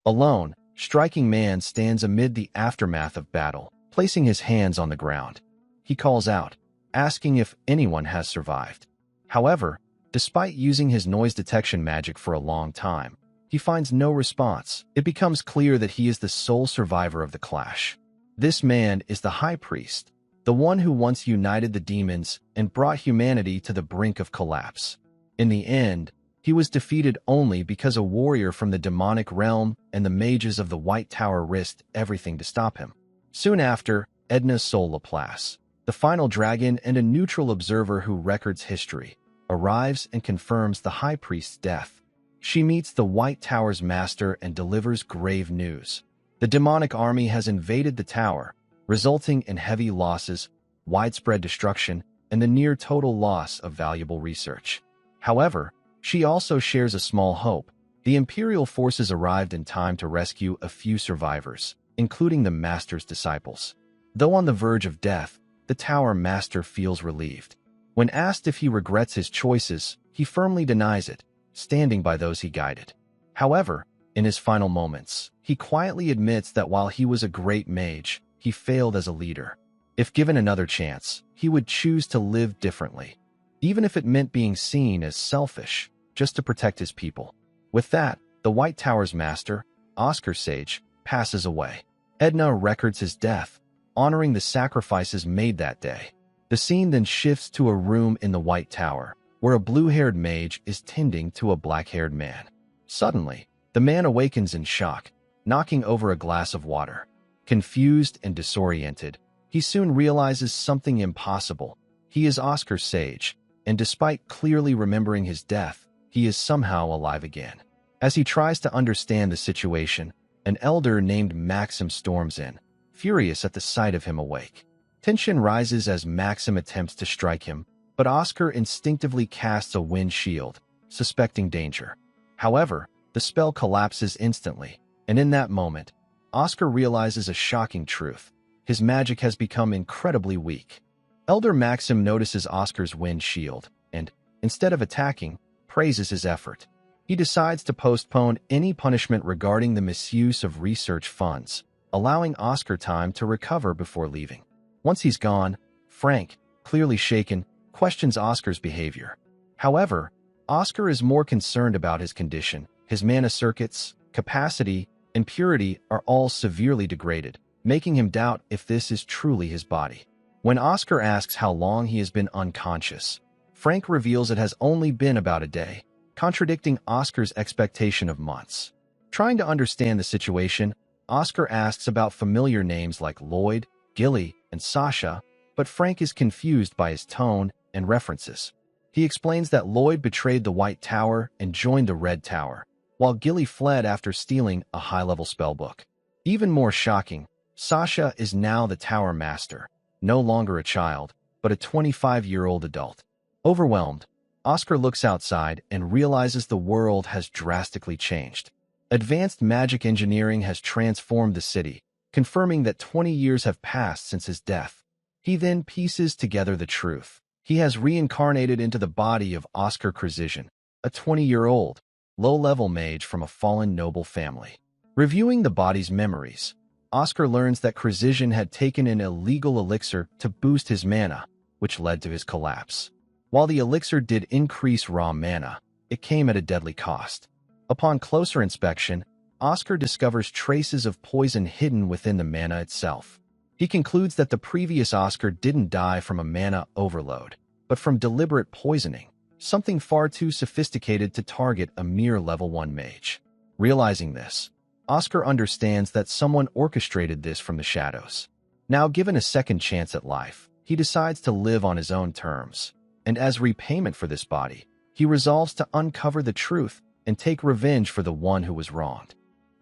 Alone, Striking Man stands amid the aftermath of battle, placing his hands on the ground. He calls out, asking if anyone has survived. However, despite using his noise detection magic for a long time, he finds no response. It becomes clear that he is the sole survivor of the clash. This man is the High Priest, the one who once united the demons and brought humanity to the brink of collapse. In the end, he was defeated only because a warrior from the demonic realm and the mages of the White Tower risked everything to stop him. Soon after, Edna Sol Laplace, the final dragon and a neutral observer who records history, arrives and confirms the High Priest's death. She meets the White Tower's master and delivers grave news. The demonic army has invaded the tower, resulting in heavy losses, widespread destruction, and the near-total loss of valuable research. However, she also shares a small hope. The Imperial forces arrived in time to rescue a few survivors, including the Master's disciples. Though on the verge of death, the Tower Master feels relieved. When asked if he regrets his choices, he firmly denies it, standing by those he guided. However, in his final moments, he quietly admits that while he was a great mage, he failed as a leader. If given another chance, he would choose to live differently, even if it meant being seen as selfish, just to protect his people. With that, the White Tower's master, Oscar Sage, passes away. Edna records his death, honoring the sacrifices made that day. The scene then shifts to a room in the White Tower, where a blue-haired mage is tending to a black-haired man. Suddenly, the man awakens in shock, knocking over a glass of water. Confused and disoriented, he soon realizes something impossible. He is Oscar Sage, and despite clearly remembering his death, he is somehow alive again. As he tries to understand the situation, an elder named Maxim storms in, furious at the sight of him awake. Tension rises as Maxim attempts to strike him, but Oscar instinctively casts a wind shield, suspecting danger. However, the spell collapses instantly, and in that moment, Oscar realizes a shocking truth. His magic has become incredibly weak. Elder Maxim notices Oscar's wind shield, and, instead of attacking, praises his effort. He decides to postpone any punishment regarding the misuse of research funds, allowing Oscar time to recover before leaving. Once he's gone, Frank, clearly shaken, questions Oscar's behavior. However, Oscar is more concerned about his condition. His mana circuits, capacity, and purity are all severely degraded, making him doubt if this is truly his body. When Oscar asks how long he has been unconscious, Frank reveals it has only been about a day, contradicting Oscar's expectation of months. Trying to understand the situation, Oscar asks about familiar names like Lloyd, Gilly, and Sasha, but Frank is confused by his tone and references. He explains that Lloyd betrayed the White Tower and joined the Red Tower, while Gilly fled after stealing a high-level spellbook. Even more shocking, Sasha is now the Tower Master, no longer a child, but a 25-year-old adult. Overwhelmed, Oscar looks outside and realizes the world has drastically changed. Advanced magic engineering has transformed the city, confirming that 20 years have passed since his death. He then pieces together the truth. He has reincarnated into the body of Oscar Krzyzyn, a 20-year-old, low-level mage from a fallen noble family. Reviewing the body's memories, Oscar learns that Krzyzyn had taken an illegal elixir to boost his mana, which led to his collapse. While the elixir did increase raw mana, it came at a deadly cost. Upon closer inspection, Oscar discovers traces of poison hidden within the mana itself. He concludes that the previous Oscar didn't die from a mana overload, but from deliberate poisoning, something far too sophisticated to target a mere level 1 mage. Realizing this, Oscar understands that someone orchestrated this from the shadows. Now given a second chance at life, he decides to live on his own terms. And as repayment for this body, he resolves to uncover the truth and take revenge for the one who was wronged.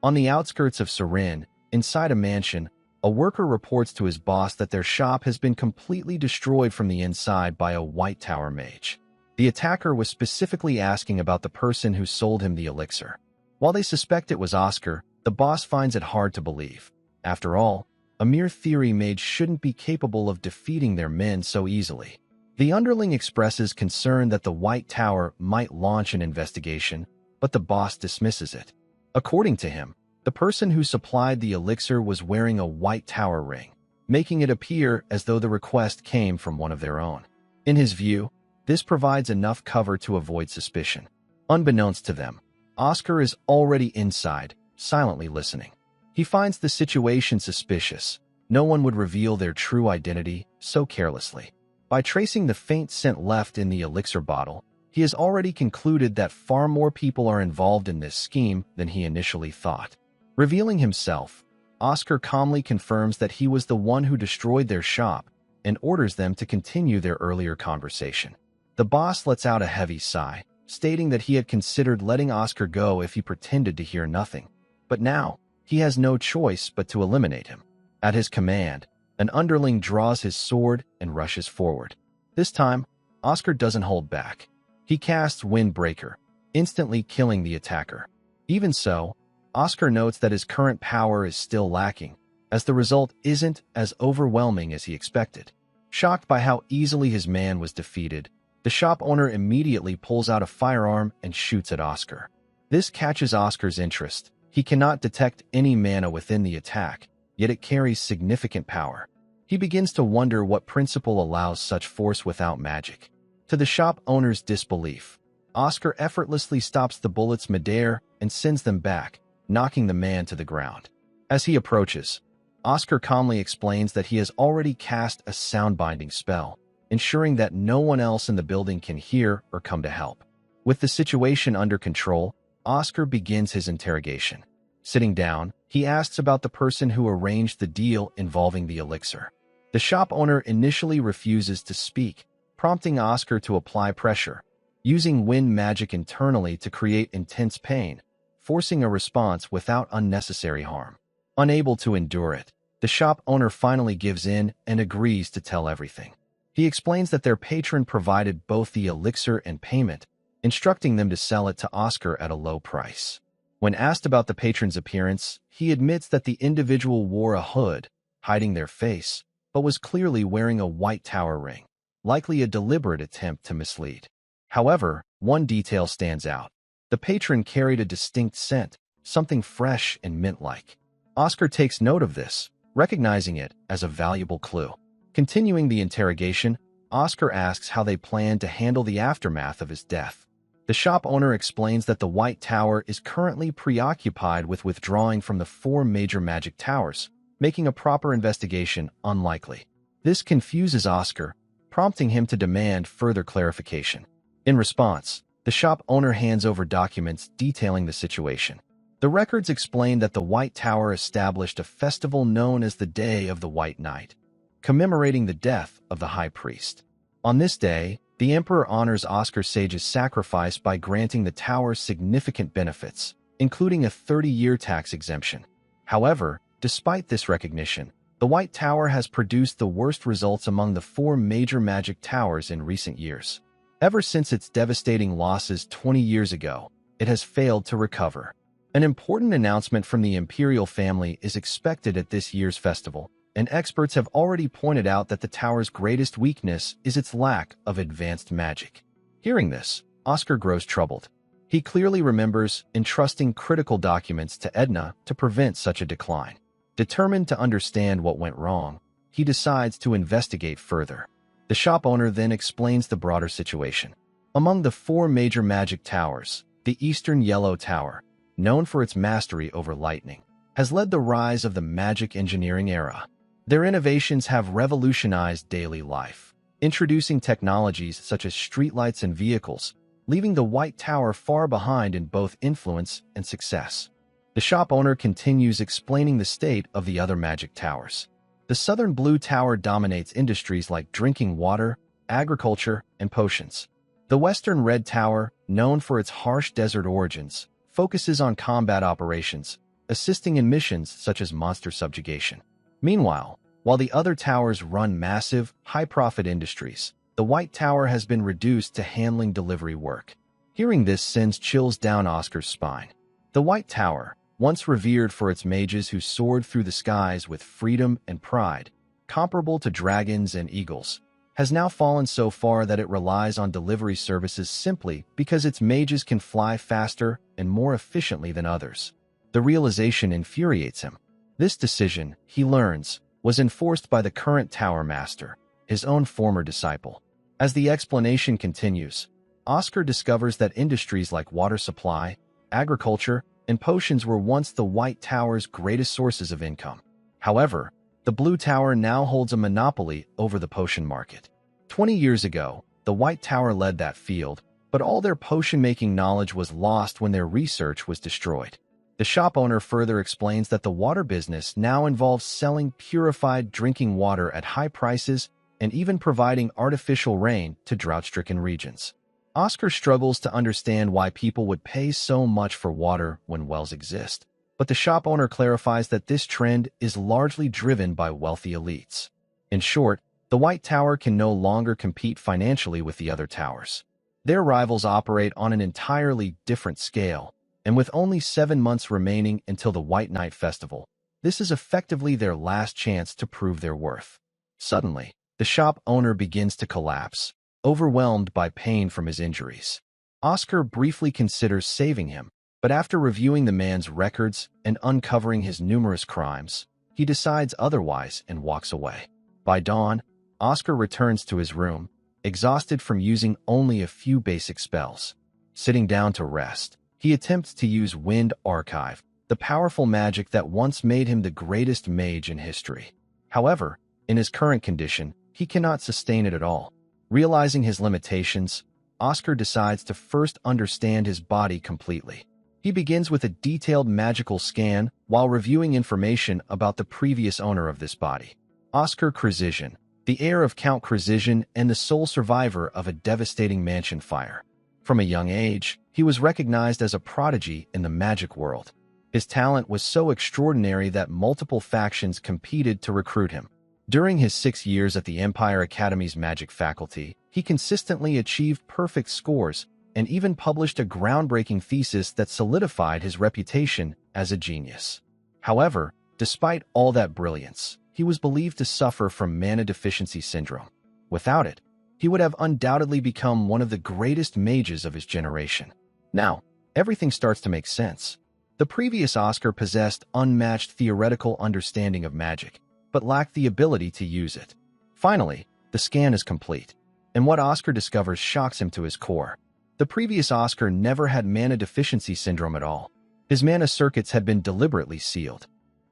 On the outskirts of Surin, inside a mansion, a worker reports to his boss that their shop has been completely destroyed from the inside by a White Tower mage. The attacker was specifically asking about the person who sold him the elixir. While they suspect it was Oscar, the boss finds it hard to believe. After all, a mere theory mage shouldn't be capable of defeating their men so easily. The underling expresses concern that the White Tower might launch an investigation, but the boss dismisses it. According to him, The person who supplied the elixir was wearing a white tower ring, making it appear as though the request came from one of their own. In his view, this provides enough cover to avoid suspicion. Unbeknownst to them, Oscar is already inside, silently listening. He finds the situation suspicious. No one would reveal their true identity so carelessly. By tracing the faint scent left in the elixir bottle, he has already concluded that far more people are involved in this scheme than he initially thought. Revealing himself, Oscar calmly confirms that he was the one who destroyed their shop and orders them to continue their earlier conversation. The boss lets out a heavy sigh, stating that he had considered letting Oscar go if he pretended to hear nothing. But now, he has no choice but to eliminate him. At his command, an underling draws his sword and rushes forward. This time, Oscar doesn't hold back. He casts Windbreaker, instantly killing the attacker. Even so, Oscar notes that his current power is still lacking, as the result isn't as overwhelming as he expected. Shocked by how easily his man was defeated, the shop owner immediately pulls out a firearm and shoots at Oscar. This catches Oscar's interest. He cannot detect any mana within the attack, yet it carries significant power. He begins to wonder what principle allows such force without magic. To the shop owner's disbelief, Oscar effortlessly stops the bullets midair and sends them back, knocking the man to the ground. As he approaches, Oscar calmly explains that he has already cast a sound-binding spell, ensuring that no one else in the building can hear or come to help. With the situation under control, Oscar begins his interrogation. Sitting down, he asks about the person who arranged the deal involving the elixir. The shop owner initially refuses to speak, prompting Oscar to apply pressure, using wind magic internally to create intense pain, forcing a response without unnecessary harm. Unable to endure it, the shop owner finally gives in and agrees to tell everything. He explains that their patron provided both the elixir and payment, instructing them to sell it to Oscar at a low price. When asked about the patron's appearance, he admits that the individual wore a hood, hiding their face, but was clearly wearing a white tower ring, likely a deliberate attempt to mislead. However, one detail stands out. The patron carried a distinct scent, something fresh and mint-like. Oscar takes note of this, recognizing it as a valuable clue. Continuing the interrogation, Oscar asks how they plan to handle the aftermath of his death. The shop owner explains that the White Tower is currently preoccupied with withdrawing from the 4 major magic towers, making a proper investigation unlikely. This confuses Oscar, prompting him to demand further clarification. In response, the shop owner hands over documents detailing the situation. The records explain that the White Tower established a festival known as the Day of the White Knight, commemorating the death of the High Priest. On this day, the Emperor honors Oscar Sage's sacrifice by granting the tower significant benefits, including a 30-year tax exemption. However, despite this recognition, the White Tower has produced the worst results among the 4 major magic towers in recent years. Ever since its devastating losses 20 years ago, it has failed to recover. An important announcement from the imperial family is expected at this year's festival, and experts have already pointed out that the tower's greatest weakness is its lack of advanced magic. Hearing this, Oscar grows troubled. He clearly remembers entrusting critical documents to Edna to prevent such a decline. Determined to understand what went wrong, he decides to investigate further. The shop owner then explains the broader situation. Among the 4 major magic towers, the Eastern Yellow Tower, known for its mastery over lightning, has led the rise of the magic engineering era. Their innovations have revolutionized daily life, introducing technologies such as streetlights and vehicles, leaving the White Tower far behind in both influence and success. The shop owner continues explaining the state of the other magic towers. The Southern Blue Tower dominates industries like drinking water, agriculture, and potions. The Western Red Tower, known for its harsh desert origins, focuses on combat operations, assisting in missions such as monster subjugation. Meanwhile, while the other towers run massive, high-profit industries, the White Tower has been reduced to handling delivery work. Hearing this sends chills down Oscar's spine. The White Tower, once revered for its mages who soared through the skies with freedom and pride, comparable to dragons and eagles, has now fallen so far that it relies on delivery services simply because its mages can fly faster and more efficiently than others. The realization infuriates him. This decision, he learns, was enforced by the current tower master, his own former disciple. As the explanation continues, Oscar discovers that industries like water supply, agriculture, and potions were once the White Tower's greatest sources of income. However, the Blue Tower now holds a monopoly over the potion market. 20 years ago, the White Tower led that field, but all their potion-making knowledge was lost when their research was destroyed. The shop owner further explains that the water business now involves selling purified drinking water at high prices and even providing artificial rain to drought-stricken regions. Oscar struggles to understand why people would pay so much for water when wells exist, but the shop owner clarifies that this trend is largely driven by wealthy elites. In short, the White Tower can no longer compete financially with the other towers. Their rivals operate on an entirely different scale, and with only 7 months remaining until the White Night Festival, this is effectively their last chance to prove their worth. Suddenly, the shop owner begins to collapse, overwhelmed by pain from his injuries. Oscar briefly considers saving him, but after reviewing the man's records and uncovering his numerous crimes, he decides otherwise and walks away. By dawn, Oscar returns to his room, exhausted from using only a few basic spells. Sitting down to rest, he attempts to use Wind Archive, the powerful magic that once made him the greatest mage in history. However, in his current condition, he cannot sustain it at all. Realizing his limitations, Oscar decides to first understand his body completely. He begins with a detailed magical scan while reviewing information about the previous owner of this body, Oscar Krzyzyn, the heir of Count Krzyzyn and the sole survivor of a devastating mansion fire. From a young age, he was recognized as a prodigy in the magic world. His talent was so extraordinary that multiple factions competed to recruit him. During his 6 years at the Empire Academy's magic faculty, he consistently achieved perfect scores and even published a groundbreaking thesis that solidified his reputation as a genius. However, despite all that brilliance, he was believed to suffer from mana deficiency syndrome. Without it, he would have undoubtedly become one of the greatest mages of his generation. Now, everything starts to make sense. The previous Oscar possessed unmatched theoretical understanding of magic, but lacked the ability to use it. Finally, the scan is complete, and what Oscar discovers shocks him to his core. The previous Oscar never had mana deficiency syndrome at all. His mana circuits had been deliberately sealed.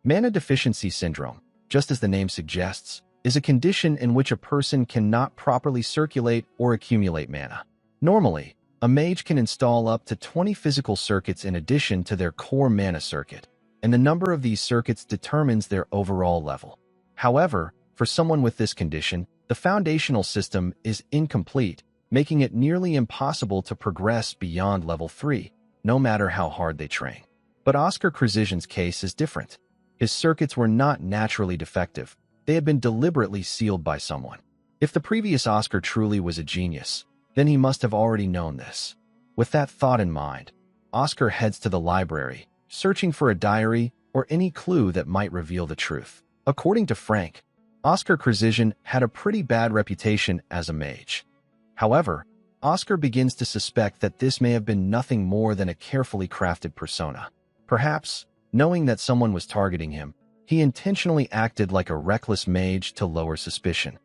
Mana deficiency syndrome, just as the name suggests, is a condition in which a person cannot properly circulate or accumulate mana. Normally, a mage can install up to 20 physical circuits in addition to their core mana circuit, and the number of these circuits determines their overall level. However, for someone with this condition, the foundational system is incomplete, making it nearly impossible to progress beyond level 3, no matter how hard they train. But Oscar Krzyzyn's case is different. His circuits were not naturally defective. They had been deliberately sealed by someone. If the previous Oscar truly was a genius, then he must have already known this. With that thought in mind, Oscar heads to the library, searching for a diary or any clue that might reveal the truth. According to Frank, Oscar Krzyzyn had a pretty bad reputation as a mage. However, Oscar begins to suspect that this may have been nothing more than a carefully crafted persona. Perhaps, knowing that someone was targeting him, he intentionally acted like a reckless mage to lower suspicion.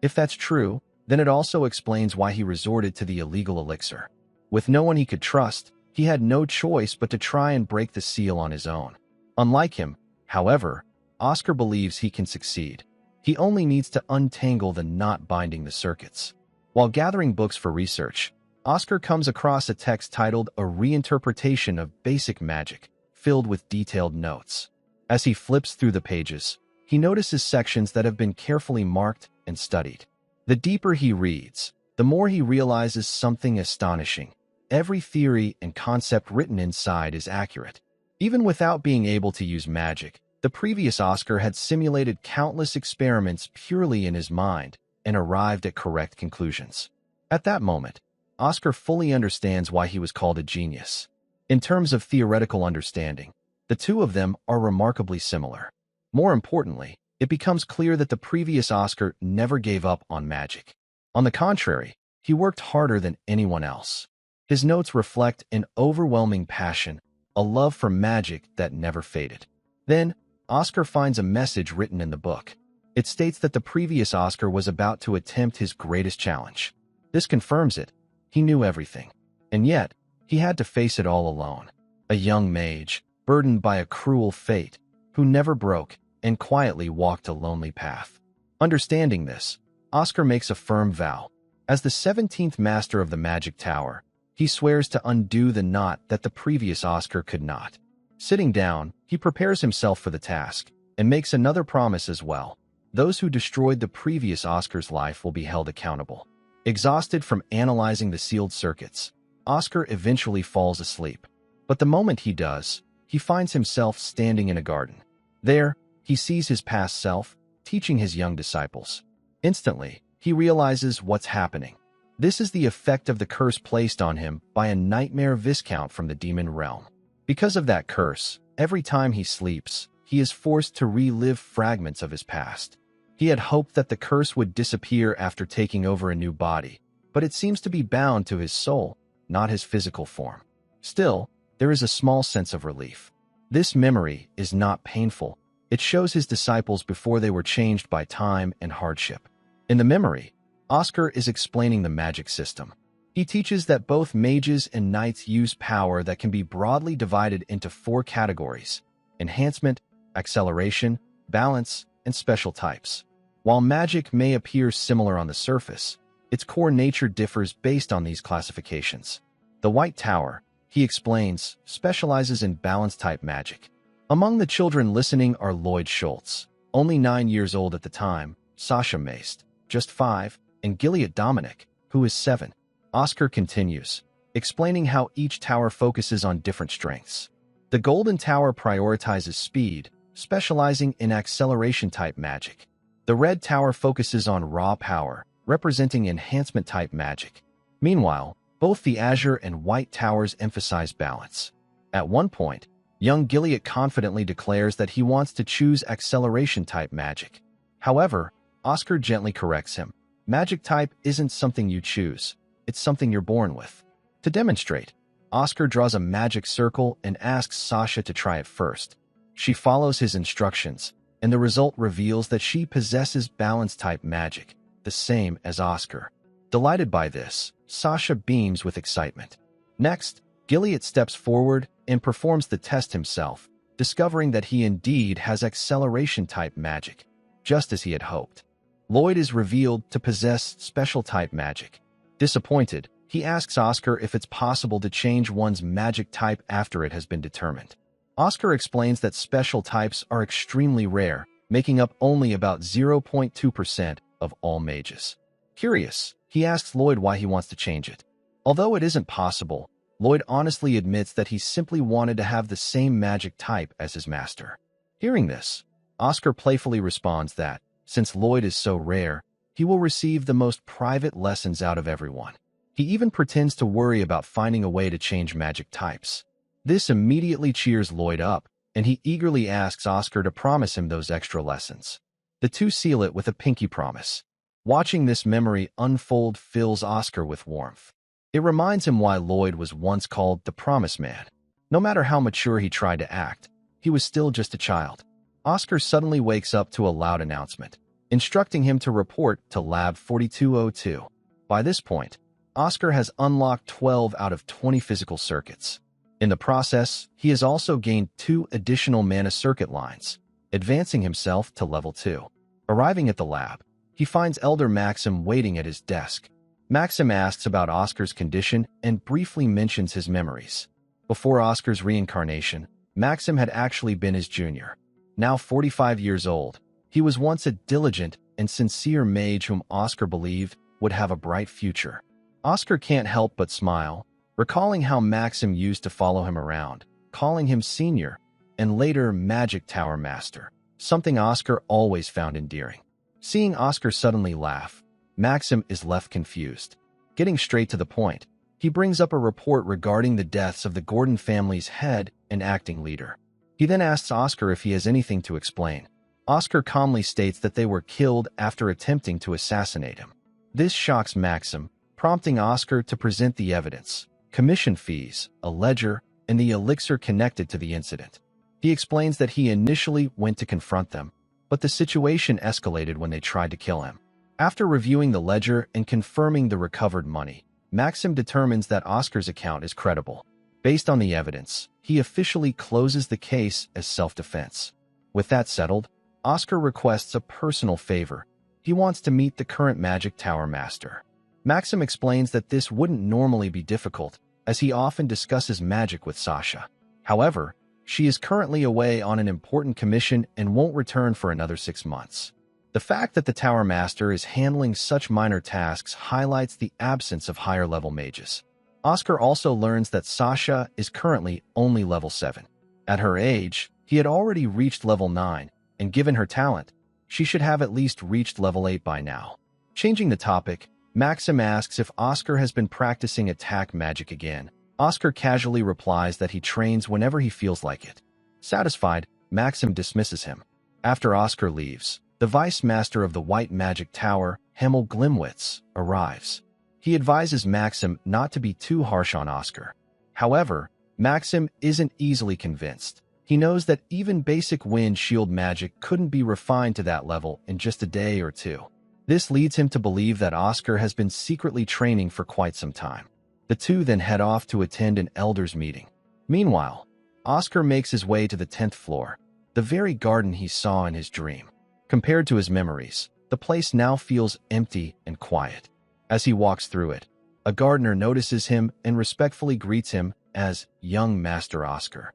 If that's true, then it also explains why he resorted to the illegal elixir. With no one he could trust, he had no choice but to try and break the seal on his own. Unlike him, however, Oscar believes he can succeed. He only needs to untangle the knot binding the circuits. While gathering books for research, Oscar comes across a text titled A Reinterpretation of Basic Magic, filled with detailed notes. As he flips through the pages, he notices sections that have been carefully marked and studied. The deeper he reads, the more he realizes something astonishing. Every theory and concept written inside is accurate. Even without being able to use magic, the previous Oscar had simulated countless experiments purely in his mind and arrived at correct conclusions. At that moment, Oscar fully understands why he was called a genius. In terms of theoretical understanding, the two of them are remarkably similar. More importantly, it becomes clear that the previous Oscar never gave up on magic. On the contrary, he worked harder than anyone else. His notes reflect an overwhelming passion, a love for magic that never faded. Then, Oscar finds a message written in the book. It states that the previous Oscar was about to attempt his greatest challenge. This confirms it. He knew everything. And yet, he had to face it all alone. A young mage, burdened by a cruel fate, who never broke and quietly walked a lonely path. Understanding this, Oscar makes a firm vow. As the 17th master of the Magic Tower, he swears to undo the knot that the previous Oscar could not. Sitting down, he prepares himself for the task and makes another promise as well. Those who destroyed the previous Oscar's life will be held accountable. Exhausted from analyzing the sealed circuits, Oscar eventually falls asleep. But the moment he does, he finds himself standing in a garden. There, he sees his past self, teaching his young disciples. Instantly, he realizes what's happening. This is the effect of the curse placed on him by a nightmare viscount from the demon realm. Because of that curse, every time he sleeps, he is forced to relive fragments of his past. He had hoped that the curse would disappear after taking over a new body, but it seems to be bound to his soul, not his physical form. Still, there is a small sense of relief. This memory is not painful. It shows his disciples before they were changed by time and hardship. In the memory, Oscar is explaining the magic system. He teaches that both mages and knights use power that can be broadly divided into 4 categories: enhancement, acceleration, balance, and special types. While magic may appear similar on the surface, its core nature differs based on these classifications. The White Tower, he explains, specializes in balance-type magic. Among the children listening are Lloyd Schultz, only 9 years old at the time, Sasha Maist, just 5, and Gilead Dominic, who is 7. Oscar continues, explaining how each tower focuses on different strengths. The Golden Tower prioritizes speed, specializing in acceleration-type magic. The Red Tower focuses on raw power, representing enhancement-type magic. Meanwhile, both the Azure and White Towers emphasize balance. At one point, young Gilead confidently declares that he wants to choose acceleration-type magic. However, Oscar gently corrects him. Magic type isn't something you choose, it's something you're born with. To demonstrate, Oscar draws a magic circle and asks Sasha to try it first. She follows his instructions, and the result reveals that she possesses balance-type magic, the same as Oscar. Delighted by this, Sasha beams with excitement. Next, Gilead steps forward and performs the test himself, discovering that he indeed has acceleration-type magic, just as he had hoped. Lloyd is revealed to possess special-type magic. Disappointed, he asks Oscar if it's possible to change one's magic type after it has been determined. Oscar explains that special types are extremely rare, making up only about 0.2% of all mages. Curious, he asks Lloyd why he wants to change it. Although it isn't possible, Lloyd honestly admits that he simply wanted to have the same magic type as his master. Hearing this, Oscar playfully responds that, since Lloyd is so rare, he will receive the most private lessons out of everyone. He even pretends to worry about finding a way to change magic types. This immediately cheers Lloyd up, and he eagerly asks Oscar to promise him those extra lessons. The two seal it with a pinky promise. Watching this memory unfold fills Oscar with warmth. It reminds him why Lloyd was once called the Promise Man. No matter how mature he tried to act, he was still just a child. Oscar suddenly wakes up to a loud announcement, instructing him to report to Lab 4202. By this point, Oscar has unlocked 12 out of 20 physical circuits. In the process, he has also gained 2 additional mana circuit lines, advancing himself to level 2. Arriving at the lab, he finds Elder Maxim waiting at his desk. Maxim asks about Oscar's condition and briefly mentions his memories. Before Oscar's reincarnation, Maxim had actually been his junior. Now 45 years old, he was once a diligent and sincere mage whom Oscar believed would have a bright future. Oscar can't help but smile, recalling how Maxim used to follow him around, calling him senior, and later Magic Tower Master, something Oscar always found endearing. Seeing Oscar suddenly laugh, Maxim is left confused. Getting straight to the point, he brings up a report regarding the deaths of the Gordon family's head and acting leader. He then asks Oscar if he has anything to explain. Oscar calmly states that they were killed after attempting to assassinate him. This shocks Maxim, prompting Oscar to present the evidence: commission fees, a ledger, and the elixir connected to the incident. He explains that he initially went to confront them, but the situation escalated when they tried to kill him. After reviewing the ledger and confirming the recovered money, Maxim determines that Oscar's account is credible. Based on the evidence, he officially closes the case as self-defense. With that settled, Oscar requests a personal favor. He wants to meet the current Magic Tower master. Maxim explains that this wouldn't normally be difficult, as he often discusses magic with Sasha. However, she is currently away on an important commission and won't return for another 6 months. The fact that the Tower Master is handling such minor tasks highlights the absence of higher-level mages. Oscar also learns that Sasha is currently only level 7. At her age, he had already reached level 9, and given her talent, she should have at least reached level 8 by now. Changing the topic, Maxim asks if Oscar has been practicing attack magic again. Oscar casually replies that he trains whenever he feels like it. Satisfied, Maxim dismisses him. After Oscar leaves, the Vice Master of the White Magic Tower, Hemel Glimwitz, arrives. He advises Maxim not to be too harsh on Oscar. However, Maxim isn't easily convinced. He knows that even basic wind shield magic couldn't be refined to that level in just a day or two. This leads him to believe that Oscar has been secretly training for quite some time. The two then head off to attend an elders meeting. Meanwhile, Oscar makes his way to the 10th floor, the very garden he saw in his dream. Compared to his memories, the place now feels empty and quiet. As he walks through it, a gardener notices him and respectfully greets him as young Master Oscar.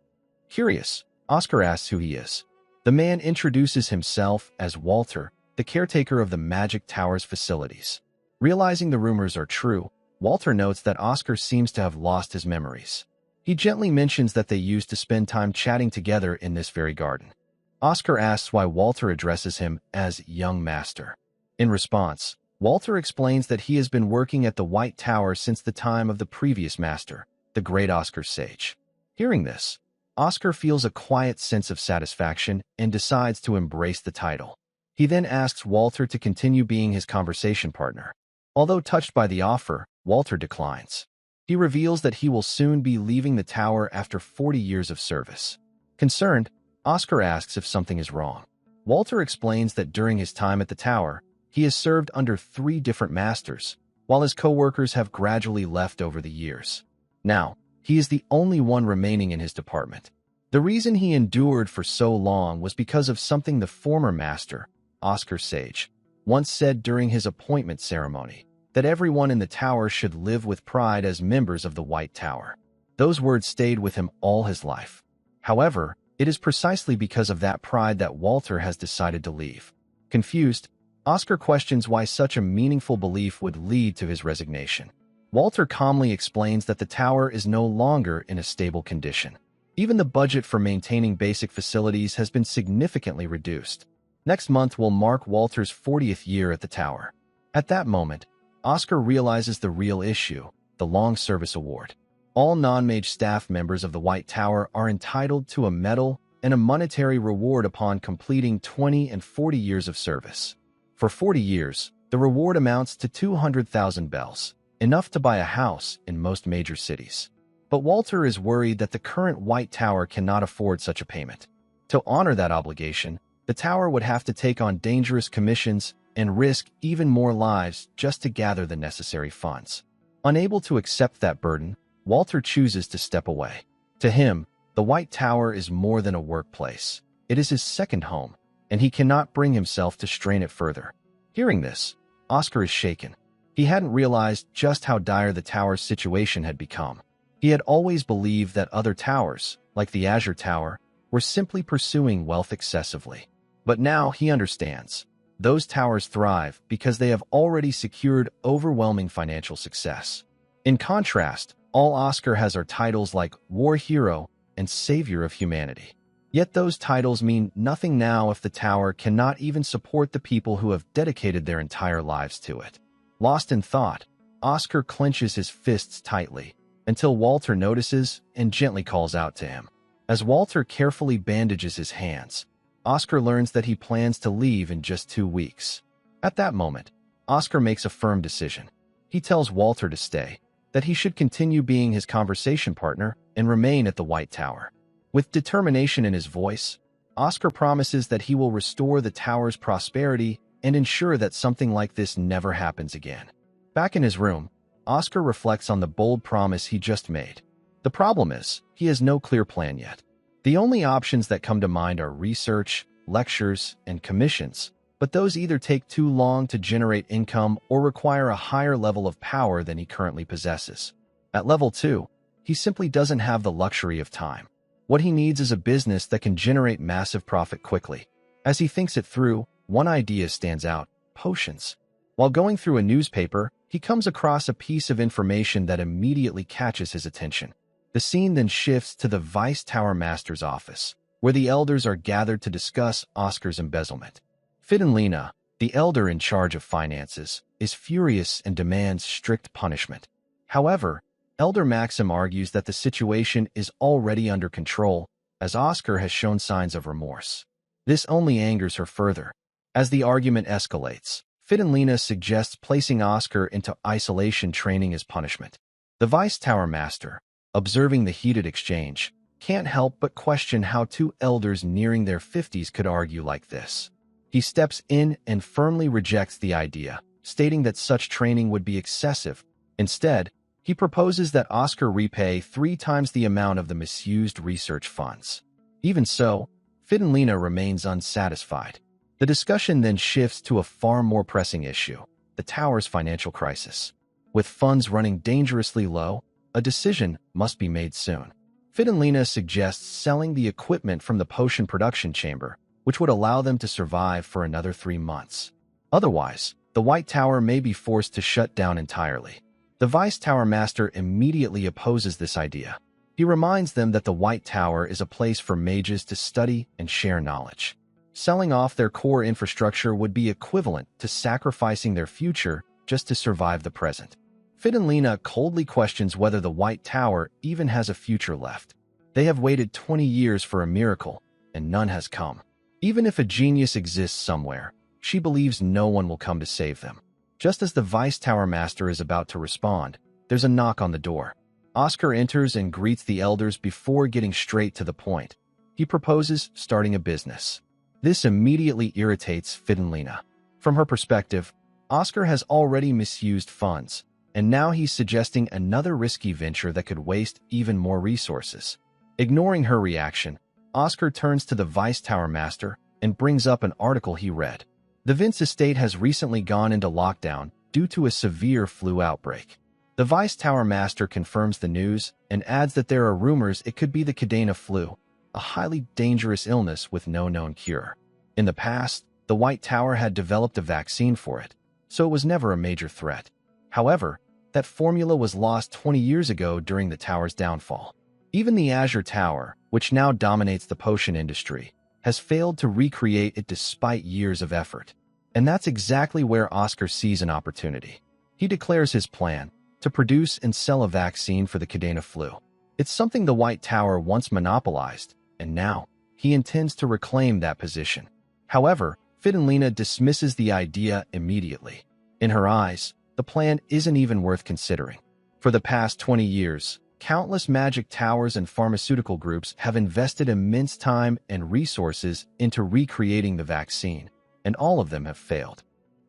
Curious, Oscar asks who he is. The man introduces himself as Walter, the caretaker of the Magic Tower's facilities. Realizing the rumors are true, Walter notes that Oscar seems to have lost his memories. He gently mentions that they used to spend time chatting together in this very garden. Oscar asks why Walter addresses him as young master. In response, Walter explains that he has been working at the White Tower since the time of the previous master, the great Oscar Sage. Hearing this, Oscar feels a quiet sense of satisfaction and decides to embrace the title. He then asks Walter to continue being his conversation partner. Although touched by the offer, Walter declines. He reveals that he will soon be leaving the tower after 40 years of service. Concerned, Oscar asks if something is wrong. Walter explains that during his time at the tower, he has served under 3 different masters, while his co-workers have gradually left over the years. Now, he is the only one remaining in his department. The reason he endured for so long was because of something the former master, Oscar Sage, once said during his appointment ceremony, that everyone in the tower should live with pride as members of the White Tower. Those words stayed with him all his life. However, it is precisely because of that pride that Walter has decided to leave. Confused, Oscar questions why such a meaningful belief would lead to his resignation. Walter calmly explains that the tower is no longer in a stable condition. Even the budget for maintaining basic facilities has been significantly reduced. Next month will mark Walter's 40th year at the tower. At that moment, Oscar realizes the real issue, the long service award. All non-mage staff members of the White Tower are entitled to a medal and a monetary reward upon completing 20 and 40 years of service. For 40 years, the reward amounts to 200,000 bells, enough to buy a house in most major cities. But Walter is worried that the current White Tower cannot afford such a payment. To honor that obligation, the tower would have to take on dangerous commissions and risk even more lives just to gather the necessary funds. Unable to accept that burden, Walter chooses to step away. To him, the White Tower is more than a workplace. It is his second home, and he cannot bring himself to strain it further. Hearing this, Oscar is shaken. He hadn't realized just how dire the tower's situation had become. He had always believed that other towers, like the Azure Tower, were simply pursuing wealth excessively. But now he understands. Those towers thrive because they have already secured overwhelming financial success. In contrast, all Oscar has are titles like War Hero and Savior of Humanity. Yet those titles mean nothing now if the tower cannot even support the people who have dedicated their entire lives to it. Lost in thought, Oscar clenches his fists tightly until Walter notices and gently calls out to him. As Walter carefully bandages his hands, Oscar learns that he plans to leave in just 2 weeks. At that moment, Oscar makes a firm decision. He tells Walter to stay. that he should continue being his conversation partner and remain at the White Tower. With determination in his voice, Oscar promises that he will restore the tower's prosperity and ensure that something like this never happens again. Back in his room, Oscar reflects on the bold promise he just made. The problem is, he has no clear plan yet. The only options that come to mind are research, lectures, and commissions, but those either take too long to generate income or require a higher level of power than he currently possesses. At level 2, he simply doesn't have the luxury of time. What he needs is a business that can generate massive profit quickly. As he thinks it through, one idea stands out: potions. While going through a newspaper, he comes across a piece of information that immediately catches his attention. The scene then shifts to the Vice Tower Master's office, where the elders are gathered to discuss Oscar's embezzlement. Fidenlina, the elder in charge of finances, is furious and demands strict punishment. However, Elder Maxim argues that the situation is already under control, as Oscar has shown signs of remorse. This only angers her further. As the argument escalates, Fidenlina suggests placing Oscar into isolation training as punishment. The Vice Tower Master, observing the heated exchange, can't help but question how two elders nearing their 50s could argue like this. He steps in and firmly rejects the idea, stating that such training would be excessive. Instead, he proposes that Oscar repay 3 times the amount of the misused research funds. Even so, Fidenlina remains unsatisfied. The discussion then shifts to a far more pressing issue: the tower's financial crisis. With funds running dangerously low, a decision must be made soon. Fidenlina suggests selling the equipment from the potion production chamber, which would allow them to survive for another 3 months. Otherwise, the White Tower may be forced to shut down entirely. The Vice Tower Master immediately opposes this idea. He reminds them that the White Tower is a place for mages to study and share knowledge. Selling off their core infrastructure would be equivalent to sacrificing their future just to survive the present. Fidenlina coldly questions whether the White Tower even has a future left. They have waited 20 years for a miracle, and none has come. Even if a genius exists somewhere, she believes no one will come to save them. Just as the Vice Tower Master is about to respond, there's a knock on the door. Oscar enters and greets the elders before getting straight to the point. He proposes starting a business. This immediately irritates Fidenlina. From her perspective, Oscar has already misused funds, and now he's suggesting another risky venture that could waste even more resources. Ignoring her reaction, Oscar turns to the Vice Tower Master and brings up an article he read. The Vince estate has recently gone into lockdown due to a severe flu outbreak. The Vice Tower Master confirms the news and adds that there are rumors it could be the Cadena flu, a highly dangerous illness with no known cure. In the past, the White Tower had developed a vaccine for it, so it was never a major threat. However, that formula was lost 20 years ago during the tower's downfall. Even the Azure Tower, which now dominates the potion industry, has failed to recreate it despite years of effort. And that's exactly where Oscar sees an opportunity. He declares his plan to produce and sell a vaccine for the Cadena flu. It's something the White Tower once monopolized, and now he intends to reclaim that position. However, Fidenlina dismisses the idea immediately. In her eyes, the plan isn't even worth considering. For the past 20 years, countless magic towers and pharmaceutical groups have invested immense time and resources into recreating the vaccine, and all of them have failed.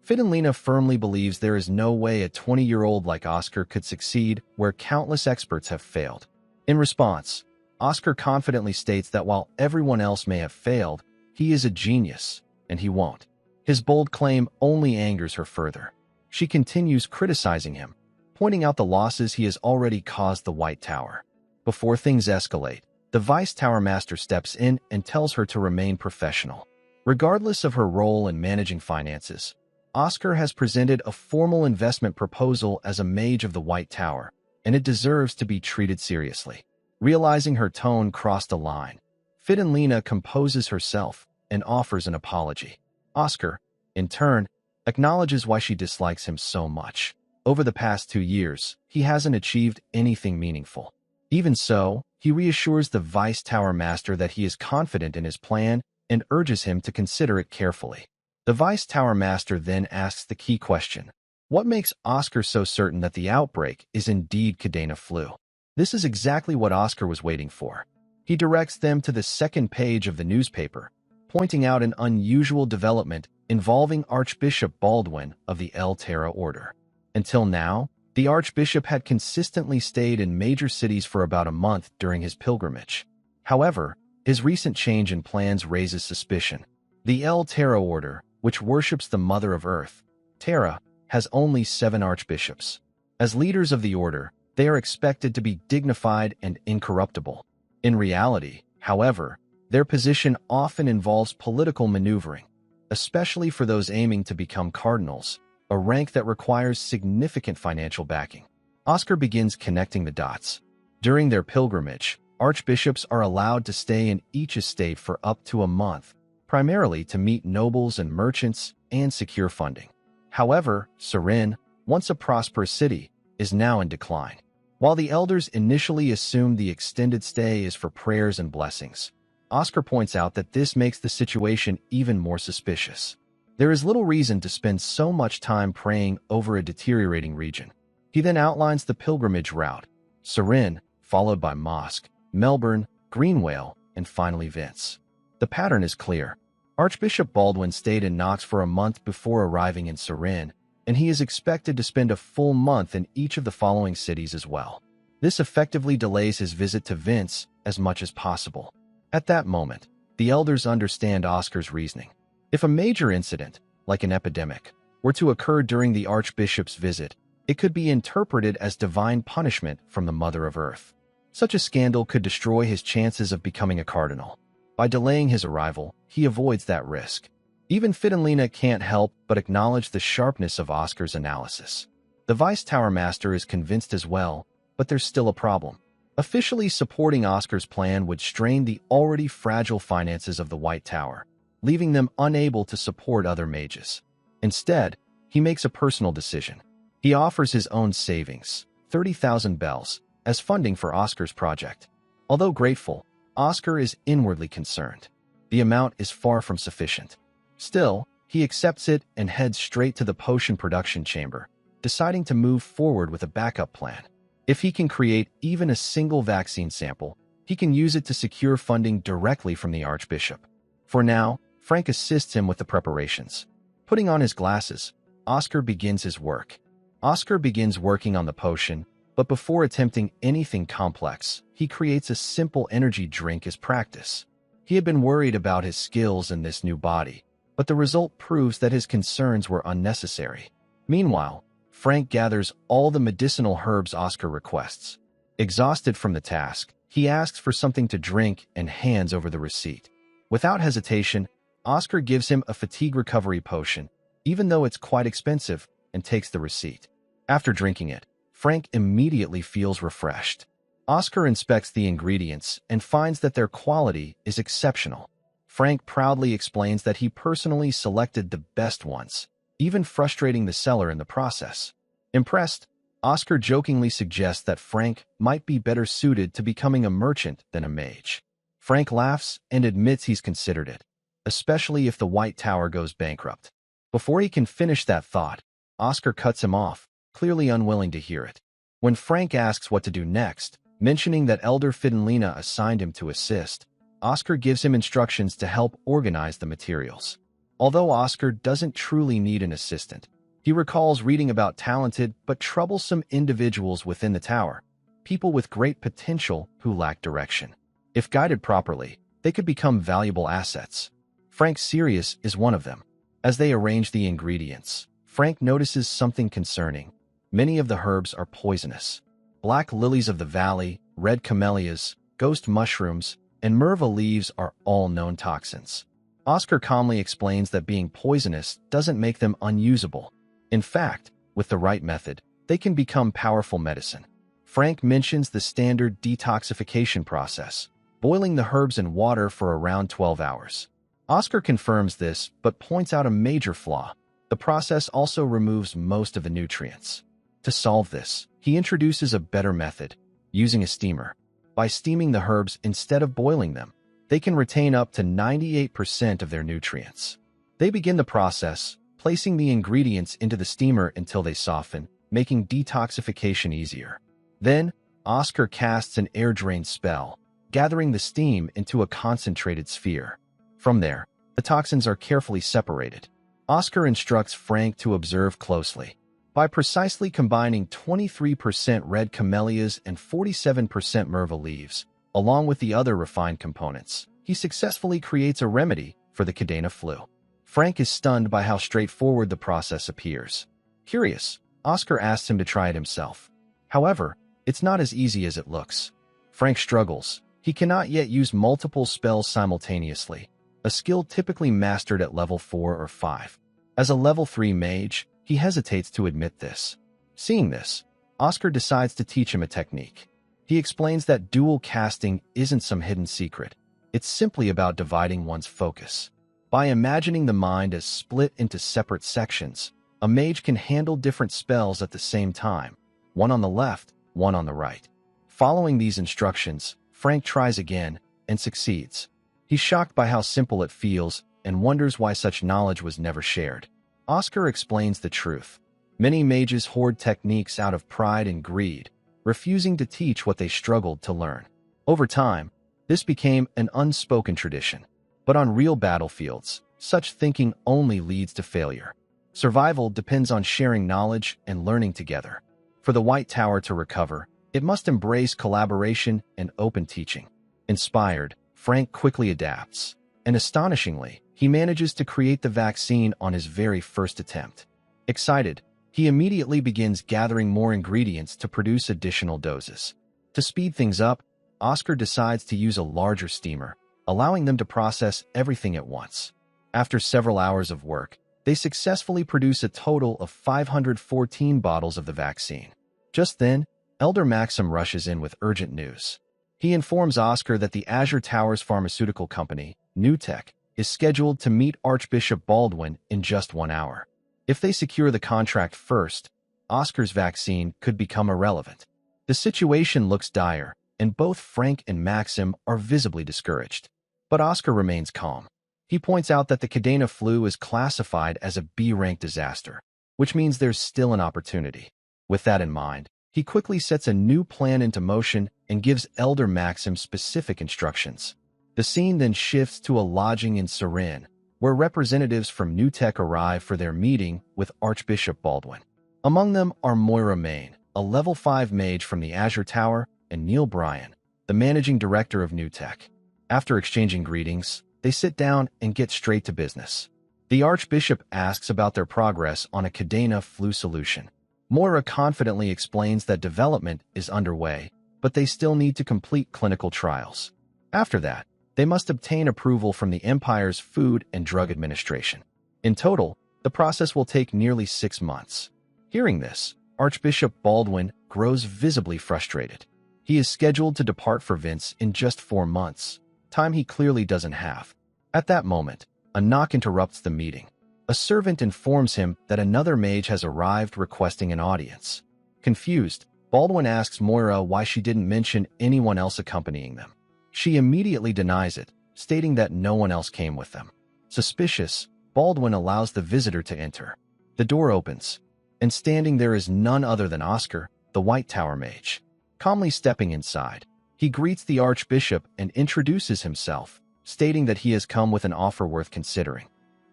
Fidenlina firmly believes there is no way a 20-year-old like Oscar could succeed where countless experts have failed. In response, Oscar confidently states that while everyone else may have failed, he is a genius, and he won't. His bold claim only angers her further. She continues criticizing him, pointing out the losses he has already caused the White Tower. Before things escalate, the Vice Tower Master steps in and tells her to remain professional. Regardless of her role in managing finances, Oscar has presented a formal investment proposal as a mage of the White Tower, and it deserves to be treated seriously. Realizing her tone crossed a line, Fidenlina composes herself and offers an apology. Oscar, in turn, acknowledges why she dislikes him so much. Over the past 2 years, he hasn't achieved anything meaningful. Even so, he reassures the Vice Tower Master that he is confident in his plan and urges him to consider it carefully. The Vice Tower Master then asks the key question: What makes Oscar so certain that the outbreak is indeed Cadena flu? This is exactly what Oscar was waiting for. He directs them to the second page of the newspaper, pointing out an unusual development involving Archbishop Baldwin of the El Terra Order. Until now, the Archbishop had consistently stayed in major cities for about a month during his pilgrimage. However, his recent change in plans raises suspicion. The El Terra Order, which worships the Mother of Earth, Terra, has only 7 archbishops. As leaders of the order, they are expected to be dignified and incorruptible. In reality, however, their position often involves political maneuvering, especially for those aiming to become cardinals, a rank that requires significant financial backing. Oscar begins connecting the dots. During their pilgrimage, archbishops are allowed to stay in each estate for up to a month, primarily to meet nobles and merchants and secure funding. However, Surin, once a prosperous city, is now in decline. While the elders initially assumed the extended stay is for prayers and blessings, Oscar points out that this makes the situation even more suspicious. There is little reason to spend so much time praying over a deteriorating region. He then outlines the pilgrimage route: Surin, followed by Mosque, Melbourne, Greenwale, and finally Vince. The pattern is clear. Archbishop Baldwin stayed in Knox for a month before arriving in Surin, and he is expected to spend a full month in each of the following cities as well. This effectively delays his visit to Vince as much as possible. At that moment, the elders understand Oscar's reasoning. If a major incident, like an epidemic, were to occur during the Archbishop's visit, it could be interpreted as divine punishment from the Mother of Earth. Such a scandal could destroy his chances of becoming a cardinal. By delaying his arrival, he avoids that risk. Even Fidenlina can't help but acknowledge the sharpness of Oscar's analysis. The Vice Tower Master is convinced as well, but there's still a problem. Officially supporting Oscar's plan would strain the already fragile finances of the White Tower, leaving them unable to support other mages. Instead, he makes a personal decision. He offers his own savings, 30,000 bells, as funding for Oscar's project. Although grateful, Oscar is inwardly concerned. The amount is far from sufficient. Still, he accepts it and heads straight to the potion production chamber, deciding to move forward with a backup plan. If he can create even a single vaccine sample, he can use it to secure funding directly from the Archbishop. For now, Frank assists him with the preparations. Putting on his glasses, Oscar begins his work. Oscar begins working on the potion, but before attempting anything complex, he creates a simple energy drink as practice. He had been worried about his skills in this new body, but the result proves that his concerns were unnecessary. Meanwhile, Frank gathers all the medicinal herbs Oscar requests. Exhausted from the task, he asks for something to drink and hands over the receipt. Without hesitation, Oscar gives him a fatigue recovery potion, even though it's quite expensive, and takes the receipt. After drinking it, Frank immediately feels refreshed. Oscar inspects the ingredients and finds that their quality is exceptional. Frank proudly explains that he personally selected the best ones, even frustrating the seller in the process. Impressed, Oscar jokingly suggests that Frank might be better suited to becoming a merchant than a mage. Frank laughs and admits he's considered it, especially if the White Tower goes bankrupt. Before he can finish that thought, Oscar cuts him off, clearly unwilling to hear it. When Frank asks what to do next, mentioning that Elder Fidenlina assigned him to assist, Oscar gives him instructions to help organize the materials. Although Oscar doesn't truly need an assistant, he recalls reading about talented but troublesome individuals within the tower, people with great potential who lack direction. If guided properly, they could become valuable assets. Frank Sirius is one of them. As they arrange the ingredients, Frank notices something concerning. Many of the herbs are poisonous. Black lilies of the valley, red camellias, ghost mushrooms, and merva leaves are all known toxins. Oscar calmly explains that being poisonous doesn't make them unusable. In fact, with the right method, they can become powerful medicine. Frank mentions the standard detoxification process, boiling the herbs in water for around 12 hours. Oscar confirms this, but points out a major flaw. The process also removes most of the nutrients. To solve this, he introduces a better method, using a steamer. By steaming the herbs instead of boiling them, they can retain up to 98% of their nutrients. They begin the process, placing the ingredients into the steamer until they soften, making detoxification easier. Then, Oscar casts an air drain spell, gathering the steam into a concentrated sphere. From there, the toxins are carefully separated. Oscar instructs Frank to observe closely. By precisely combining 23% red camellias and 47% merva leaves, along with the other refined components, he successfully creates a remedy for the Cadena flu. Frank is stunned by how straightforward the process appears. Curious, Oscar asks him to try it himself. However, it's not as easy as it looks. Frank struggles. He cannot yet use multiple spells simultaneously, a skill typically mastered at level 4 or 5. As a level 3 mage, he hesitates to admit this. Seeing this, Oscar decides to teach him a technique. He explains that dual casting isn't some hidden secret. It's simply about dividing one's focus. By imagining the mind as split into separate sections, a mage can handle different spells at the same time, one on the left, one on the right. Following these instructions, Frank tries again and succeeds. He's shocked by how simple it feels and wonders why such knowledge was never shared. Oscar explains the truth. Many mages hoard techniques out of pride and greed, refusing to teach what they struggled to learn. Over time, this became an unspoken tradition. But on real battlefields, such thinking only leads to failure. Survival depends on sharing knowledge and learning together. For the White Tower to recover, it must embrace collaboration and open teaching. Inspired, Frank quickly adapts, and astonishingly, he manages to create the vaccine on his very first attempt. Excited, he immediately begins gathering more ingredients to produce additional doses. To speed things up, Oscar decides to use a larger steamer, allowing them to process everything at once. After several hours of work, they successfully produce a total of 514 bottles of the vaccine. Just then, Elder Maxim rushes in with urgent news. He informs Oscar that the Azure Towers pharmaceutical company, Newtek, is scheduled to meet Archbishop Baldwin in just 1 hour. If they secure the contract first, Oscar's vaccine could become irrelevant. The situation looks dire, and both Frank and Maxim are visibly discouraged. But Oscar remains calm. He points out that the Cadena flu is classified as a B-rank disaster, which means there's still an opportunity. With that in mind, he quickly sets a new plan into motion and gives Elder Maxim specific instructions. The scene then shifts to a lodging in Surin, where representatives from Newtek arrive for their meeting with Archbishop Baldwin. Among them are Moira Main, a level 5 mage from the Azure Tower, and Neil Bryan, the managing director of Newtek. After exchanging greetings, they sit down and get straight to business. The Archbishop asks about their progress on a Cadena flu solution. Moira confidently explains that development is underway, but they still need to complete clinical trials. After that, they must obtain approval from the Empire's Food and Drug Administration. In total, the process will take nearly 6 months. Hearing this, Archbishop Baldwin grows visibly frustrated. He is scheduled to depart for Vince in just 4 months, time he clearly doesn't have. At that moment, a knock interrupts the meeting. A servant informs him that another mage has arrived requesting an audience. Confused, Baldwin asks Moira why she didn't mention anyone else accompanying them. She immediately denies it, stating that no one else came with them. Suspicious, Baldwin allows the visitor to enter. The door opens, and standing there is none other than Oscar, the White Tower mage. Calmly stepping inside, he greets the Archbishop and introduces himself, stating that he has come with an offer worth considering.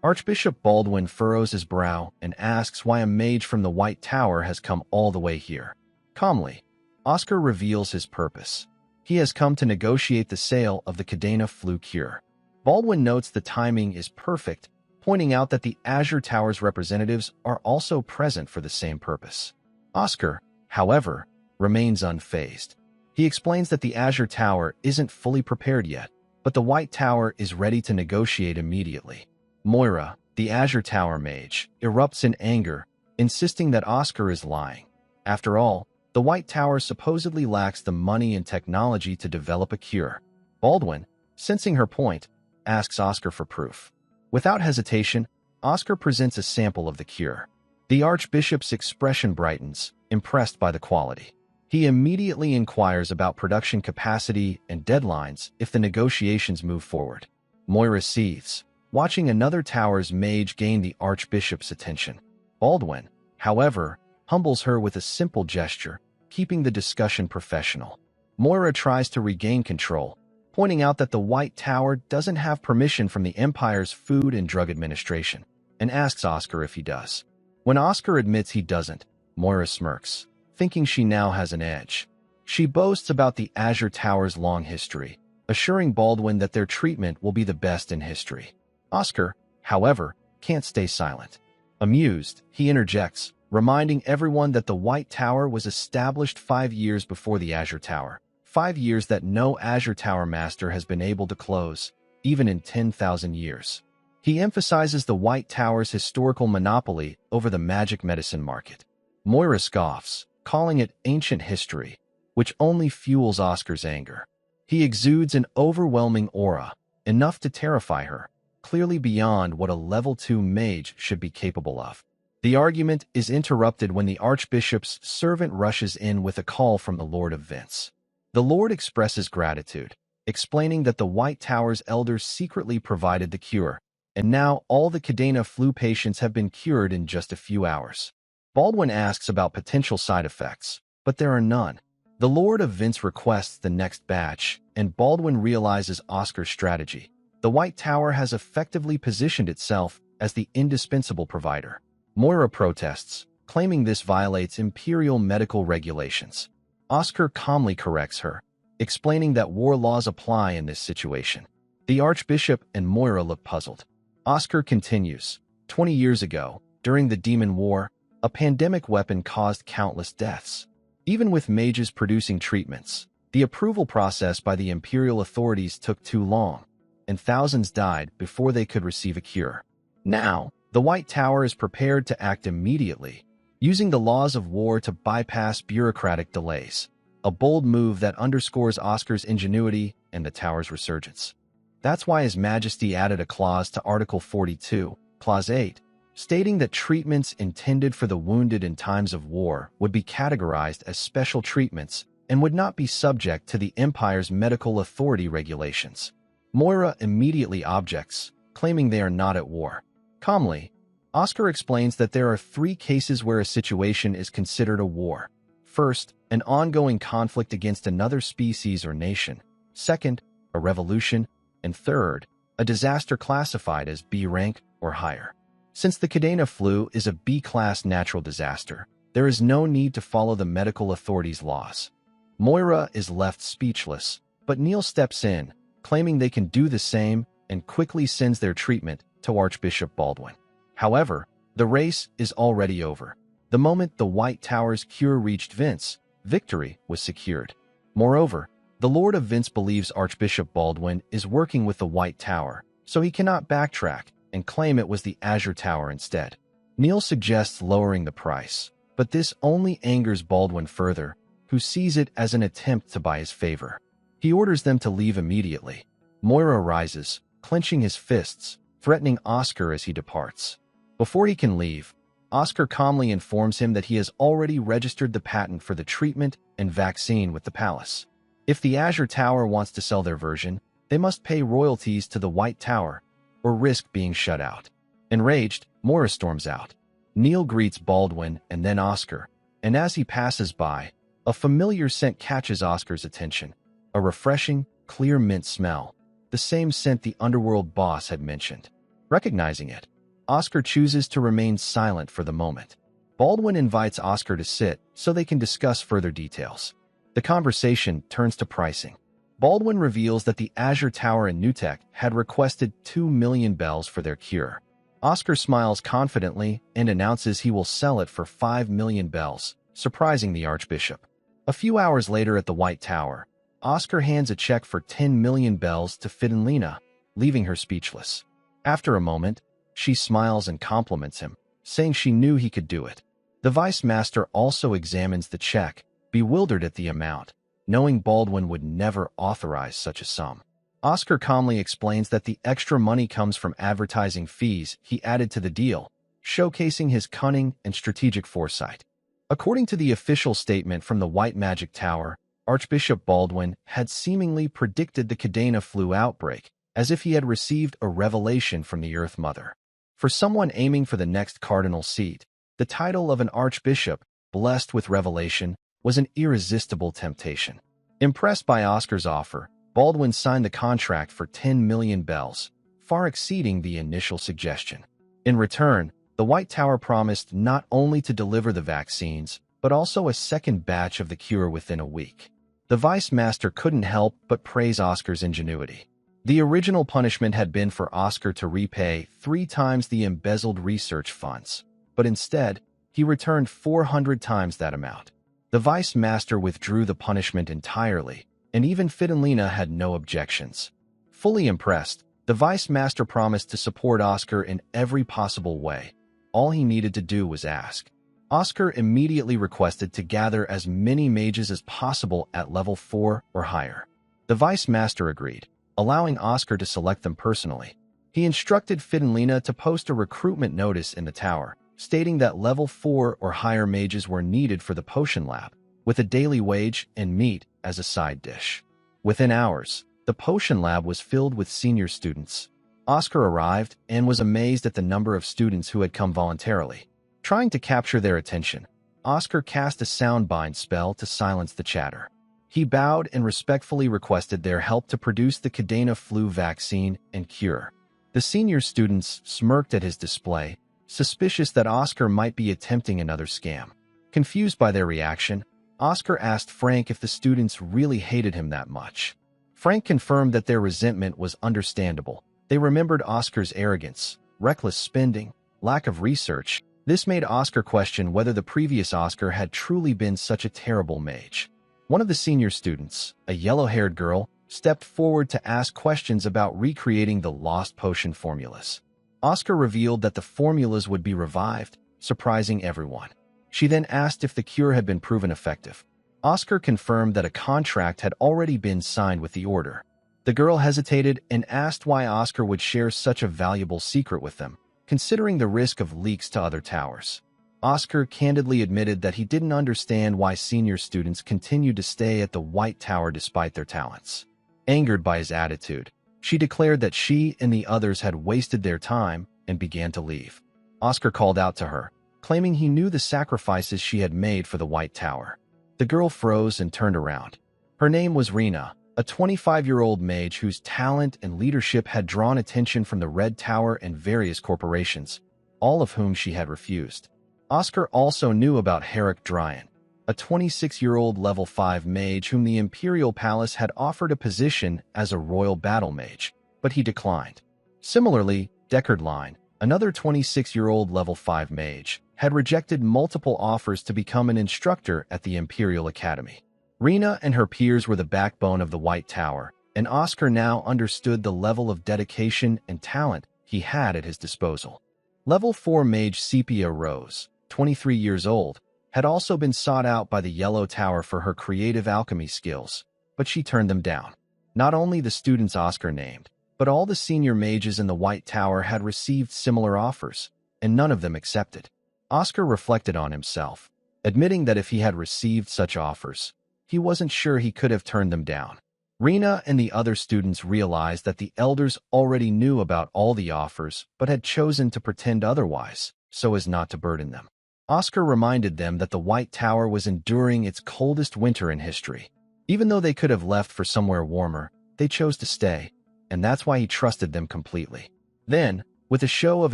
Archbishop Baldwin furrows his brow and asks why a mage from the White Tower has come all the way here. Calmly, Oscar reveals his purpose. He has come to negotiate the sale of the Cadena flu cure. Baldwin notes the timing is perfect, pointing out that the Azure Tower's representatives are also present for the same purpose. Oscar, however, remains unfazed. He explains that the Azure Tower isn't fully prepared yet, but the White Tower is ready to negotiate immediately. Moira, the Azure Tower mage, erupts in anger, insisting that Oscar is lying. After all, the White Tower supposedly lacks the money and technology to develop a cure. Baldwin, sensing her point, asks Oscar for proof. Without hesitation, Oscar presents a sample of the cure. The Archbishop's expression brightens, impressed by the quality. He immediately inquires about production capacity and deadlines if the negotiations move forward. Moira seethes. watching another tower's mage gain the archbishop's attention. Baldwin, however, humbles her with a simple gesture, keeping the discussion professional. Moira tries to regain control, pointing out that the White Tower doesn't have permission from the Empire's Food and Drug Administration, and asks Oscar if he does. When Oscar admits he doesn't, Moira smirks, thinking she now has an edge. She boasts about the Azure Tower's long history, assuring Baldwin that their treatment will be the best in history. Oscar, however, can't stay silent. Amused, he interjects, reminding everyone that the White Tower was established 5 years before the Azure Tower, 5 years that no Azure Tower master has been able to close, even in 10,000 years. He emphasizes the White Tower's historical monopoly over the magic medicine market. Moira scoffs, calling it ancient history, which only fuels Oscar's anger. He exudes an overwhelming aura, enough to terrify her, clearly beyond what a level 2 mage should be capable of. The argument is interrupted when the Archbishop's servant rushes in with a call from the Lord of Vince. The Lord expresses gratitude, explaining that the White Tower's elders secretly provided the cure, and now all the Cadena flu patients have been cured in just a few hours. Baldwin asks about potential side effects, but there are none. The Lord of Vince requests the next batch, and Baldwin realizes Oscar's strategy. The White Tower has effectively positioned itself as the indispensable provider. Moira protests, claiming this violates imperial medical regulations. Oscar calmly corrects her, explaining that war laws apply in this situation. The Archbishop and Moira look puzzled. Oscar continues, 20 years ago, during the Demon War, a pandemic weapon caused countless deaths. Even with mages producing treatments, the approval process by the imperial authorities took too long, and thousands died before they could receive a cure. Now, the White Tower is prepared to act immediately, using the laws of war to bypass bureaucratic delays, a bold move that underscores Oscar's ingenuity and the Tower's resurgence. That's why His Majesty added a clause to Article 42, Clause 8, stating that treatments intended for the wounded in times of war would be categorized as special treatments and would not be subject to the Empire's medical authority regulations. Moira immediately objects, claiming they are not at war. Calmly, Oscar explains that there are 3 cases where a situation is considered a war. First, an ongoing conflict against another species or nation. Second, a revolution. And third, a disaster classified as B rank or higher. Since the Cadena flu is a B-class natural disaster, there is no need to follow the medical authorities' laws. Moira is left speechless, but Neil steps in, claiming they can do the same, and quickly sends their treatment to Archbishop Baldwin. However, the race is already over. The moment the White Tower's cure reached Vince, victory was secured. Moreover, the Lord of Vince believes Archbishop Baldwin is working with the White Tower, so he cannot backtrack and claim it was the Azure Tower instead. Neil suggests lowering the price, but this only angers Baldwin further, who sees it as an attempt to buy his favor. He orders them to leave immediately. Moira rises, clenching his fists, threatening Oscar as he departs. Before he can leave, Oscar calmly informs him that he has already registered the patent for the treatment and vaccine with the palace. If the Azure Tower wants to sell their version, they must pay royalties to the White Tower, or risk being shut out. Enraged, Moira storms out. Neil greets Baldwin and then Oscar, and as he passes by, a familiar scent catches Oscar's attention. A refreshing, clear mint smell, the same scent the underworld boss had mentioned. Recognizing it, Oscar chooses to remain silent for the moment. Baldwin invites Oscar to sit so they can discuss further details. The conversation turns to pricing. Baldwin reveals that the Azure Tower in Newtek had requested 2 million bells for their cure. Oscar smiles confidently and announces he will sell it for 5 million bells, surprising the Archbishop. A few hours later at the White Tower, Oscar hands a check for 10 million bells to Fidenlina, leaving her speechless. After a moment, she smiles and compliments him, saying she knew he could do it. The Vice Master also examines the check, bewildered at the amount, knowing Baldwin would never authorize such a sum. Oscar calmly explains that the extra money comes from advertising fees he added to the deal, showcasing his cunning and strategic foresight. According to the official statement from the White Magic Tower, Archbishop Baldwin had seemingly predicted the Cadena flu outbreak as if he had received a revelation from the Earth Mother. For someone aiming for the next cardinal seat, the title of an archbishop, blessed with revelation, was an irresistible temptation. Impressed by Oscar's offer, Baldwin signed the contract for 10 million bells, far exceeding the initial suggestion. In return, the White Tower promised not only to deliver the vaccines, but also a second batch of the cure within a week. The Vice Master couldn't help but praise Oscar's ingenuity. The original punishment had been for Oscar to repay 3 times the embezzled research funds, but instead, he returned 400 times that amount. The Vice Master withdrew the punishment entirely, and even Fidelina had no objections. Fully impressed, the Vice Master promised to support Oscar in every possible way. All he needed to do was ask. Oscar immediately requested to gather as many mages as possible at level 4 or higher. The Vice Master agreed, allowing Oscar to select them personally. He instructed Fidelina to post a recruitment notice in the tower, stating that level 4 or higher mages were needed for the potion lab, with a daily wage and meat as a side dish. Within hours, the potion lab was filled with senior students. Oscar arrived and was amazed at the number of students who had come voluntarily. Trying to capture their attention, Oscar cast a soundbind spell to silence the chatter. He bowed and respectfully requested their help to produce the Cadena flu vaccine and cure. The senior students smirked at his display, suspicious that Oscar might be attempting another scam. Confused by their reaction, Oscar asked Frank if the students really hated him that much. Frank confirmed that their resentment was understandable. They remembered Oscar's arrogance, reckless spending, lack of research. This made Oscar question whether the previous Oscar had truly been such a terrible mage. One of the senior students, a yellow-haired girl, stepped forward to ask questions about recreating the lost potion formulas. Oscar revealed that the formulas would be revived, surprising everyone. She then asked if the cure had been proven effective. Oscar confirmed that a contract had already been signed with the order. The girl hesitated and asked why Oscar would share such a valuable secret with them, considering the risk of leaks to other towers. Oscar candidly admitted that he didn't understand why senior students continued to stay at the White Tower despite their talents. Angered by his attitude, she declared that she and the others had wasted their time and began to leave. Oscar called out to her, claiming he knew the sacrifices she had made for the White Tower. The girl froze and turned around. Her name was Rena, a 25-year-old mage whose talent and leadership had drawn attention from the Red Tower and various corporations, all of whom she had refused. Oscar also knew about Herrick Dryan, a 26-year-old level 5 mage whom the Imperial Palace had offered a position as a royal battle mage, but he declined. Similarly, Deckard Line, another 26-year-old level 5 mage, had rejected multiple offers to become an instructor at the Imperial Academy. Rena and her peers were the backbone of the White Tower, and Oscar now understood the level of dedication and talent he had at his disposal. Level 4 mage Sepia Rose, 23 years old, had also been sought out by the Yellow Tower for her creative alchemy skills, but she turned them down. Not only the students Oscar named, but all the senior mages in the White Tower had received similar offers, and none of them accepted. Oscar reflected on himself, admitting that if he had received such offers, he wasn't sure he could have turned them down. Rena and the other students realized that the elders already knew about all the offers but had chosen to pretend otherwise, so as not to burden them. Oscar reminded them that the White Tower was enduring its coldest winter in history. Even though they could have left for somewhere warmer, they chose to stay, and that's why he trusted them completely. Then, with a show of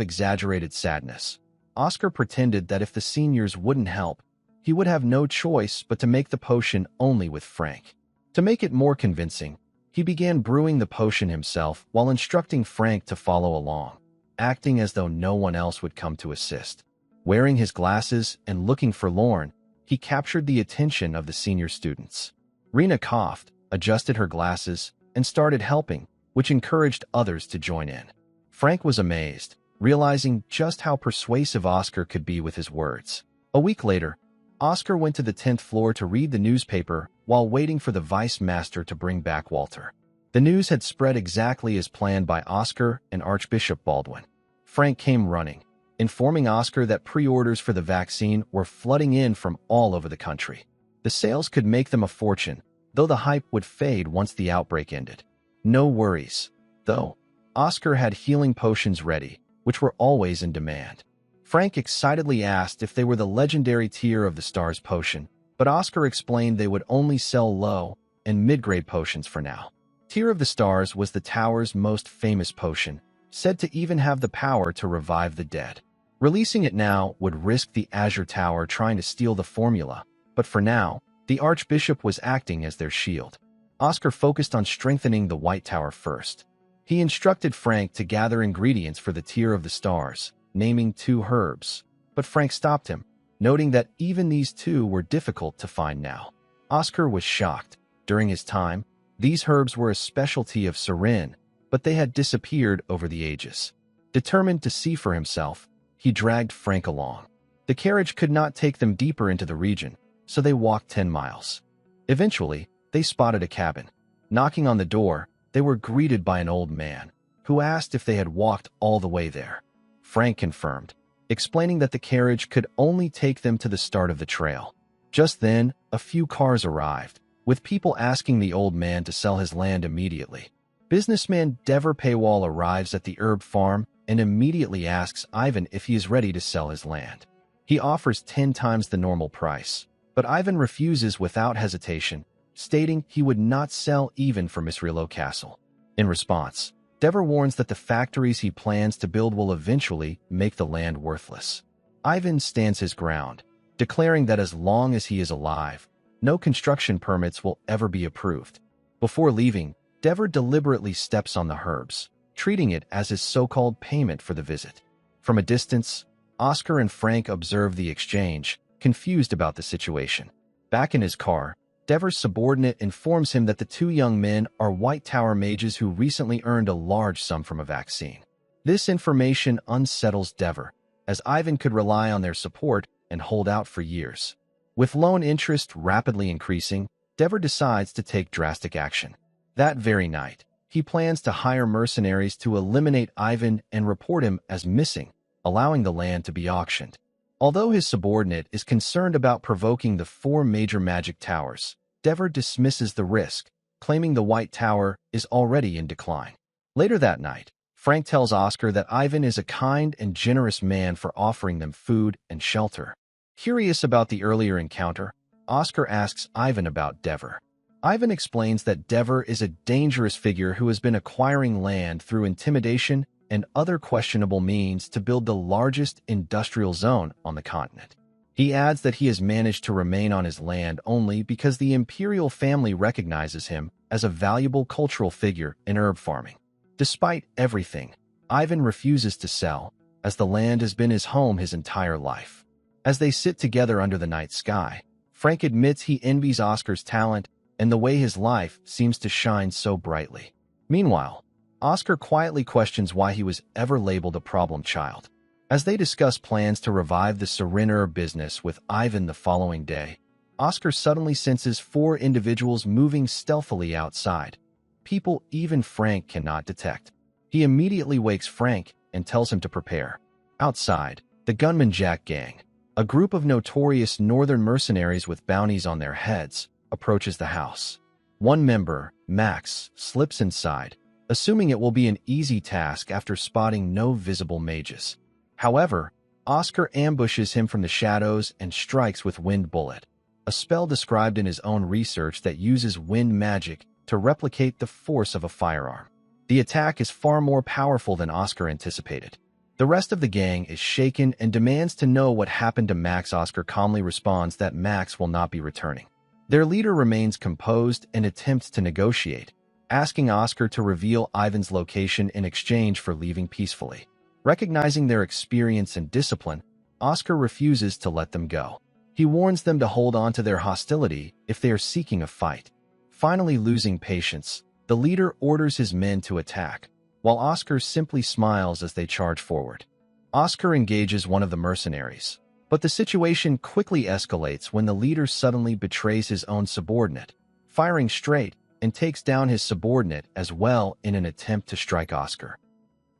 exaggerated sadness, Oscar pretended that if the seniors wouldn't help, he would have no choice but to make the potion only with Frank. To make it more convincing, he began brewing the potion himself while instructing Frank to follow along, acting as though no one else would come to assist. Wearing his glasses and looking forlorn, he captured the attention of the senior students. Rena coughed, adjusted her glasses, and started helping, which encouraged others to join in. Frank was amazed, realizing just how persuasive Oscar could be with his words. A week later, Oscar went to the 10th floor to read the newspaper while waiting for the Vice Master to bring back Walter. The news had spread exactly as planned by Oscar and Archbishop Baldwin. Frank came running, informing Oscar that pre-orders for the vaccine were flooding in from all over the country. The sales could make them a fortune, though the hype would fade once the outbreak ended. No worries. though. Oscar had healing potions ready, which were always in demand. Frank excitedly asked if they were the legendary Tear of the Stars potion, but Oscar explained they would only sell low and mid-grade potions for now. Tear of the Stars was the tower's most famous potion, said to even have the power to revive the dead. Releasing it now would risk the Azure Tower trying to steal the formula, but for now, the Archbishop was acting as their shield. Oscar focused on strengthening the White Tower first. He instructed Frank to gather ingredients for the Tear of the Stars, naming 2 herbs, but Frank stopped him, noting that even these 2 were difficult to find now. Oscar was shocked. During his time, these herbs were a specialty of Serin, but they had disappeared over the ages. Determined to see for himself, he dragged Frank along. The carriage could not take them deeper into the region, so they walked 10 miles. Eventually, they spotted a cabin. Knocking on the door, they were greeted by an old man, who asked if they had walked all the way there. Frank confirmed, explaining that the carriage could only take them to the start of the trail. Just then, a few cars arrived, with people asking the old man to sell his land immediately. Businessman Dever Paywall arrives at the herb farm and immediately asks Ivan if he is ready to sell his land. He offers 10 times the normal price, but Ivan refuses without hesitation, stating he would not sell even for Misrilo Castle. In response, Dever warns that the factories he plans to build will eventually make the land worthless. Ivan stands his ground, declaring that as long as he is alive, no construction permits will ever be approved. Before leaving, Dever deliberately steps on the herbs, treating it as his so-called payment for the visit. From a distance, Oscar and Frank observe the exchange, confused about the situation. Back in his car, Dever's subordinate informs him that the 2 young men are White Tower mages who recently earned a large sum from a vaccine. This information unsettles Dever, as Ivan could rely on their support and hold out for years. With loan interest rapidly increasing, Dever decides to take drastic action. That very night, he plans to hire mercenaries to eliminate Ivan and report him as missing, allowing the land to be auctioned. Although his subordinate is concerned about provoking the 4 major magic towers, Dever dismisses the risk, claiming the White Tower is already in decline. Later that night, Frank tells Oscar that Ivan is a kind and generous man for offering them food and shelter. Curious about the earlier encounter, Oscar asks Ivan about Dever. Ivan explains that Dever is a dangerous figure who has been acquiring land through intimidation and other questionable means to build the largest industrial zone on the continent. He adds that he has managed to remain on his land only because the imperial family recognizes him as a valuable cultural figure in herb farming. Despite everything, Ivan refuses to sell, as the land has been his home his entire life. As they sit together under the night sky, Frank admits he envies Oscar's talent and the way his life seems to shine so brightly. Meanwhile, Oscar quietly questions why he was ever labeled a problem child. As they discuss plans to revive the Serin business with Ivan the following day, Oscar suddenly senses 4 individuals moving stealthily outside, people even Frank cannot detect. He immediately wakes Frank and tells him to prepare. Outside, the Gunman Jack gang, a group of notorious northern mercenaries with bounties on their heads, approaches the house. One member, Max, slips inside, assuming it will be an easy task after spotting no visible mages. However, Oscar ambushes him from the shadows and strikes with Wind Bullet, a spell described in his own research that uses wind magic to replicate the force of a firearm. The attack is far more powerful than Oscar anticipated. The rest of the gang is shaken and demands to know what happened to Max. Oscar calmly responds that Max will not be returning. Their leader remains composed and attempts to negotiate, asking Oscar to reveal Ivan's location in exchange for leaving peacefully. Recognizing their experience and discipline, Oscar refuses to let them go. He warns them to hold on to their hostility if they are seeking a fight. Finally losing patience, the leader orders his men to attack, while Oscar simply smiles as they charge forward. Oscar engages one of the mercenaries, but the situation quickly escalates when the leader suddenly betrays his own subordinate, firing straight, and takes down his subordinate as well in an attempt to strike Oscar.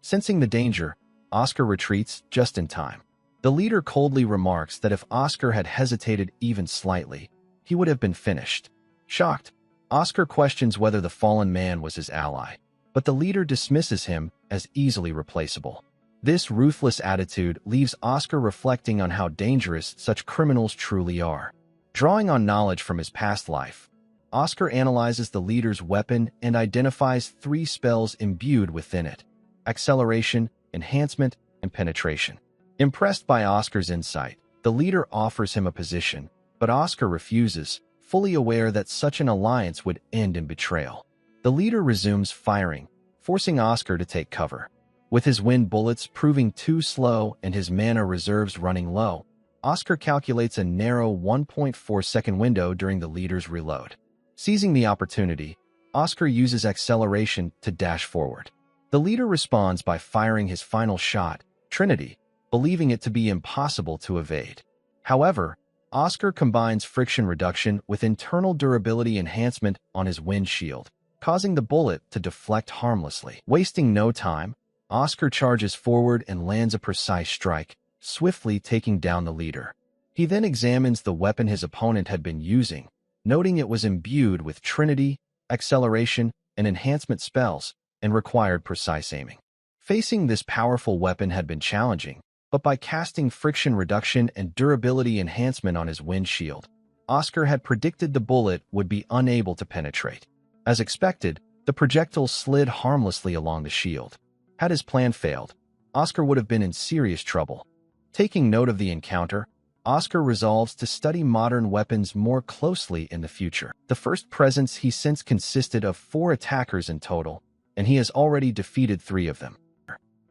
Sensing the danger, Oscar retreats just in time. The leader coldly remarks that if Oscar had hesitated even slightly, he would have been finished. Shocked, Oscar questions whether the fallen man was his ally, but the leader dismisses him as easily replaceable. This ruthless attitude leaves Oscar reflecting on how dangerous such criminals truly are. Drawing on knowledge from his past life, Oscar analyzes the leader's weapon and identifies 3 spells imbued within it: acceleration, enhancement, and penetration. Impressed by Oscar's insight, the leader offers him a position, but Oscar refuses, fully aware that such an alliance would end in betrayal. The leader resumes firing, forcing Oscar to take cover. With his wind bullets proving too slow and his mana reserves running low, Oscar calculates a narrow 1.4-second window during the leader's reload. Seizing the opportunity, Oscar uses acceleration to dash forward. The leader responds by firing his final shot, Trinity, believing it to be impossible to evade. However, Oscar combines friction reduction with internal durability enhancement on his wind shield, causing the bullet to deflect harmlessly. Wasting no time, Oscar charges forward and lands a precise strike, swiftly taking down the leader. He then examines the weapon his opponent had been using, noting it was imbued with Trinity, acceleration, and enhancement spells, and required precise aiming. Facing this powerful weapon had been challenging, but by casting friction reduction and durability enhancement on his wind shield, Oscar had predicted the bullet would be unable to penetrate. As expected, the projectile slid harmlessly along the shield. Had his plan failed, Oscar would have been in serious trouble. Taking note of the encounter, Oscar resolves to study modern weapons more closely in the future. The first presence he sensed consisted of 4 attackers in total, and he has already defeated 3 of them.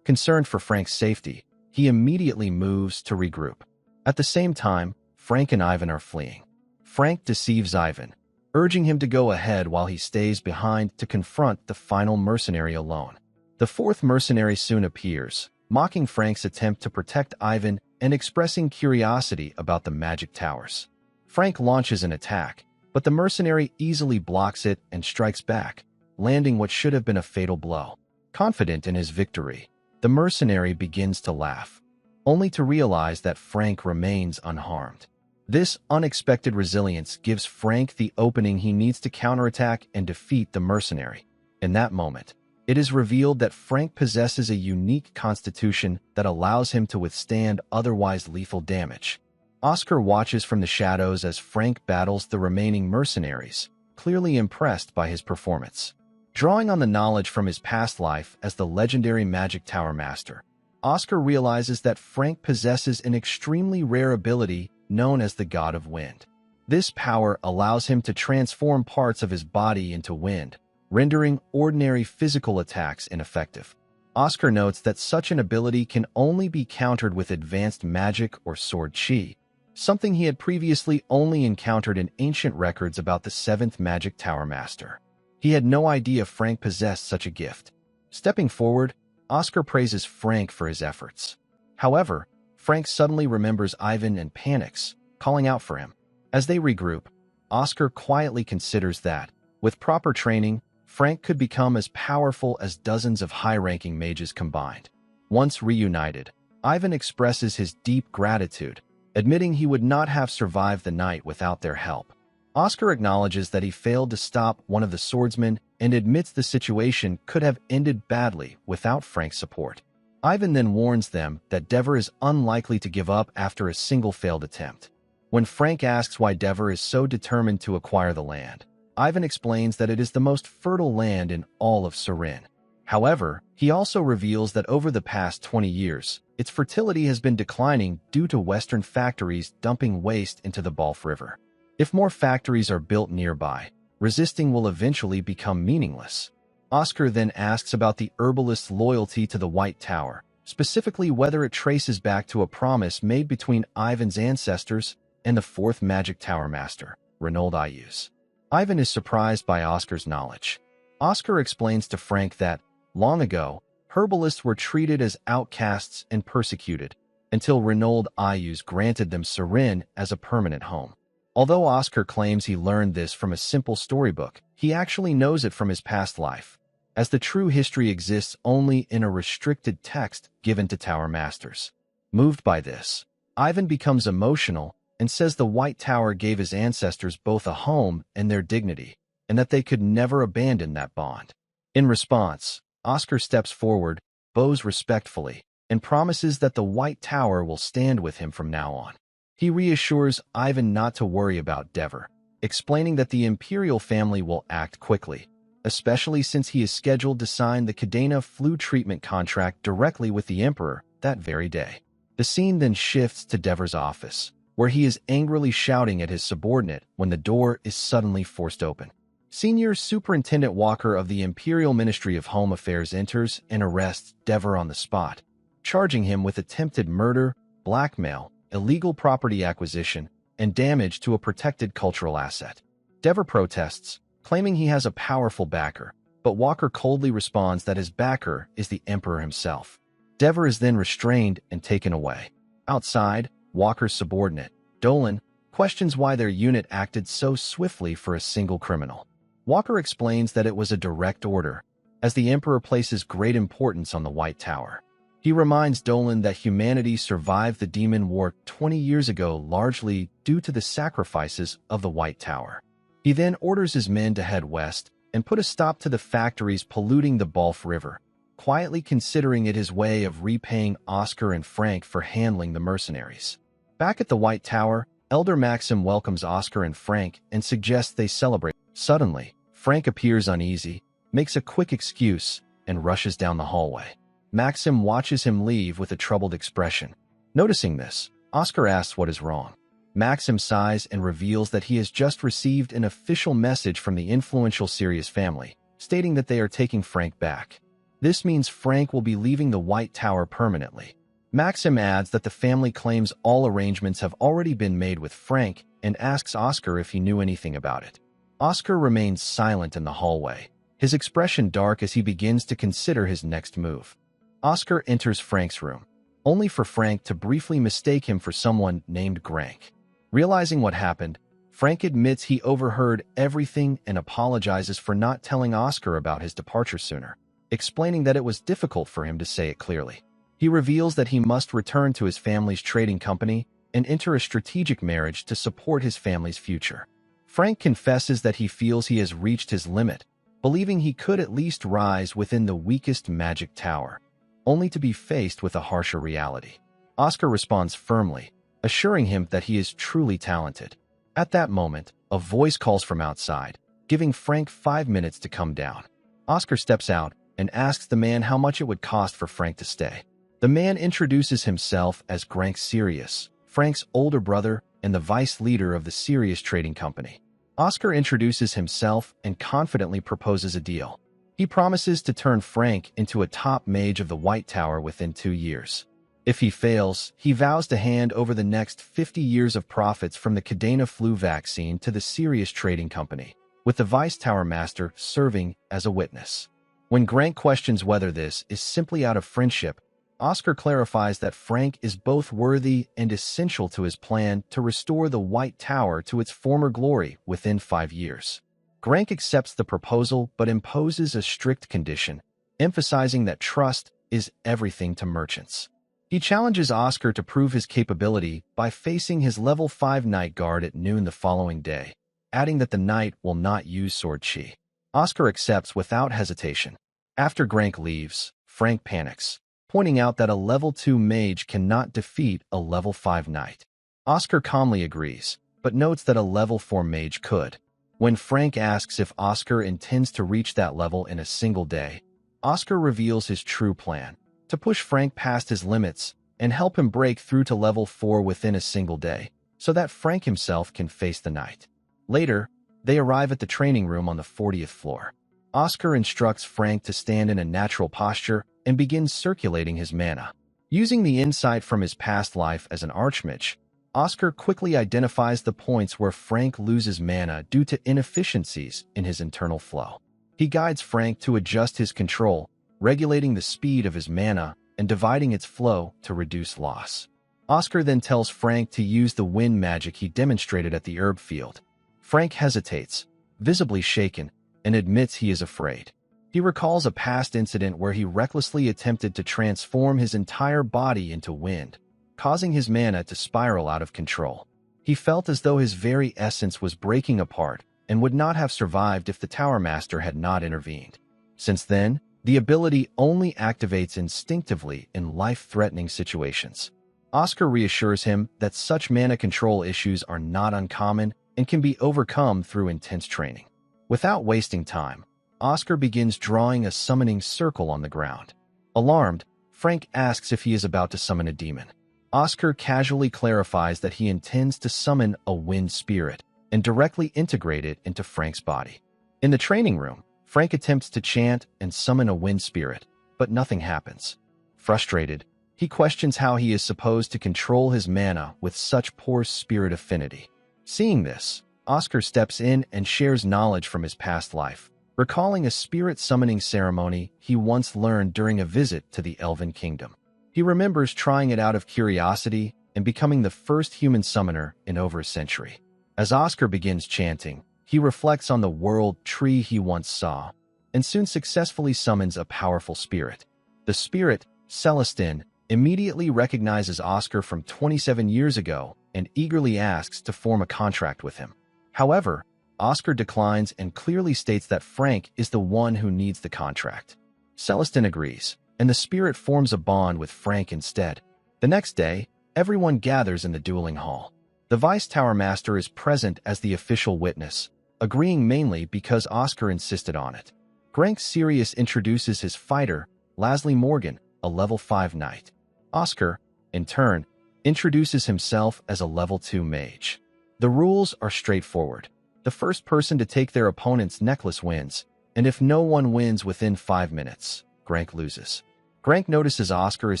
Concerned for Frank's safety, he immediately moves to regroup. At the same time, Frank and Ivan are fleeing. Frank deceives Ivan, urging him to go ahead while he stays behind to confront the final mercenary alone. The 4th mercenary soon appears, mocking Frank's attempt to protect Ivan and expressing curiosity about the magic towers. Frank launches an attack, but the mercenary easily blocks it and strikes back, landing what should have been a fatal blow. Confident in his victory, the mercenary begins to laugh, only to realize that Frank remains unharmed. This unexpected resilience gives Frank the opening he needs to counterattack and defeat the mercenary. In that moment, it is revealed that Frank possesses a unique constitution that allows him to withstand otherwise lethal damage. Oscar watches from the shadows as Frank battles the remaining mercenaries, clearly impressed by his performance. Drawing on the knowledge from his past life as the legendary Magic Tower Master, Oscar realizes that Frank possesses an extremely rare ability known as the God of Wind. This power allows him to transform parts of his body into wind, rendering ordinary physical attacks ineffective. Oscar notes that such an ability can only be countered with advanced magic or sword chi, something he had previously only encountered in ancient records about the 7th Magic Tower Master. He had no idea Frank possessed such a gift. Stepping forward, Oscar praises Frank for his efforts. However, Frank suddenly remembers Ivan and panics, calling out for him. As they regroup, Oscar quietly considers that, with proper training, Frank could become as powerful as dozens of high-ranking mages combined. Once reunited, Ivan expresses his deep gratitude, admitting he would not have survived the night without their help. Oscar acknowledges that he failed to stop one of the swordsmen and admits the situation could have ended badly without Frank's support. Ivan then warns them that Dever is unlikely to give up after a single failed attempt. When Frank asks why Dever is so determined to acquire the land, Ivan explains that it is the most fertile land in all of Surin. However, he also reveals that over the past 20 years, its fertility has been declining due to Western factories dumping waste into the Balf River. If more factories are built nearby, resisting will eventually become meaningless. Oscar then asks about the herbalist's loyalty to the White Tower, specifically whether it traces back to a promise made between Ivan's ancestors and the 4th Magic Tower Master, Reynold Ayus. Ivan is surprised by Oscar's knowledge. Oscar explains to Frank that, long ago, herbalists were treated as outcasts and persecuted, until Reynold Ayus granted them Surin as a permanent home. Although Oscar claims he learned this from a simple storybook, he actually knows it from his past life, as the true history exists only in a restricted text given to Tower Masters. Moved by this, Ivan becomes emotional and says the White Tower gave his ancestors both a home and their dignity, and that they could never abandon that bond. In response, Oscar steps forward, bows respectfully, and promises that the White Tower will stand with him from now on. He reassures Ivan not to worry about Dever, explaining that the imperial family will act quickly, especially since he is scheduled to sign the Cadena flu treatment contract directly with the Emperor that very day. The scene then shifts to Dever's office, where he is angrily shouting at his subordinate when the door is suddenly forced open. Senior Superintendent Walker of the Imperial Ministry of Home Affairs enters and arrests Dever on the spot, charging him with attempted murder, blackmail, illegal property acquisition, and damage to a protected cultural asset. Dever protests, claiming he has a powerful backer, but Walker coldly responds that his backer is the Emperor himself. Dever is then restrained and taken away. Outside, Walker's subordinate, Dolan, questions why their unit acted so swiftly for a single criminal. Walker explains that it was a direct order, as the Emperor places great importance on the White Tower. He reminds Dolan that humanity survived the Demon War 20 years ago largely due to the sacrifices of the White Tower. He then orders his men to head west and put a stop to the factories polluting the Balf River, quietly considering it his way of repaying Oscar and Frank for handling the mercenaries. Back at the White Tower, Elder Maxim welcomes Oscar and Frank and suggests they celebrate. Suddenly, Frank appears uneasy, makes a quick excuse, and rushes down the hallway. Maxim watches him leave with a troubled expression. Noticing this, Oscar asks what is wrong. Maxim sighs and reveals that he has just received an official message from the influential Sirius family, stating that they are taking Frank back. This means Frank will be leaving the White Tower permanently. Maxim adds that the family claims all arrangements have already been made with Frank and asks Oscar if he knew anything about it. Oscar remains silent in the hallway, his expression dark as he begins to consider his next move. Oscar enters Frank's room, only for Frank to briefly mistake him for someone named Grank. Realizing what happened, Frank admits he overheard everything and apologizes for not telling Oscar about his departure sooner, explaining that it was difficult for him to say it clearly. He reveals that he must return to his family's trading company and enter a strategic marriage to support his family's future. Frank confesses that he feels he has reached his limit, believing he could at least rise within the weakest magic tower, only to be faced with a harsher reality. Oscar responds firmly, assuring him that he is truly talented. At that moment, a voice calls from outside, giving Frank 5 minutes to come down. Oscar steps out and asks the man how much it would cost for Frank to stay. The man introduces himself as Grank Sirius, Frank's older brother and the vice leader of the Sirius Trading Company. Oscar introduces himself and confidently proposes a deal. He promises to turn Frank into a top mage of the White Tower within 2 years. If he fails, he vows to hand over the next 50 years of profits from the Cadena flu vaccine to the Sirius Trading Company, with the Vice Tower Master serving as a witness. When Grank questions whether this is simply out of friendship, Oscar clarifies that Frank is both worthy and essential to his plan to restore the White Tower to its former glory within 5 years. Grank accepts the proposal but imposes a strict condition, emphasizing that trust is everything to merchants. He challenges Oscar to prove his capability by facing his level 5 night guard at noon the following day, adding that the knight will not use sword chi. Oscar accepts without hesitation. After Grank leaves, Frank panics, pointing out that a level 2 mage cannot defeat a level 5 knight. Oscar calmly agrees, but notes that a level 4 mage could. When Frank asks if Oscar intends to reach that level in a single day, Oscar reveals his true plan: to push Frank past his limits and help him break through to level 4 within a single day, so that Frank himself can face the knight. Later, they arrive at the training room on the 40th floor. Oscar instructs Frank to stand in a natural posture and begins circulating his mana. Using the insight from his past life as an archmage, Oscar quickly identifies the points where Frank loses mana due to inefficiencies in his internal flow. He guides Frank to adjust his control, regulating the speed of his mana and dividing its flow to reduce loss. Oscar then tells Frank to use the wind magic he demonstrated at the herb field. Frank hesitates, visibly shaken, and admits he is afraid. He recalls a past incident where he recklessly attempted to transform his entire body into wind, causing his mana to spiral out of control. He felt as though his very essence was breaking apart and would not have survived if the Tower Master had not intervened. Since then, the ability only activates instinctively in life-threatening situations. Oscar reassures him that such mana control issues are not uncommon and can be overcome through intense training. Without wasting time, Oscar begins drawing a summoning circle on the ground. Alarmed, Frank asks if he is about to summon a demon. Oscar casually clarifies that he intends to summon a wind spirit and directly integrate it into Frank's body. In the training room, Frank attempts to chant and summon a wind spirit, but nothing happens. Frustrated, he questions how he is supposed to control his mana with such poor spirit affinity. Seeing this, Oscar steps in and shares knowledge from his past life, recalling a spirit summoning ceremony he once learned during a visit to the Elven Kingdom. He remembers trying it out of curiosity and becoming the first human summoner in over a century. As Oscar begins chanting, he reflects on the world tree he once saw, and soon successfully summons a powerful spirit. The spirit, Celestine, immediately recognizes Oscar from 27 years ago and eagerly asks to form a contract with him. However, Oscar declines and clearly states that Frank is the one who needs the contract. Celestine agrees, and the spirit forms a bond with Frank instead. The next day, everyone gathers in the dueling hall. The Vice Tower Master is present as the official witness, agreeing mainly because Oscar insisted on it. Grank Sirius introduces his fighter, Lasley Morgan, a level 5 knight. Oscar, in turn, introduces himself as a level 2 mage. The rules are straightforward. The first person to take their opponent's necklace wins, and if no one wins within 5 minutes, Grank loses. Grank notices Oscar is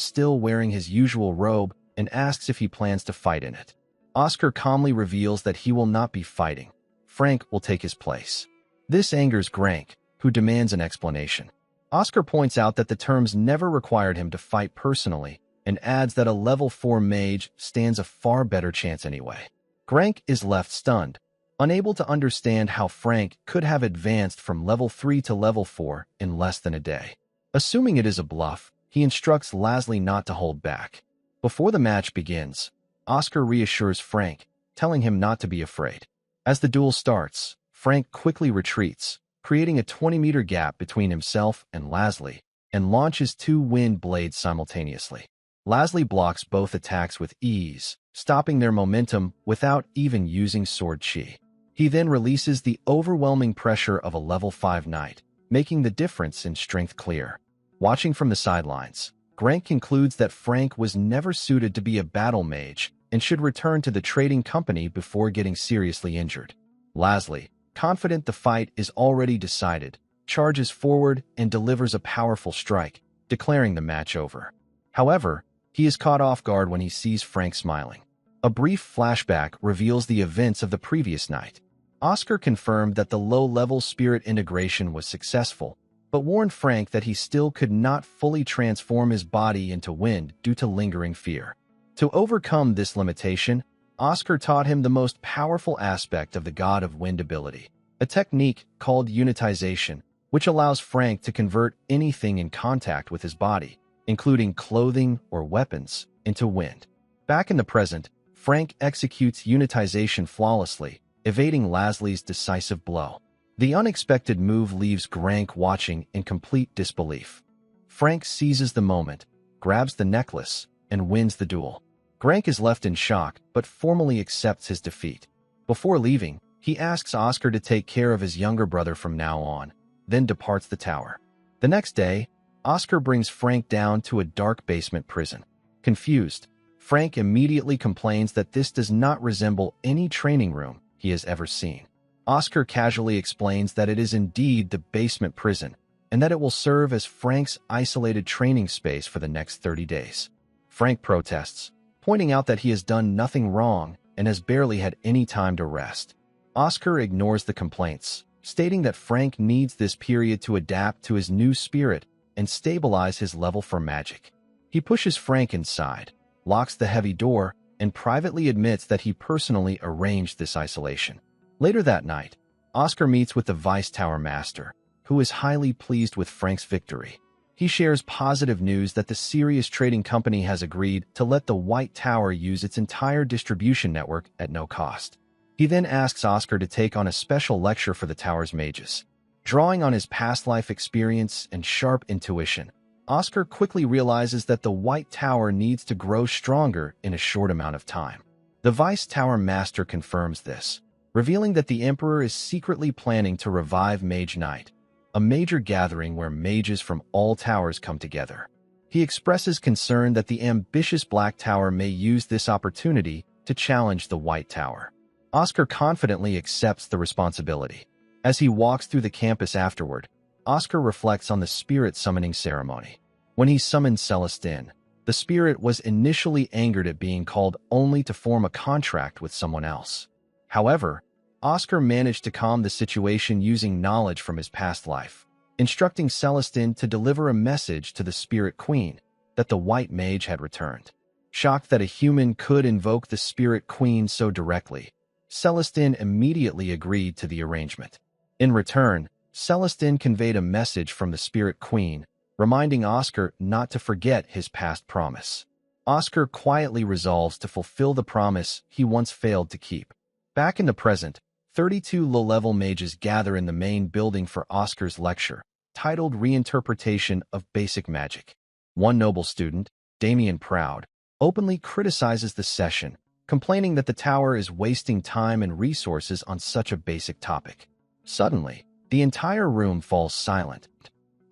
still wearing his usual robe and asks if he plans to fight in it. Oscar calmly reveals that he will not be fighting. Frank will take his place. This angers Grank, who demands an explanation. Oscar points out that the terms never required him to fight personally and adds that a level 4 mage stands a far better chance anyway. Grank is left stunned, unable to understand how Frank could have advanced from level 3 to level 4 in less than a day. Assuming it is a bluff, he instructs Lasley not to hold back. Before the match begins, Oscar reassures Frank, telling him not to be afraid. As the duel starts, Frank quickly retreats, creating a 20-meter gap between himself and Lasley, and launches 2 wind blades simultaneously. Lasley blocks both attacks with ease, stopping their momentum without even using sword chi. He then releases the overwhelming pressure of a level 5 knight, making the difference in strength clear. Watching from the sidelines, Grank concludes that Frank was never suited to be a battle mage and should return to the trading company before getting seriously injured. Lasley, confident the fight is already decided, charges forward and delivers a powerful strike, declaring the match over. However, he is caught off guard when he sees Frank smiling. A brief flashback reveals the events of the previous night. Oscar confirmed that the low-level spirit integration was successful, but warned Frank that he still could not fully transform his body into wind due to lingering fear. To overcome this limitation, Oscar taught him the most powerful aspect of the God of Wind ability, a technique called unitization, which allows Frank to convert anything in contact with his body, including clothing or weapons, into wind. Back in the present, Frank executes unitization flawlessly, evading Lasley's decisive blow. The unexpected move leaves Grank watching in complete disbelief. Frank seizes the moment, grabs the necklace, and wins the duel. Grank is left in shock, but formally accepts his defeat. Before leaving, he asks Oscar to take care of his younger brother from now on, then departs the tower. The next day, Oscar brings Frank down to a dark basement prison. Confused, Frank immediately complains that this does not resemble any training room he has ever seen. Oscar casually explains that it is indeed the basement prison, and that it will serve as Frank's isolated training space for the next 30 days. Frank protests, pointing out that he has done nothing wrong and has barely had any time to rest. Oscar ignores the complaints, stating that Frank needs this period to adapt to his new spirit and stabilize his level for magic. He pushes Frank inside, locks the heavy door, and privately admits that he personally arranged this isolation. Later that night, Oscar meets with the Vice Tower Master, who is highly pleased with Frank's victory. He shares positive news that the Sirius Trading Company has agreed to let the White Tower use its entire distribution network at no cost. He then asks Oscar to take on a special lecture for the tower's mages. Drawing on his past life experience and sharp intuition, Oscar quickly realizes that the White Tower needs to grow stronger in a short amount of time. The Vice Tower Master confirms this, revealing that the Emperor is secretly planning to revive Mage Night, a major gathering where mages from all towers come together. He expresses concern that the ambitious Black Tower may use this opportunity to challenge the White Tower. Oscar confidently accepts the responsibility. As he walks through the campus afterward, Oscar reflects on the spirit summoning ceremony. When he summoned Celestine, the spirit was initially angered at being called only to form a contract with someone else. However, Oscar managed to calm the situation using knowledge from his past life, instructing Celestine to deliver a message to the Spirit Queen that the White Mage had returned. Shocked that a human could invoke the Spirit Queen so directly, Celestine immediately agreed to the arrangement. In return, Celestine conveyed a message from the Spirit Queen, reminding Oscar not to forget his past promise. Oscar quietly resolves to fulfill the promise he once failed to keep. Back in the present, 32 low-level mages gather in the main building for Oscar's lecture, titled Reinterpretation of Basic Magic. One noble student, Damien Proud, openly criticizes the session, complaining that the tower is wasting time and resources on such a basic topic. Suddenly, the entire room falls silent.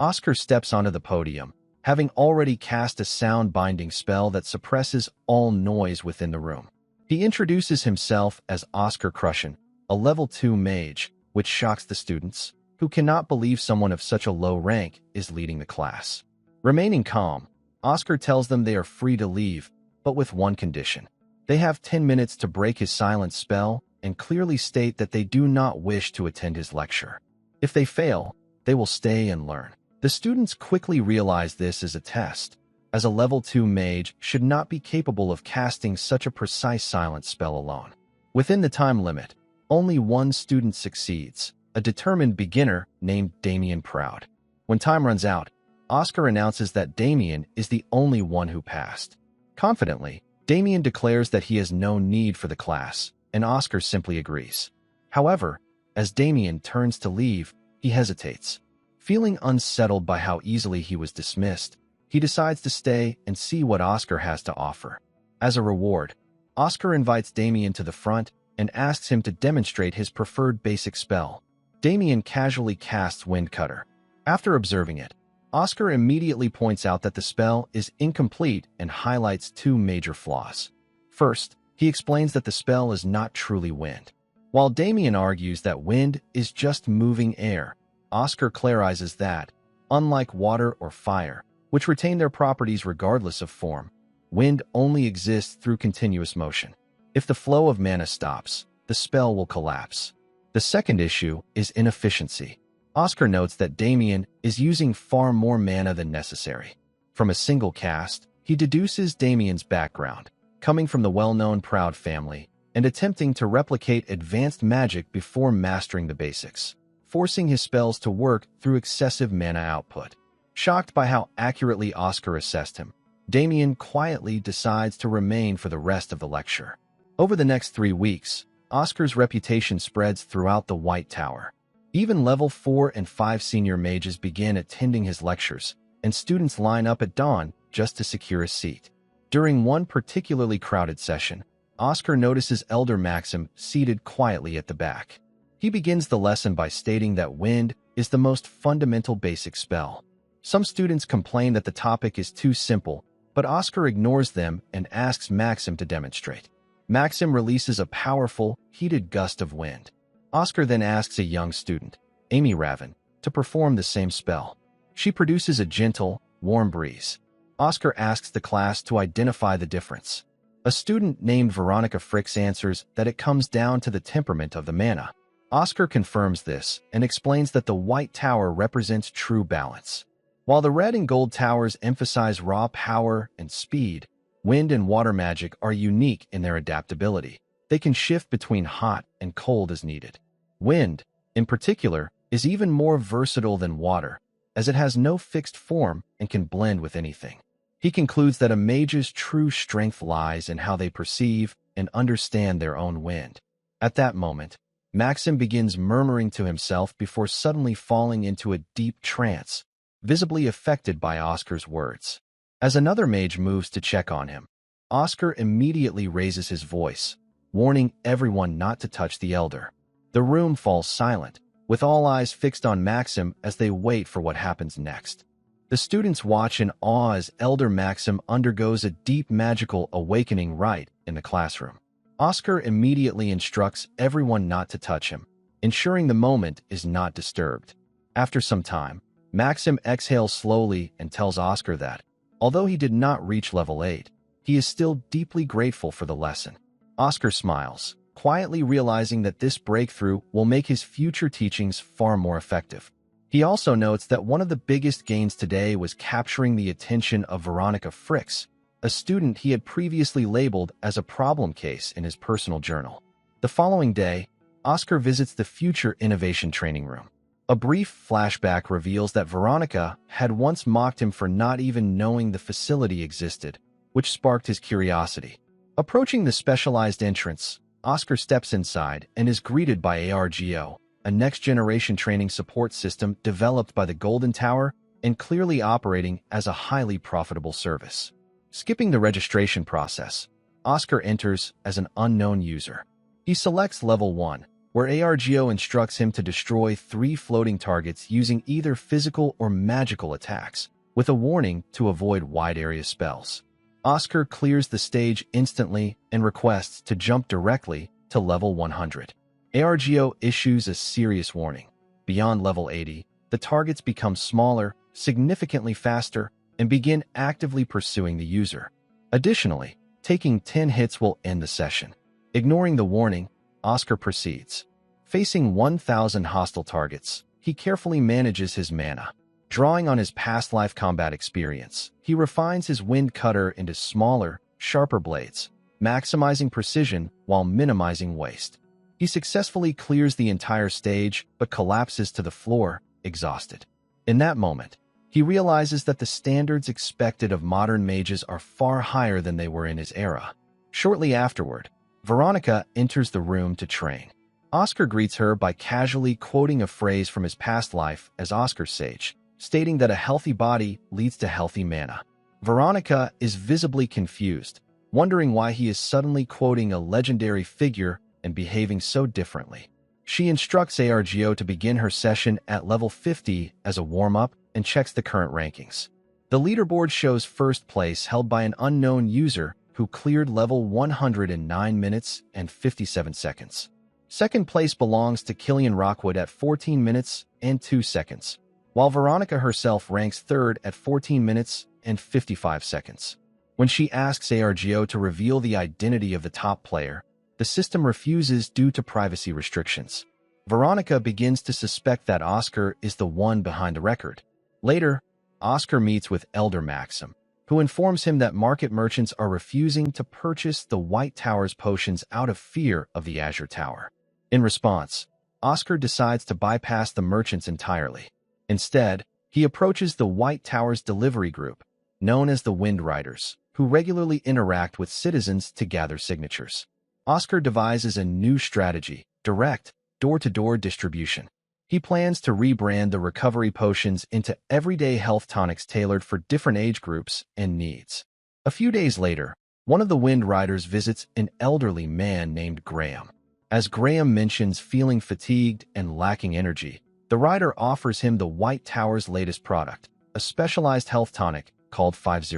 Oscar steps onto the podium, having already cast a sound-binding spell that suppresses all noise within the room. He introduces himself as Oscar Crushen, a level 2 mage, which shocks the students, who cannot believe someone of such a low rank is leading the class. Remaining calm, Oscar tells them they are free to leave, but with one condition. They have 10 minutes to break his silent spell and clearly state that they do not wish to attend his lecture. If they fail, they will stay and learn. The students quickly realize this is a test, as a level 2 mage should not be capable of casting such a precise silent spell alone. Within the time limit, only one student succeeds, a determined beginner named Damien Proud. When time runs out, Oscar announces that Damien is the only one who passed. Confidently, Damien declares that he has no need for the class, and Oscar simply agrees. However, as Damien turns to leave, he hesitates. Feeling unsettled by how easily he was dismissed, he decides to stay and see what Oscar has to offer. As a reward, Oscar invites Damien to the front and asks him to demonstrate his preferred basic spell. Damien casually casts Wind Cutter. After observing it, Oscar immediately points out that the spell is incomplete and highlights two major flaws. First, he explains that the spell is not truly wind. While Damien argues that wind is just moving air, Oscar clarifies that, unlike water or fire, which retain their properties regardless of form, wind only exists through continuous motion. If the flow of mana stops, the spell will collapse. The second issue is inefficiency. Oscar notes that Damien is using far more mana than necessary. From a single cast, he deduces Damien's background, coming from the well-known Proud family, and attempting to replicate advanced magic before mastering the basics, forcing his spells to work through excessive mana output. Shocked by how accurately Oscar assessed him, Damien quietly decides to remain for the rest of the lecture. Over the next 3 weeks, Oscar's reputation spreads throughout the White Tower. Even level 4 and 5 senior mages begin attending his lectures, and students line up at dawn just to secure a seat. During one particularly crowded session, Oscar notices Elder Maxim seated quietly at the back. He begins the lesson by stating that wind is the most fundamental basic spell. Some students complain that the topic is too simple, but Oscar ignores them and asks Maxim to demonstrate. Maxim releases a powerful, heated gust of wind. Oscar then asks a young student, Amy Raven, to perform the same spell. She produces a gentle, warm breeze. Oscar asks the class to identify the difference. A student named Veronica Fricks answers that it comes down to the temperament of the mana. Oscar confirms this and explains that the White Tower represents true balance. While the red and gold towers emphasize raw power and speed, wind and water magic are unique in their adaptability. They can shift between hot and cold as needed. Wind, in particular, is even more versatile than water, as it has no fixed form and can blend with anything. He concludes that a mage's true strength lies in how they perceive and understand their own wind. At that moment, Maxim begins murmuring to himself before suddenly falling into a deep trance, visibly affected by Oscar's words. As another mage moves to check on him, Oscar immediately raises his voice, warning everyone not to touch the elder. The room falls silent, with all eyes fixed on Maxim as they wait for what happens next. The students watch in awe as Elder Maxim undergoes a deep magical awakening rite in the classroom. Oscar immediately instructs everyone not to touch him, ensuring the moment is not disturbed. After some time, Maxim exhales slowly and tells Oscar that, although he did not reach level 8, he is still deeply grateful for the lesson. Oscar smiles, quietly realizing that this breakthrough will make his future teachings far more effective. He also notes that one of the biggest gains today was capturing the attention of Veronica Fricks, a student he had previously labeled as a problem case in his personal journal. The following day, Oscar visits the Future Innovation Training Room. A brief flashback reveals that Veronica had once mocked him for not even knowing the facility existed, which sparked his curiosity. Approaching the specialized entrance, Oscar steps inside and is greeted by ARGO, a next-generation training support system developed by the Golden Tower and clearly operating as a highly profitable service. Skipping the registration process, Oscar enters as an unknown user. He selects Level 1, where ARGO instructs him to destroy 3 floating targets using either physical or magical attacks, with a warning to avoid wide-area spells. Oscar clears the stage instantly and requests to jump directly to Level 100. ARGO issues a serious warning. Beyond Level 80, the targets become smaller, significantly faster, and begin actively pursuing the user. Additionally, taking 10 hits will end the session. Ignoring the warning, Oscar proceeds. Facing 1,000 hostile targets, he carefully manages his mana. Drawing on his past life combat experience, he refines his wind cutter into smaller, sharper blades, maximizing precision while minimizing waste. He successfully clears the entire stage but collapses to the floor, exhausted. In that moment, he realizes that the standards expected of modern mages are far higher than they were in his era. Shortly afterward, Veronica enters the room to train. Oscar greets her by casually quoting a phrase from his past life as Oscar's sage, stating that a healthy body leads to healthy mana. Veronica is visibly confused, wondering why he is suddenly quoting a legendary figure and behaving so differently. She instructs ARGO to begin her session at level 50 as a warm-up and checks the current rankings. The leaderboard shows first place held by an unknown user who cleared level 100 in 9 minutes and 57 seconds. Second place belongs to Killian Rockwood at 14 minutes and 2 seconds, while Veronica herself ranks third at 14 minutes and 55 seconds. When she asks ARGO to reveal the identity of the top player, the system refuses due to privacy restrictions. Veronica begins to suspect that Oscar is the one behind the record. Later, Oscar meets with Elder Maxim, who informs him that market merchants are refusing to purchase the White Tower's potions out of fear of the Azure Tower. In response, Oscar decides to bypass the merchants entirely. Instead, he approaches the White Tower's delivery group, known as the Wind Riders, who regularly interact with citizens to gather signatures. Oscar devises a new strategy, direct, door-to-door distribution. He plans to rebrand the recovery potions into everyday health tonics tailored for different age groups and needs. A few days later, one of the Wind Riders visits an elderly man named Graham. As Graham mentions feeling fatigued and lacking energy, the rider offers him the White Tower's latest product, a specialized health tonic called 50.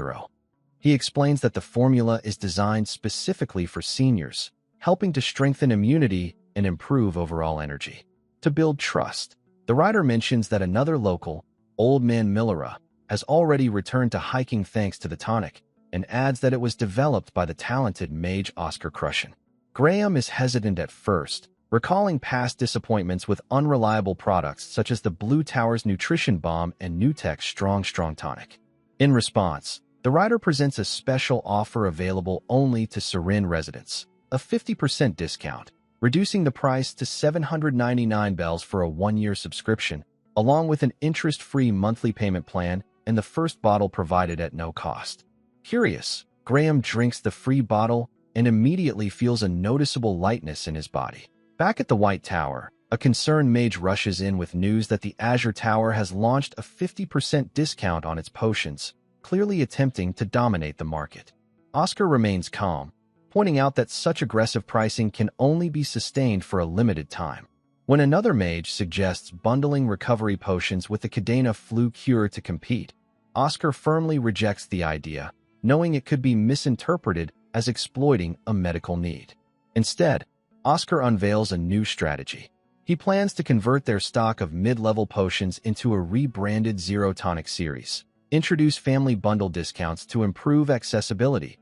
He explains that the formula is designed specifically for seniors, helping to strengthen immunity and improve overall energy. To build trust, the rider mentions that another local, Old Man Millera, has already returned to hiking thanks to the tonic, and adds that it was developed by the talented mage Oscar Crushen. Graham is hesitant at first, recalling past disappointments with unreliable products such as the Blue Tower's Nutrition Bomb and Nutec's Strong Tonic. In response, the rider presents a special offer available only to Serin residents, a 50% discount, reducing the price to 799 bells for a 1-year subscription, along with an interest-free monthly payment plan and the first bottle provided at no cost. Curious, Graham drinks the free bottle and immediately feels a noticeable lightness in his body. Back at the White Tower, a concerned mage rushes in with news that the Azure Tower has launched a 50% discount on its potions, clearly attempting to dominate the market. Oscar remains calm, pointing out that such aggressive pricing can only be sustained for a limited time. When another mage suggests bundling recovery potions with the Cadena flu cure to compete, Oscar firmly rejects the idea, knowing it could be misinterpreted as exploiting a medical need. Instead, Oscar unveils a new strategy. He plans to convert their stock of mid-level potions into a rebranded Zero Tonic series, introduce family bundle discounts to improve accessibility.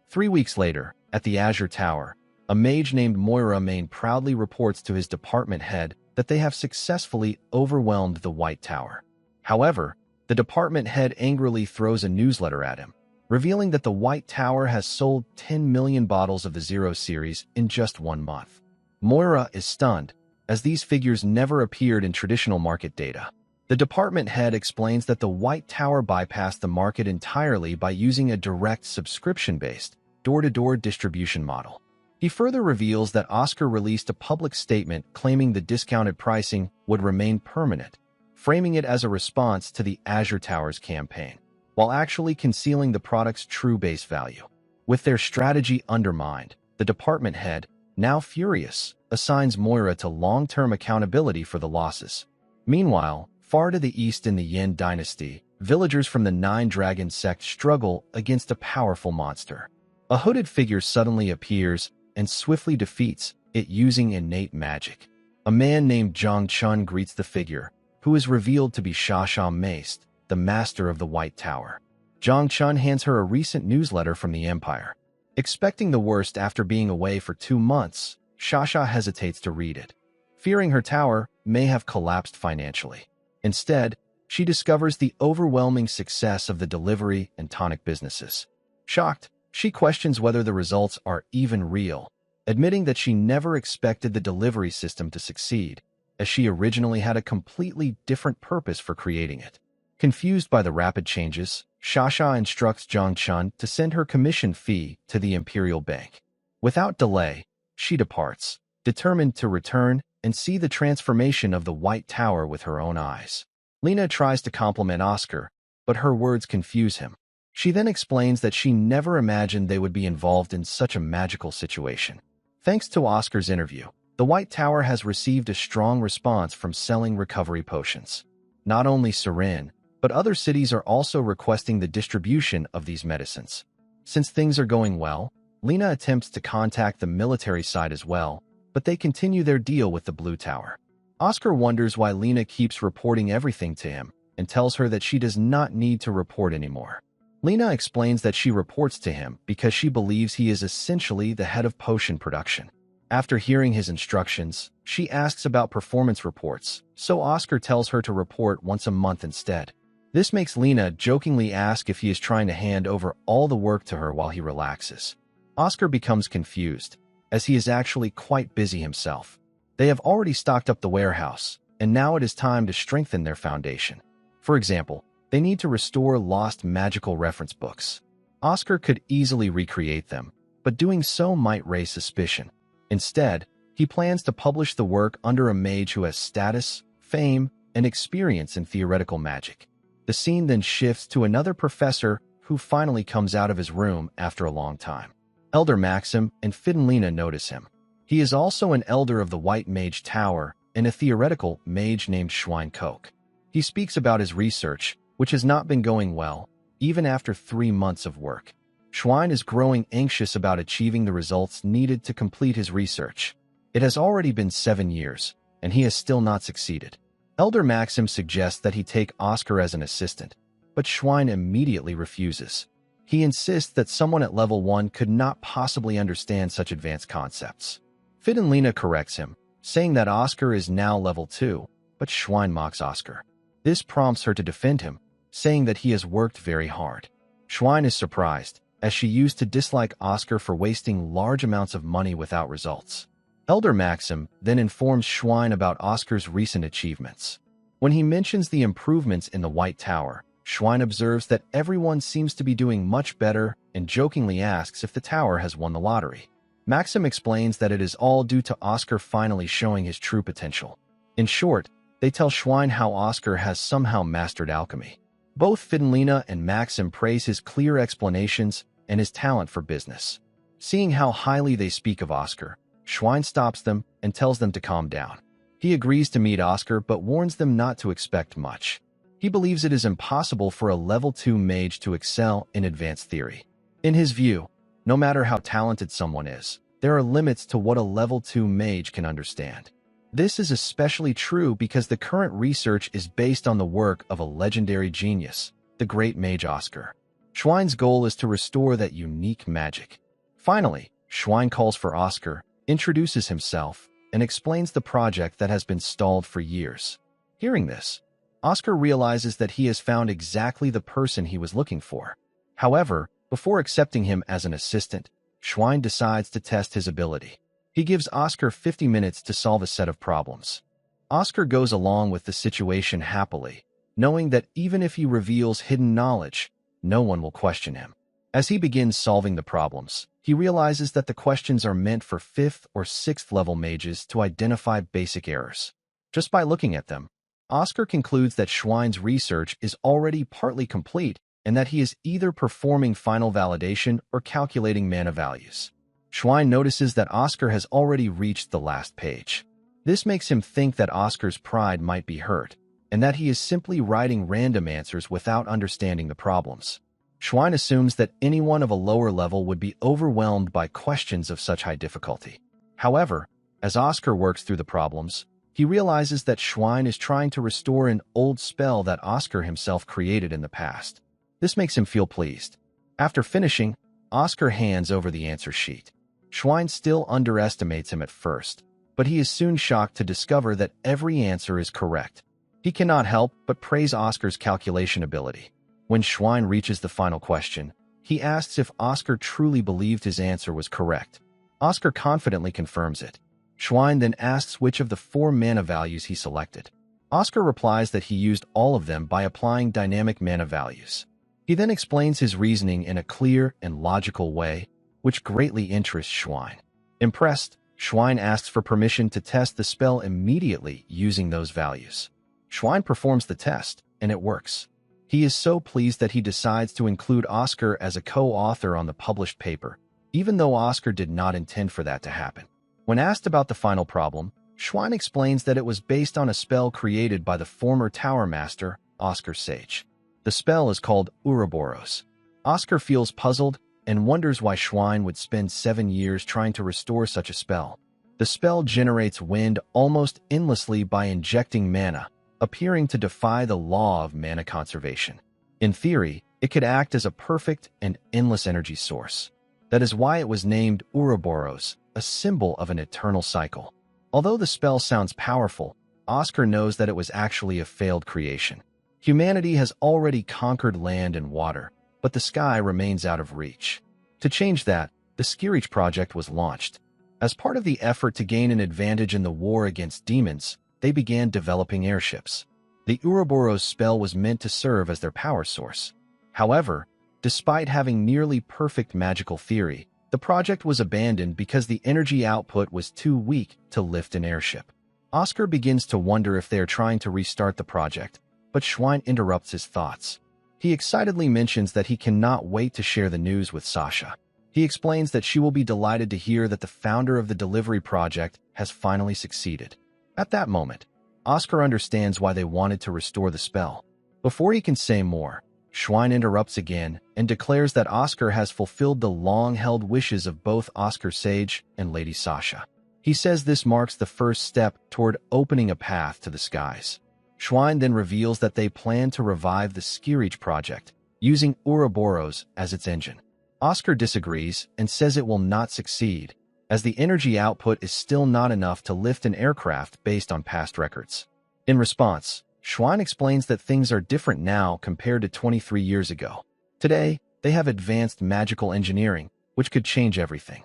3 weeks later, at the Azure Tower, a mage named Moira Main proudly reports to his department head that they have successfully overwhelmed the White Tower. However, the department head angrily throws a newsletter at him, revealing that the White Tower has sold 10 million bottles of the Zero series in just 1 month. Moira is stunned, as these figures never appeared in traditional market data. The department head explains that the White Tower bypassed the market entirely by using a direct subscription-based, door-to-door distribution model. He further reveals that Oscar released a public statement claiming the discounted pricing would remain permanent, framing it as a response to the Azure Tower's campaign, while actually concealing the product's true base value. With their strategy undermined, the department head, now furious, assigns Moira to long-term accountability for the losses. Meanwhile, far to the east in the Yin dynasty, villagers from the Nine Dragon sect struggle against a powerful monster. A hooded figure suddenly appears and swiftly defeats it using innate magic. A man named Zhang Chun greets the figure, who is revealed to be Shasha Maist, the master of the White Tower. Zhang Chun hands her a recent newsletter from the Empire. Expecting the worst after being away for 2 months, Shasha hesitates to read it, fearing her tower may have collapsed financially. Instead, she discovers the overwhelming success of the delivery and tonic businesses. Shocked, she questions whether the results are even real, admitting that she never expected the delivery system to succeed, as she originally had a completely different purpose for creating it. Confused by the rapid changes, Shasha instructs Zhang Chun to send her commission fee to the Imperial Bank. Without delay, she departs, determined to return and see the transformation of the White Tower with her own eyes. Lena tries to compliment Oscar, but her words confuse him. She then explains that she never imagined they would be involved in such a magical situation. Thanks to Oscar's interview, the White Tower has received a strong response from selling recovery potions. Not only Surin, but other cities are also requesting the distribution of these medicines. Since things are going well, Lena attempts to contact the military side as well, but they continue their deal with the Blue Tower. Oscar wonders why Lena keeps reporting everything to him and tells her that she does not need to report anymore. Lena explains that she reports to him because she believes he is essentially the head of potion production. After hearing his instructions, she asks about performance reports, so Oscar tells her to report once a month instead. This makes Lena jokingly ask if he is trying to hand over all the work to her while he relaxes. Oscar becomes confused, as he is actually quite busy himself. They have already stocked up the warehouse, and now it is time to strengthen their foundation. For example, they need to restore lost magical reference books. Oscar could easily recreate them, but doing so might raise suspicion. Instead, he plans to publish the work under a mage who has status, fame, and experience in theoretical magic. The scene then shifts to another professor who finally comes out of his room after a long time. Elder Maxim and Fidenlina notice him. He is also an elder of the White Mage Tower and a theoretical mage named Schweinkoch. He speaks about his research, which has not been going well, even after 3 months of work. Schwein is growing anxious about achieving the results needed to complete his research. It has already been 7 years, and he has still not succeeded. Elder Maxim suggests that he take Oscar as an assistant, but Schwein immediately refuses. He insists that someone at level 1 could not possibly understand such advanced concepts. Fidenlina corrects him, saying that Oscar is now level 2, but Schwein mocks Oscar. This prompts her to defend him, saying that he has worked very hard. Schwein is surprised, as she used to dislike Oscar for wasting large amounts of money without results. Elder Maxim then informs Schwein about Oscar's recent achievements. When he mentions the improvements in the White Tower, Schwein observes that everyone seems to be doing much better and jokingly asks if the tower has won the lottery. Maxim explains that it is all due to Oscar finally showing his true potential. In short, they tell Schwein how Oscar has somehow mastered alchemy. Both Fidenlina and Maxim praise his clear explanations and his talent for business. Seeing how highly they speak of Oscar, Schwein stops them and tells them to calm down. He agrees to meet Oscar but warns them not to expect much. He believes it is impossible for a level 2 mage to excel in advanced theory. In his view, no matter how talented someone is, there are limits to what a level 2 mage can understand. This is especially true because the current research is based on the work of a legendary genius, the great mage Oscar. Schwein's goal is to restore that unique magic. Finally, Schwein calls for Oscar, introduces himself, and explains the project that has been stalled for years. Hearing this, Oscar realizes that he has found exactly the person he was looking for. However, before accepting him as an assistant, Schwein decides to test his ability. He gives Oscar 50 minutes to solve a set of problems. Oscar goes along with the situation happily, knowing that even if he reveals hidden knowledge, no one will question him. As he begins solving the problems, he realizes that the questions are meant for 5th or 6th level mages to identify basic errors. Just by looking at them, Oscar concludes that Schwein's research is already partly complete and that he is either performing final validation or calculating mana values. Schwein notices that Oscar has already reached the last page. This makes him think that Oscar's pride might be hurt, and that he is simply writing random answers without understanding the problems. Schwein assumes that anyone of a lower level would be overwhelmed by questions of such high difficulty. However, as Oscar works through the problems, he realizes that Schwein is trying to restore an old spell that Oscar himself created in the past. This makes him feel pleased. After finishing, Oscar hands over the answer sheet. Schwein still underestimates him at first, but he is soon shocked to discover that every answer is correct. He cannot help but praise Oscar's calculation ability. When Schwein reaches the final question, he asks if Oscar truly believed his answer was correct. Oscar confidently confirms it. Schwein then asks which of the 4 mana values he selected. Oscar replies that he used all of them by applying dynamic mana values. He then explains his reasoning in a clear and logical way, which greatly interests Schwein. Impressed, Schwein asks for permission to test the spell immediately using those values. Schwein performs the test, and it works. He is so pleased that he decides to include Oscar as a co-author on the published paper, even though Oscar did not intend for that to happen. When asked about the final problem, Schwein explains that it was based on a spell created by the former Tower Master, Oscar Sage. The spell is called Ouroboros. Oscar feels puzzled and wonders why Schwein would spend 7 years trying to restore such a spell. The spell generates wind almost endlessly by injecting mana, appearing to defy the law of mana conservation. In theory, it could act as a perfect and endless energy source. That is why it was named Ouroboros, a symbol of an eternal cycle. Although the spell sounds powerful, Oscar knows that it was actually a failed creation. Humanity has already conquered land and water, but the sky remains out of reach. To change that, the Skirich project was launched. As part of the effort to gain an advantage in the war against demons, they began developing airships. The Ouroboros spell was meant to serve as their power source. However, despite having nearly perfect magical theory, the project was abandoned because the energy output was too weak to lift an airship. Oscar begins to wonder if they are trying to restart the project, but Schwein interrupts his thoughts. He excitedly mentions that he cannot wait to share the news with Sasha. He explains that she will be delighted to hear that the founder of the delivery project has finally succeeded. At that moment, Oscar understands why they wanted to restore the spell. Before he can say more, Schwein interrupts again and declares that Oscar has fulfilled the long-held wishes of both Oscar Sage and Lady Sasha. He says this marks the first step toward opening a path to the skies. Schwein then reveals that they plan to revive the Skirich project, using Ouroboros as its engine. Oscar disagrees and says it will not succeed, as the energy output is still not enough to lift an aircraft based on past records. In response, Schwein explains that things are different now compared to 23 years ago. Today, they have advanced magical engineering, which could change everything.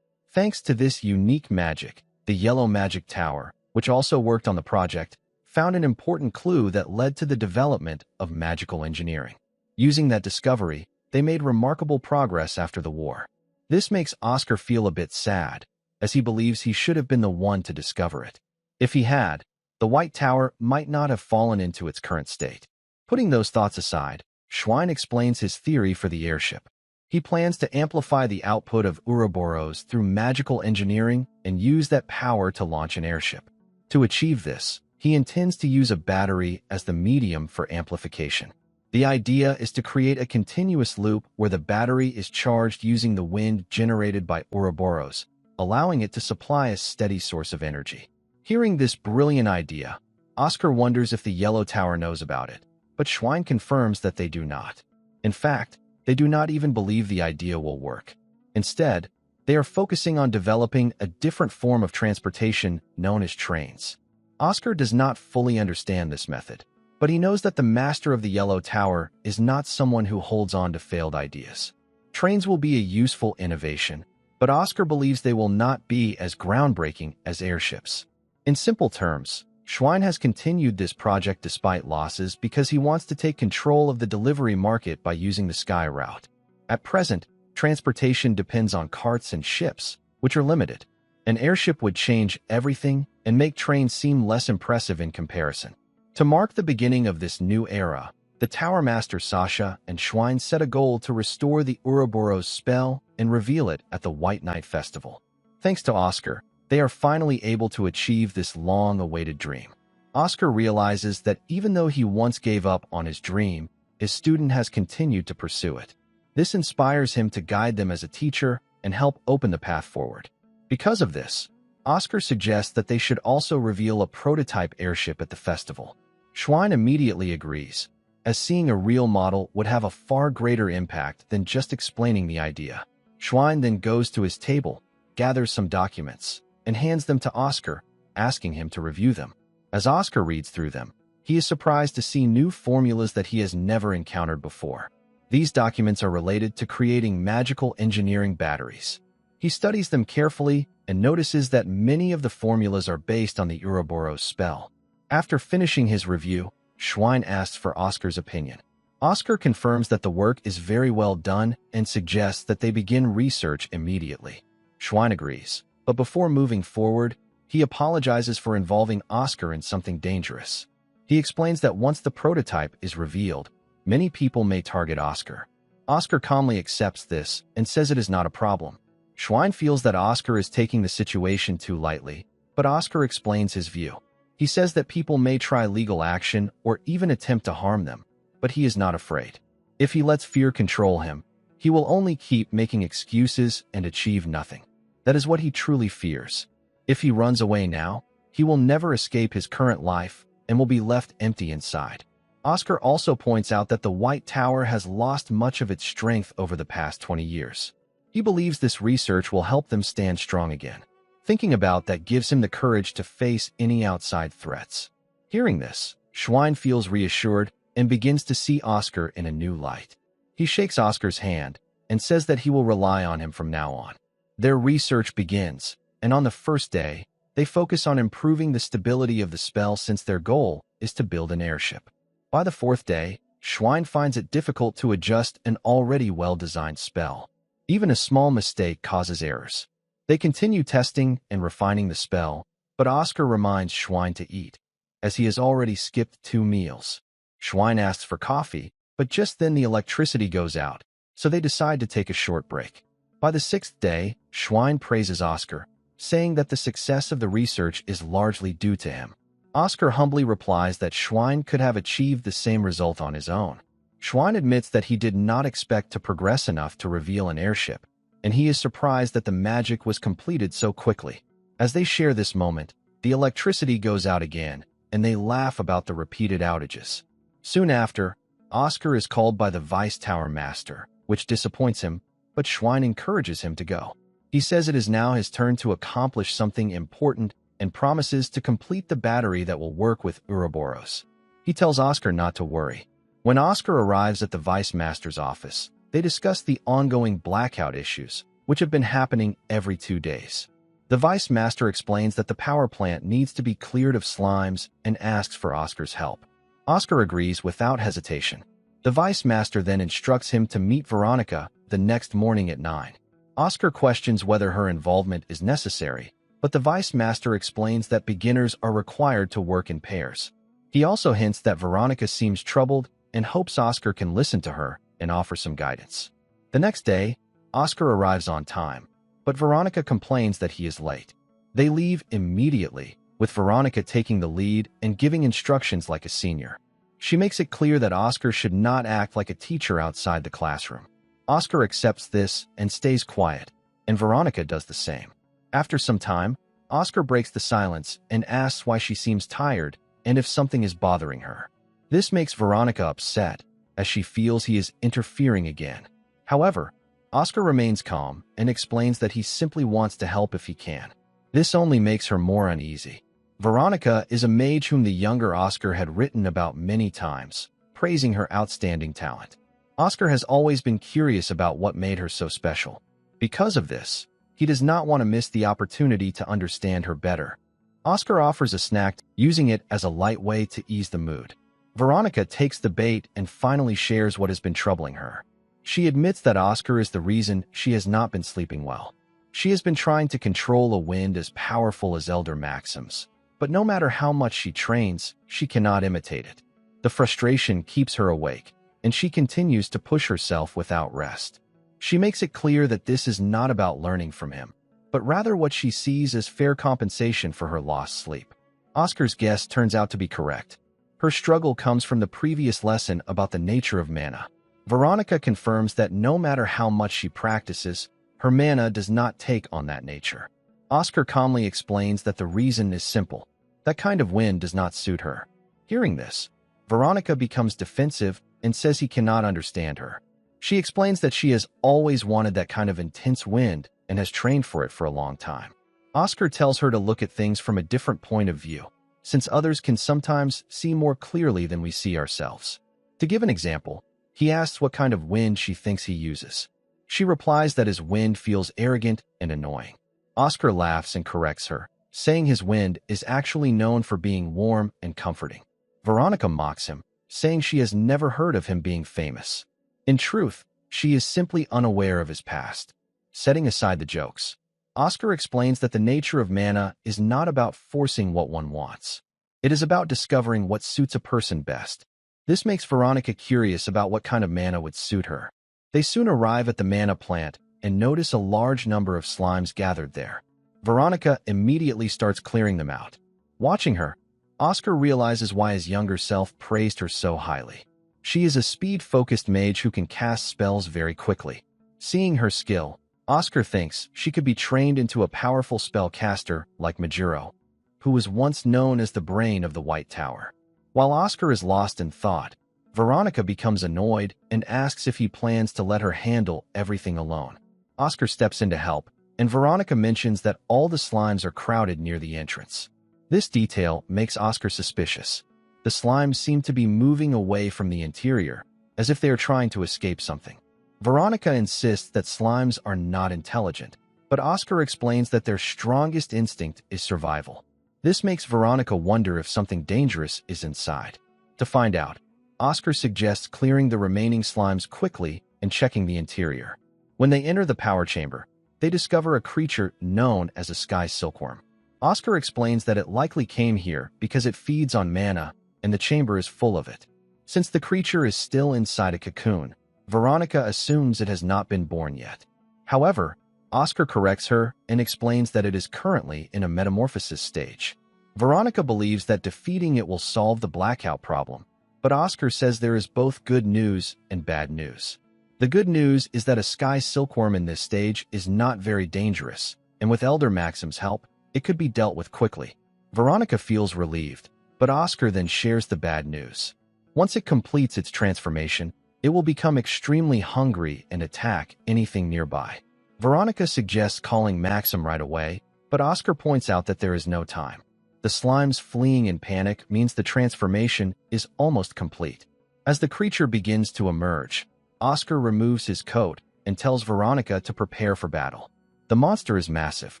Thanks to this unique magic, the Yellow Magic Tower, which also worked on the project, found an important clue that led to the development of magical engineering. Using that discovery, they made remarkable progress after the war. This makes Oscar feel a bit sad, as he believes he should have been the one to discover it. If he had, the White Tower might not have fallen into its current state. Putting those thoughts aside, Schwein explains his theory for the airship. He plans to amplify the output of Ouroboros through magical engineering and use that power to launch an airship. To achieve this, he intends to use a battery as the medium for amplification. The idea is to create a continuous loop where the battery is charged using the wind generated by Ouroboros, allowing it to supply a steady source of energy. Hearing this brilliant idea, Oscar wonders if the Yellow Tower knows about it, but Schwein confirms that they do not. In fact, they do not even believe the idea will work. Instead, they are focusing on developing a different form of transportation known as trains. Oscar does not fully understand this method, but he knows that the master of the Yellow Tower is not someone who holds on to failed ideas. Trains will be a useful innovation, but Oscar believes they will not be as groundbreaking as airships. In simple terms, Schwein has continued this project despite losses because he wants to take control of the delivery market by using the sky route. At present, transportation depends on carts and ships, which are limited. An airship would change everything and make trains seem less impressive in comparison. To mark the beginning of this new era, the Tower Master Sasha and Schwein set a goal to restore the Ouroboros spell and reveal it at the White Night Festival. Thanks to Oscar, they are finally able to achieve this long-awaited dream. Oscar realizes that even though he once gave up on his dream, his student has continued to pursue it. This inspires him to guide them as a teacher and help open the path forward. Because of this, Oscar suggests that they should also reveal a prototype airship at the festival. Schwein immediately agrees, as seeing a real model would have a far greater impact than just explaining the idea. Schwein then goes to his table, gathers some documents, and hands them to Oscar, asking him to review them. As Oscar reads through them, he is surprised to see new formulas that he has never encountered before. These documents are related to creating magical engineering batteries. He studies them carefully and notices that many of the formulas are based on the Ouroboros spell. After finishing his review, Schwein asks for Oscar's opinion. Oscar confirms that the work is very well done and suggests that they begin research immediately. Schwein agrees, but before moving forward, he apologizes for involving Oscar in something dangerous. He explains that once the prototype is revealed, many people may target Oscar. Oscar calmly accepts this and says it is not a problem. Schwein feels that Oscar is taking the situation too lightly, but Oscar explains his view. He says that people may try legal action or even attempt to harm them, but he is not afraid. If he lets fear control him, he will only keep making excuses and achieve nothing. That is what he truly fears. If he runs away now, he will never escape his current life and will be left empty inside. Oscar also points out that the White Tower has lost much of its strength over the past 20 years. He believes this research will help them stand strong again. Thinking about that gives him the courage to face any outside threats. Hearing this, Schwein feels reassured and begins to see Oscar in a new light. He shakes Oscar's hand and says that he will rely on him from now on. Their research begins, and on the first day, they focus on improving the stability of the spell since their goal is to build an airship. By the fourth day, Schwein finds it difficult to adjust an already well-designed spell. Even a small mistake causes errors. They continue testing and refining the spell, but Oscar reminds Schwein to eat, as he has already skipped 2 meals. Schwein asks for coffee, but just then the electricity goes out, so they decide to take a short break. By the 6th day, Schwein praises Oscar, saying that the success of the research is largely due to him. Oscar humbly replies that Schwein could have achieved the same result on his own. Schwein admits that he did not expect to progress enough to reveal an airship, and he is surprised that the magic was completed so quickly. As they share this moment, the electricity goes out again, and they laugh about the repeated outages. Soon after, Oscar is called by the Vice Tower Master, which disappoints him, but Schwein encourages him to go. He says it is now his turn to accomplish something important and promises to complete the battery that will work with Ouroboros. He tells Oscar not to worry. When Oscar arrives at the Vice Master's office, they discuss the ongoing blackout issues, which have been happening every 2 days. The Vice Master explains that the power plant needs to be cleared of slimes and asks for Oscar's help. Oscar agrees without hesitation. The Vice Master then instructs him to meet Veronica the next morning at 9. Oscar questions whether her involvement is necessary, but the Vice Master explains that beginners are required to work in pairs. He also hints that Veronica seems troubled and hopes Oscar can listen to her and offer some guidance. The next day, Oscar arrives on time, but Veronica complains that he is late. They leave immediately, with Veronica taking the lead and giving instructions like a senior. She makes it clear that Oscar should not act like a teacher outside the classroom. Oscar accepts this and stays quiet, and Veronica does the same. After some time, Oscar breaks the silence and asks why she seems tired and if something is bothering her. This makes Veronica upset, as she feels he is interfering again. However, Oscar remains calm and explains that he simply wants to help if he can. This only makes her more uneasy. Veronica is a mage whom the younger Oscar had written about many times, praising her outstanding talent. Oscar has always been curious about what made her so special. Because of this, he does not want to miss the opportunity to understand her better. Oscar offers a snack, using it as a light way to ease the mood. Veronica takes the bait and finally shares what has been troubling her. She admits that Oscar is the reason she has not been sleeping well. She has been trying to control a wind as powerful as Elder Maxim's, but no matter how much she trains, she cannot imitate it. The frustration keeps her awake, and she continues to push herself without rest. She makes it clear that this is not about learning from him, but rather what she sees as fair compensation for her lost sleep. Oscar's guess turns out to be correct. Her struggle comes from the previous lesson about the nature of mana. Veronica confirms that no matter how much she practices, her mana does not take on that nature. Oscar calmly explains that the reason is simple. That kind of wind does not suit her. Hearing this, Veronica becomes defensive and says he cannot understand her. She explains that she has always wanted that kind of intense wind and has trained for it for a long time. Oscar tells her to look at things from a different point of view, since others can sometimes see more clearly than we see ourselves. To give an example, he asks what kind of wind she thinks he uses. She replies that his wind feels arrogant and annoying. Oscar laughs and corrects her, saying his wind is actually known for being warm and comforting. Veronica mocks him, saying she has never heard of him being famous. In truth, she is simply unaware of his past. Setting aside the jokes, Oscar explains that the nature of mana is not about forcing what one wants. It is about discovering what suits a person best. This makes Veronica curious about what kind of mana would suit her. They soon arrive at the mana plant and notice a large number of slimes gathered there. Veronica immediately starts clearing them out. Watching her, Oscar realizes why his younger self praised her so highly. She is a speed-focused mage who can cast spells very quickly. Seeing her skill, Oscar thinks she could be trained into a powerful spellcaster like Majuro, who was once known as the brain of the White Tower. While Oscar is lost in thought, Veronica becomes annoyed and asks if he plans to let her handle everything alone. Oscar steps in to help, and Veronica mentions that all the slimes are crowded near the entrance. This detail makes Oscar suspicious. The slimes seem to be moving away from the interior, as if they are trying to escape something. Veronica insists that slimes are not intelligent, but Oscar explains that their strongest instinct is survival. This makes Veronica wonder if something dangerous is inside. To find out, Oscar suggests clearing the remaining slimes quickly and checking the interior. When they enter the power chamber, they discover a creature known as a sky silkworm. Oscar explains that it likely came here because it feeds on mana, and the chamber is full of it. Since the creature is still inside a cocoon, Veronica assumes it has not been born yet. However, Oscar corrects her and explains that it is currently in a metamorphosis stage. Veronica believes that defeating it will solve the blackout problem, but Oscar says there is both good news and bad news. The good news is that a sky silkworm in this stage is not very dangerous, and with Elder Maxim's help, it could be dealt with quickly. Veronica feels relieved, but Oscar then shares the bad news. Once it completes its transformation, it will become extremely hungry and attack anything nearby. Veronica suggests calling Maxim right away, but Oscar points out that there is no time. The slimes fleeing in panic means the transformation is almost complete. As the creature begins to emerge, Oscar removes his coat and tells Veronica to prepare for battle. The monster is massive.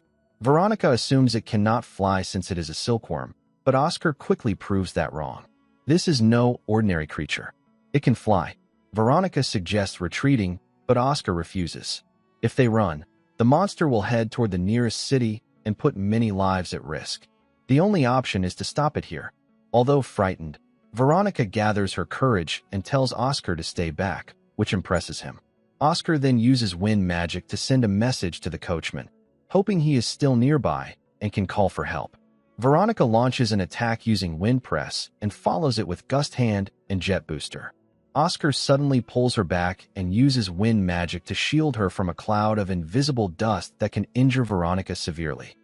Veronica assumes it cannot fly since it is a silkworm, but Oscar quickly proves that wrong. This is no ordinary creature. It can fly. Veronica suggests retreating, but Oscar refuses. If they run, The monster will head toward the nearest city and put many lives at risk. The only option is to stop it here. Although frightened, Veronica gathers her courage and tells Oscar to stay back, which impresses him. Oscar then uses wind magic to send a message to the coachman, hoping he is still nearby and can call for help. Veronica launches an attack using wind press and follows it with gust hand and jet booster. Oscar suddenly pulls her back and uses wind magic to shield her from a cloud of invisible dust that can injure Veronica severely.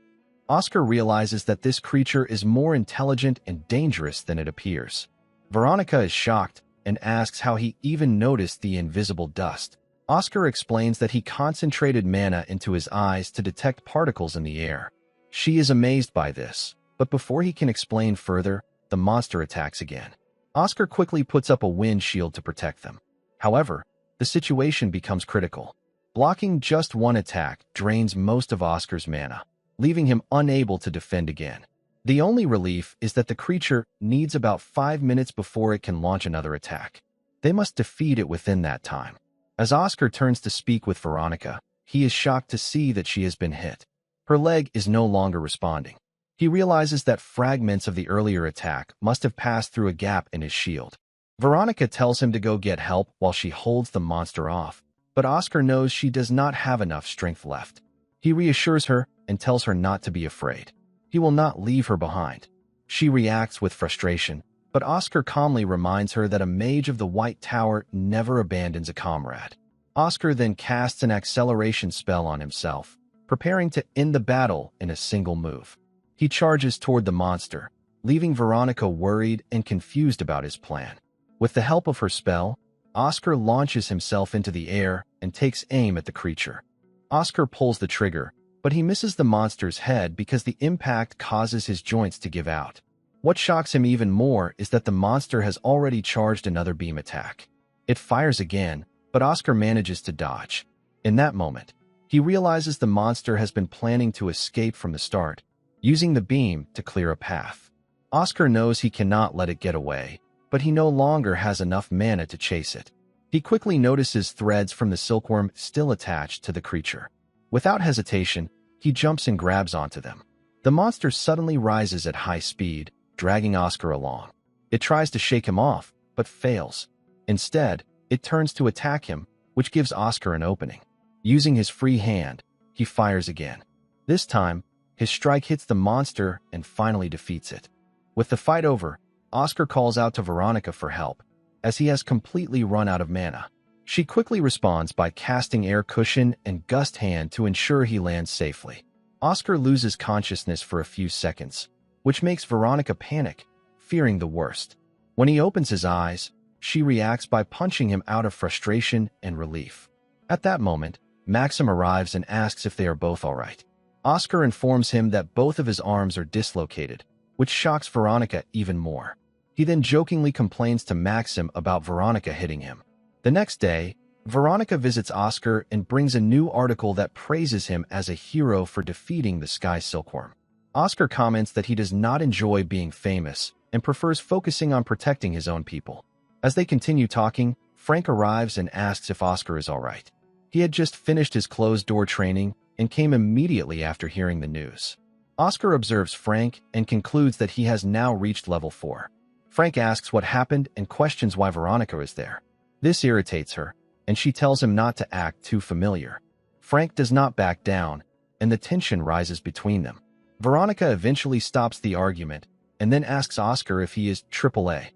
Oscar realizes that this creature is more intelligent and dangerous than it appears. Veronica is shocked and asks how he even noticed the invisible dust. Oscar explains that he concentrated mana into his eyes to detect particles in the air. She is amazed by this, but before he can explain further, the monster attacks again. Oscar quickly puts up a wind shield to protect them. However, the situation becomes critical. Blocking just one attack drains most of Oscar's mana, leaving him unable to defend again. The only relief is that the creature needs about 5 minutes before it can launch another attack. They must defeat it within that time. As Oscar turns to speak with Veronica, he is shocked to see that she has been hit. Her leg is no longer responding. He realizes that fragments of the earlier attack must have passed through a gap in his shield. Veronica tells him to go get help while she holds the monster off, but Oscar knows she does not have enough strength left. He reassures her and tells her not to be afraid. He will not leave her behind. She reacts with frustration, but Oscar calmly reminds her that a mage of the White Tower never abandons a comrade. Oscar then casts an acceleration spell on himself, preparing to end the battle in a single move. He charges toward the monster, leaving Veronica worried and confused about his plan. With the help of her spell, Oscar launches himself into the air and takes aim at the creature. Oscar pulls the trigger, but he misses the monster's head because the impact causes his joints to give out. What shocks him even more is that the monster has already charged another beam attack. It fires again, but Oscar manages to dodge. In that moment, he realizes the monster has been planning to escape from the start, using the beam to clear a path. Oscar knows he cannot let it get away, but he no longer has enough mana to chase it. He quickly notices threads from the silkworm still attached to the creature. Without hesitation, he jumps and grabs onto them. The monster suddenly rises at high speed, dragging Oscar along. It tries to shake him off, but fails. Instead, it turns to attack him, which gives Oscar an opening. Using his free hand, he fires again. This time, his strike hits the monster and finally defeats it. With the fight over, Oscar calls out to Veronica for help, as he has completely run out of mana. She quickly responds by casting air cushion and gust hand to ensure he lands safely. Oscar loses consciousness for a few seconds, which makes Veronica panic, fearing the worst. When he opens his eyes, she reacts by punching him out of frustration and relief. At that moment, Maxim arrives and asks if they are both all right. Oscar informs him that both of his arms are dislocated, which shocks Veronica even more. He then jokingly complains to Maxim about Veronica hitting him. The next day, Veronica visits Oscar and brings a new article that praises him as a hero for defeating the Sky Silkworm. Oscar comments that he does not enjoy being famous and prefers focusing on protecting his own people. As they continue talking, Frank arrives and asks if Oscar is all right. He had just finished his closed-door training and came immediately after hearing the news. Oscar observes Frank and concludes that he has now reached level 4. Frank asks what happened and questions why Veronica is there. This irritates her, and she tells him not to act too familiar. Frank does not back down, and the tension rises between them. Veronica eventually stops the argument and then asks Oscar if he is AAA.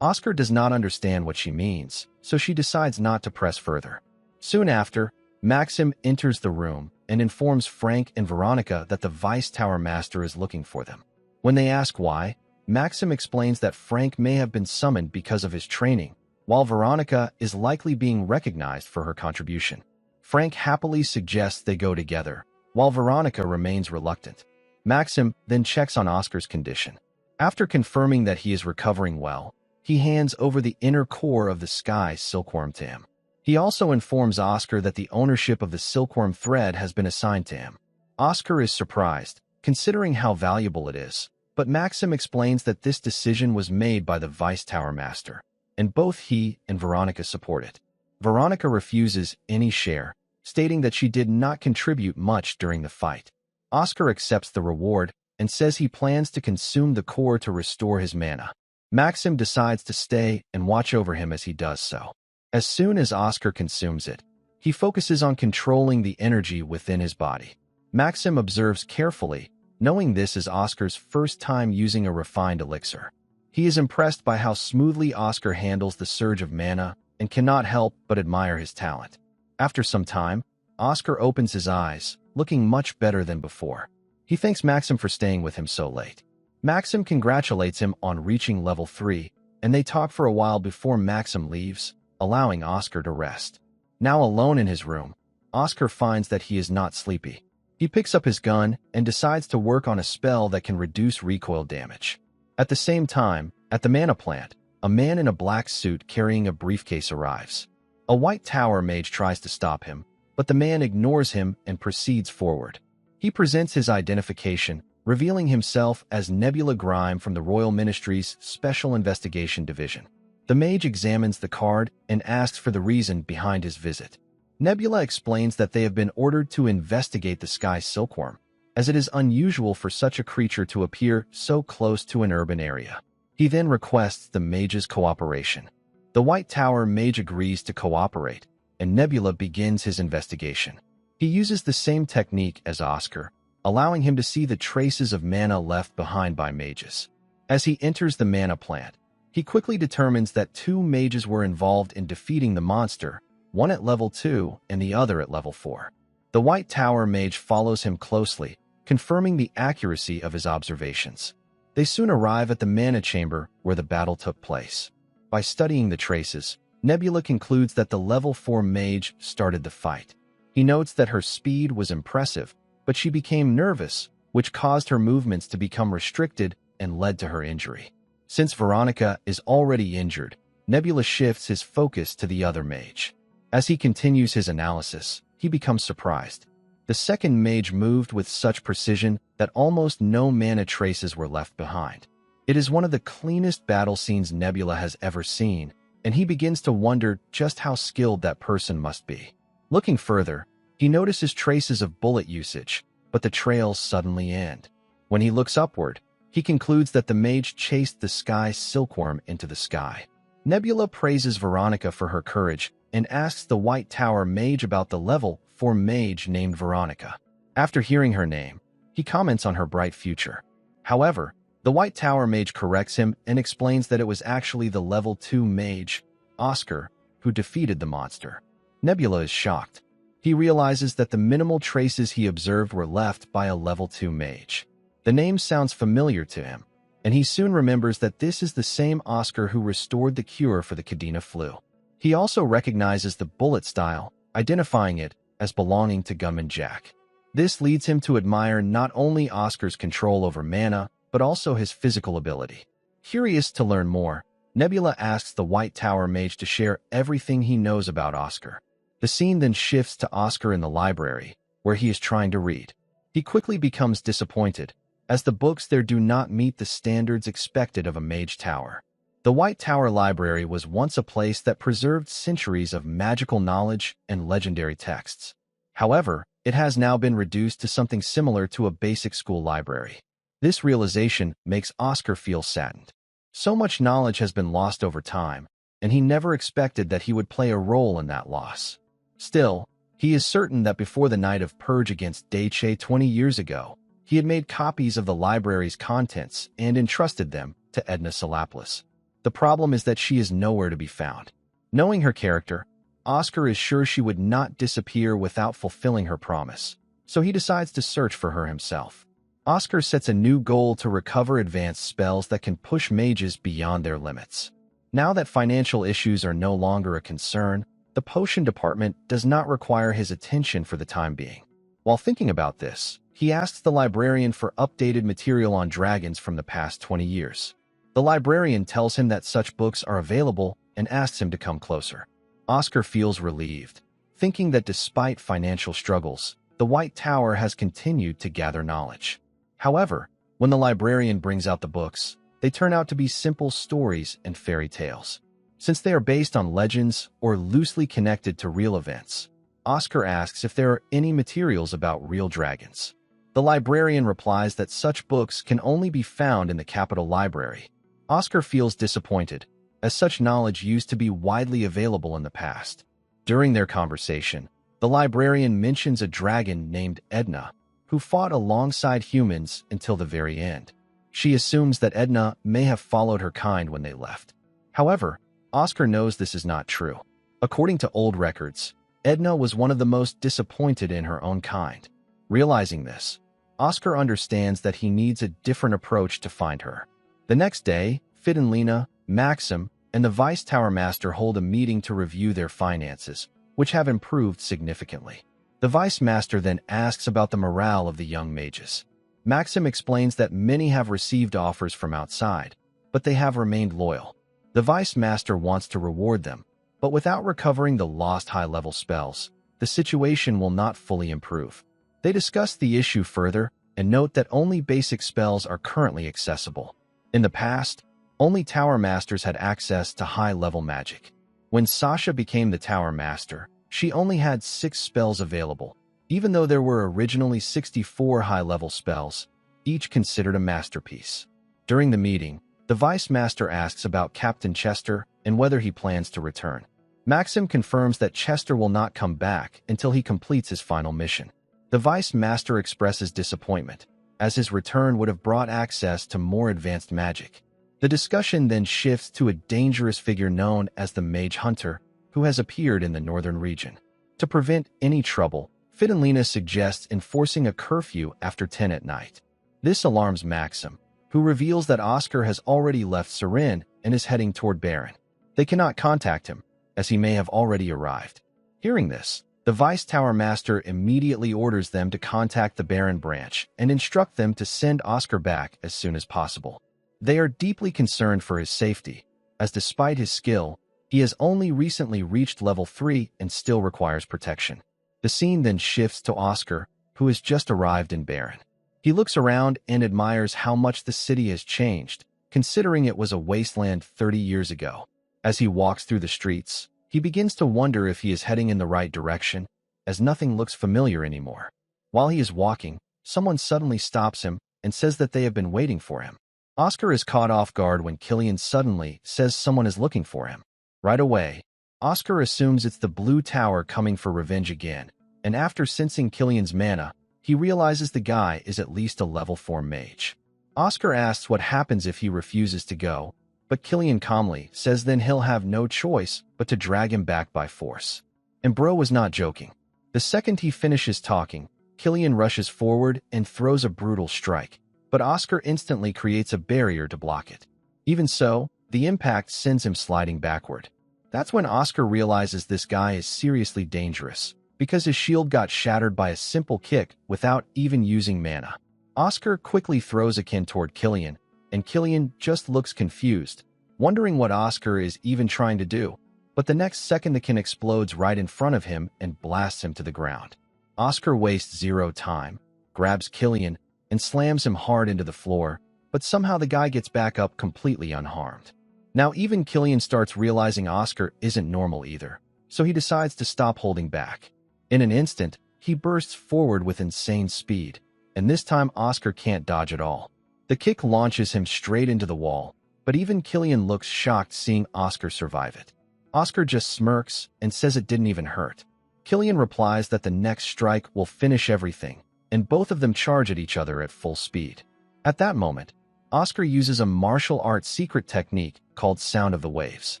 Oscar does not understand what she means, so she decides not to press further. Soon after, Maxim enters the room and informs Frank and Veronica that the Vice Tower Master is looking for them. When they ask why, Maxim explains that Frank may have been summoned because of his training, while Veronica is likely being recognized for her contribution. Frank happily suggests they go together, while Veronica remains reluctant. Maxim then checks on Oscar's condition. After confirming that he is recovering well, he hands over the inner core of the Sky Silkworm to him. He also informs Oscar that the ownership of the silkworm thread has been assigned to him. Oscar is surprised, considering how valuable it is, but Maxim explains that this decision was made by the Vice Tower Master, and both he and Veronica support it. Veronica refuses any share, stating that she did not contribute much during the fight. Oscar accepts the reward and says he plans to consume the core to restore his mana. Maxim decides to stay and watch over him as he does so. As soon as Oscar consumes it, he focuses on controlling the energy within his body. Maxim observes carefully, knowing this is Oscar's first time using a refined elixir. He is impressed by how smoothly Oscar handles the surge of mana and cannot help but admire his talent. After some time, Oscar opens his eyes, looking much better than before. He thanks Maxim for staying with him so late. Maxim congratulates him on reaching level 3, and they talk for a while before Maxim leaves, allowing Oscar to rest. Now alone in his room, Oscar finds that he is not sleepy. He picks up his gun and decides to work on a spell that can reduce recoil damage. At the same time, at the mana plant, a man in a black suit carrying a briefcase arrives. A white tower mage tries to stop him, but the man ignores him and proceeds forward. He presents his identification, revealing himself as Nebula Grime from the Royal Ministry's Special Investigation Division. The mage examines the card and asks for the reason behind his visit. Nebula explains that they have been ordered to investigate the sky silkworm, as it is unusual for such a creature to appear so close to an urban area. He then requests the mage's cooperation. The White Tower mage agrees to cooperate, and Nebula begins his investigation. He uses the same technique as Oscar, allowing him to see the traces of mana left behind by mages. As he enters the mana plant, he quickly determines that 2 mages were involved in defeating the monster, one at level 2 and the other at level 4. The White Tower mage follows him closely, confirming the accuracy of his observations. They soon arrive at the mana chamber where the battle took place. By studying the traces, Nebula concludes that the level 4 mage started the fight. He notes that her speed was impressive, but she became nervous, which caused her movements to become restricted and led to her injury. Since Veronica is already injured, Nebula shifts his focus to the other mage. As he continues his analysis, he becomes surprised. The second mage moved with such precision that almost no mana traces were left behind. It is one of the cleanest battle scenes Nebula has ever seen, and he begins to wonder just how skilled that person must be. Looking further, he notices traces of bullet usage, but the trails suddenly end. When he looks upward, he concludes that the mage chased the sky silkworm into the sky. Nebula praises Veronica for her courage and asks the White Tower mage about the level 4 mage named Veronica. After hearing her name, he comments on her bright future. However, the White Tower mage corrects him and explains that it was actually the level 2 mage, Oscar, who defeated the monster. Nebula is shocked. He realizes that the minimal traces he observed were left by a level 2 mage. The name sounds familiar to him, and he soon remembers that this is the same Oscar who restored the cure for the Kadena flu. He also recognizes the bullet style, identifying it as belonging to Gunman Jack. This leads him to admire not only Oscar's control over mana, but also his physical ability. Curious to learn more, Nebula asks the White Tower mage to share everything he knows about Oscar. The scene then shifts to Oscar in the library, where he is trying to read. He quickly becomes disappointed, as the books there do not meet the standards expected of a mage tower. The White Tower Library was once a place that preserved centuries of magical knowledge and legendary texts. However, it has now been reduced to something similar to a basic school library. This realization makes Oscar feel saddened. So much knowledge has been lost over time, and he never expected that he would play a role in that loss. Still, he is certain that before the night of purge against Daiche 20 years ago, he had made copies of the library's contents and entrusted them to Edna Salaplis. The problem is that she is nowhere to be found. Knowing her character, Oscar is sure she would not disappear without fulfilling her promise, so he decides to search for her himself. Oscar sets a new goal to recover advanced spells that can push mages beyond their limits. Now that financial issues are no longer a concern, the potion department does not require his attention for the time being. While thinking about this, he asks the librarian for updated material on dragons from the past 20 years. The librarian tells him that such books are available and asks him to come closer. Oscar feels relieved, thinking that despite financial struggles, the White Tower has continued to gather knowledge. However, when the librarian brings out the books, they turn out to be simple stories and fairy tales. Since they are based on legends or loosely connected to real events, Oscar asks if there are any materials about real dragons. The librarian replies that such books can only be found in the Capitol Library. Oscar feels disappointed, as such knowledge used to be widely available in the past. During their conversation, the librarian mentions a dragon named Edna, who fought alongside humans until the very end. She assumes that Edna may have followed her kind when they left. However, Oscar knows this is not true. According to old records, Edna was one of the most disappointed in her own kind. Realizing this, Oscar understands that he needs a different approach to find her. The next day, Fidenlina, Maxim, and the Vice Tower Master hold a meeting to review their finances, which have improved significantly. The Vice Master then asks about the morale of the young mages. Maxim explains that many have received offers from outside, but they have remained loyal. The Vice Master wants to reward them, but without recovering the lost high-level spells, the situation will not fully improve. They discuss the issue further and note that only basic spells are currently accessible. In the past, only Tower Masters had access to high-level magic. When Sasha became the Tower Master, she only had 6 spells available, even though there were originally 64 high-level spells, each considered a masterpiece. During the meeting, the Vice Master asks about Captain Chester and whether he plans to return. Maxim confirms that Chester will not come back until he completes his final mission. The Vice Master expresses disappointment, as his return would have brought access to more advanced magic. The discussion then shifts to a dangerous figure known as the Mage Hunter, who has appeared in the northern region. To prevent any trouble, Fidenlina suggests enforcing a curfew after 10 at night. This alarms Maxim, who reveals that Oscar has already left Surin and is heading toward Baron. They cannot contact him, as he may have already arrived. Hearing this, the Vice Tower Master immediately orders them to contact the Baron branch and instruct them to send Oscar back as soon as possible. They are deeply concerned for his safety, as despite his skill, he has only recently reached level 3 and still requires protection. The scene then shifts to Oscar, who has just arrived in Baron. He looks around and admires how much the city has changed, considering it was a wasteland 30 years ago. As he walks through the streets, he begins to wonder if he is heading in the right direction, as nothing looks familiar anymore. While he is walking, someone suddenly stops him and says that they have been waiting for him. Oscar is caught off guard when Killian suddenly says someone is looking for him. Right away, Oscar assumes it's the Blue Tower coming for revenge again, and after sensing Killian's mana, he realizes the guy is at least a level 4 mage. Oscar asks what happens if he refuses to go, but Killian calmly says then he'll have no choice but to drag him back by force. And bro was not joking. The second he finishes talking, Killian rushes forward and throws a brutal strike, but Oscar instantly creates a barrier to block it. Even so, the impact sends him sliding backward. That's when Oscar realizes this guy is seriously dangerous, because his shield got shattered by a simple kick without even using mana. Oscar quickly throws a kin toward Killian, and Killian just looks confused, wondering what Oscar is even trying to do. But the next second the kin explodes right in front of him and blasts him to the ground. Oscar wastes zero time, grabs Killian, and slams him hard into the floor, but somehow the guy gets back up completely unharmed. Now even Killian starts realizing Oscar isn't normal either, so he decides to stop holding back. In an instant, he bursts forward with insane speed, and this time Oscar can't dodge at all. The kick launches him straight into the wall, but even Killian looks shocked seeing Oscar survive it. Oscar just smirks and says it didn't even hurt. Killian replies that the next strike will finish everything, and both of them charge at each other at full speed. At that moment, Oscar uses a martial arts secret technique called Sound of the Waves.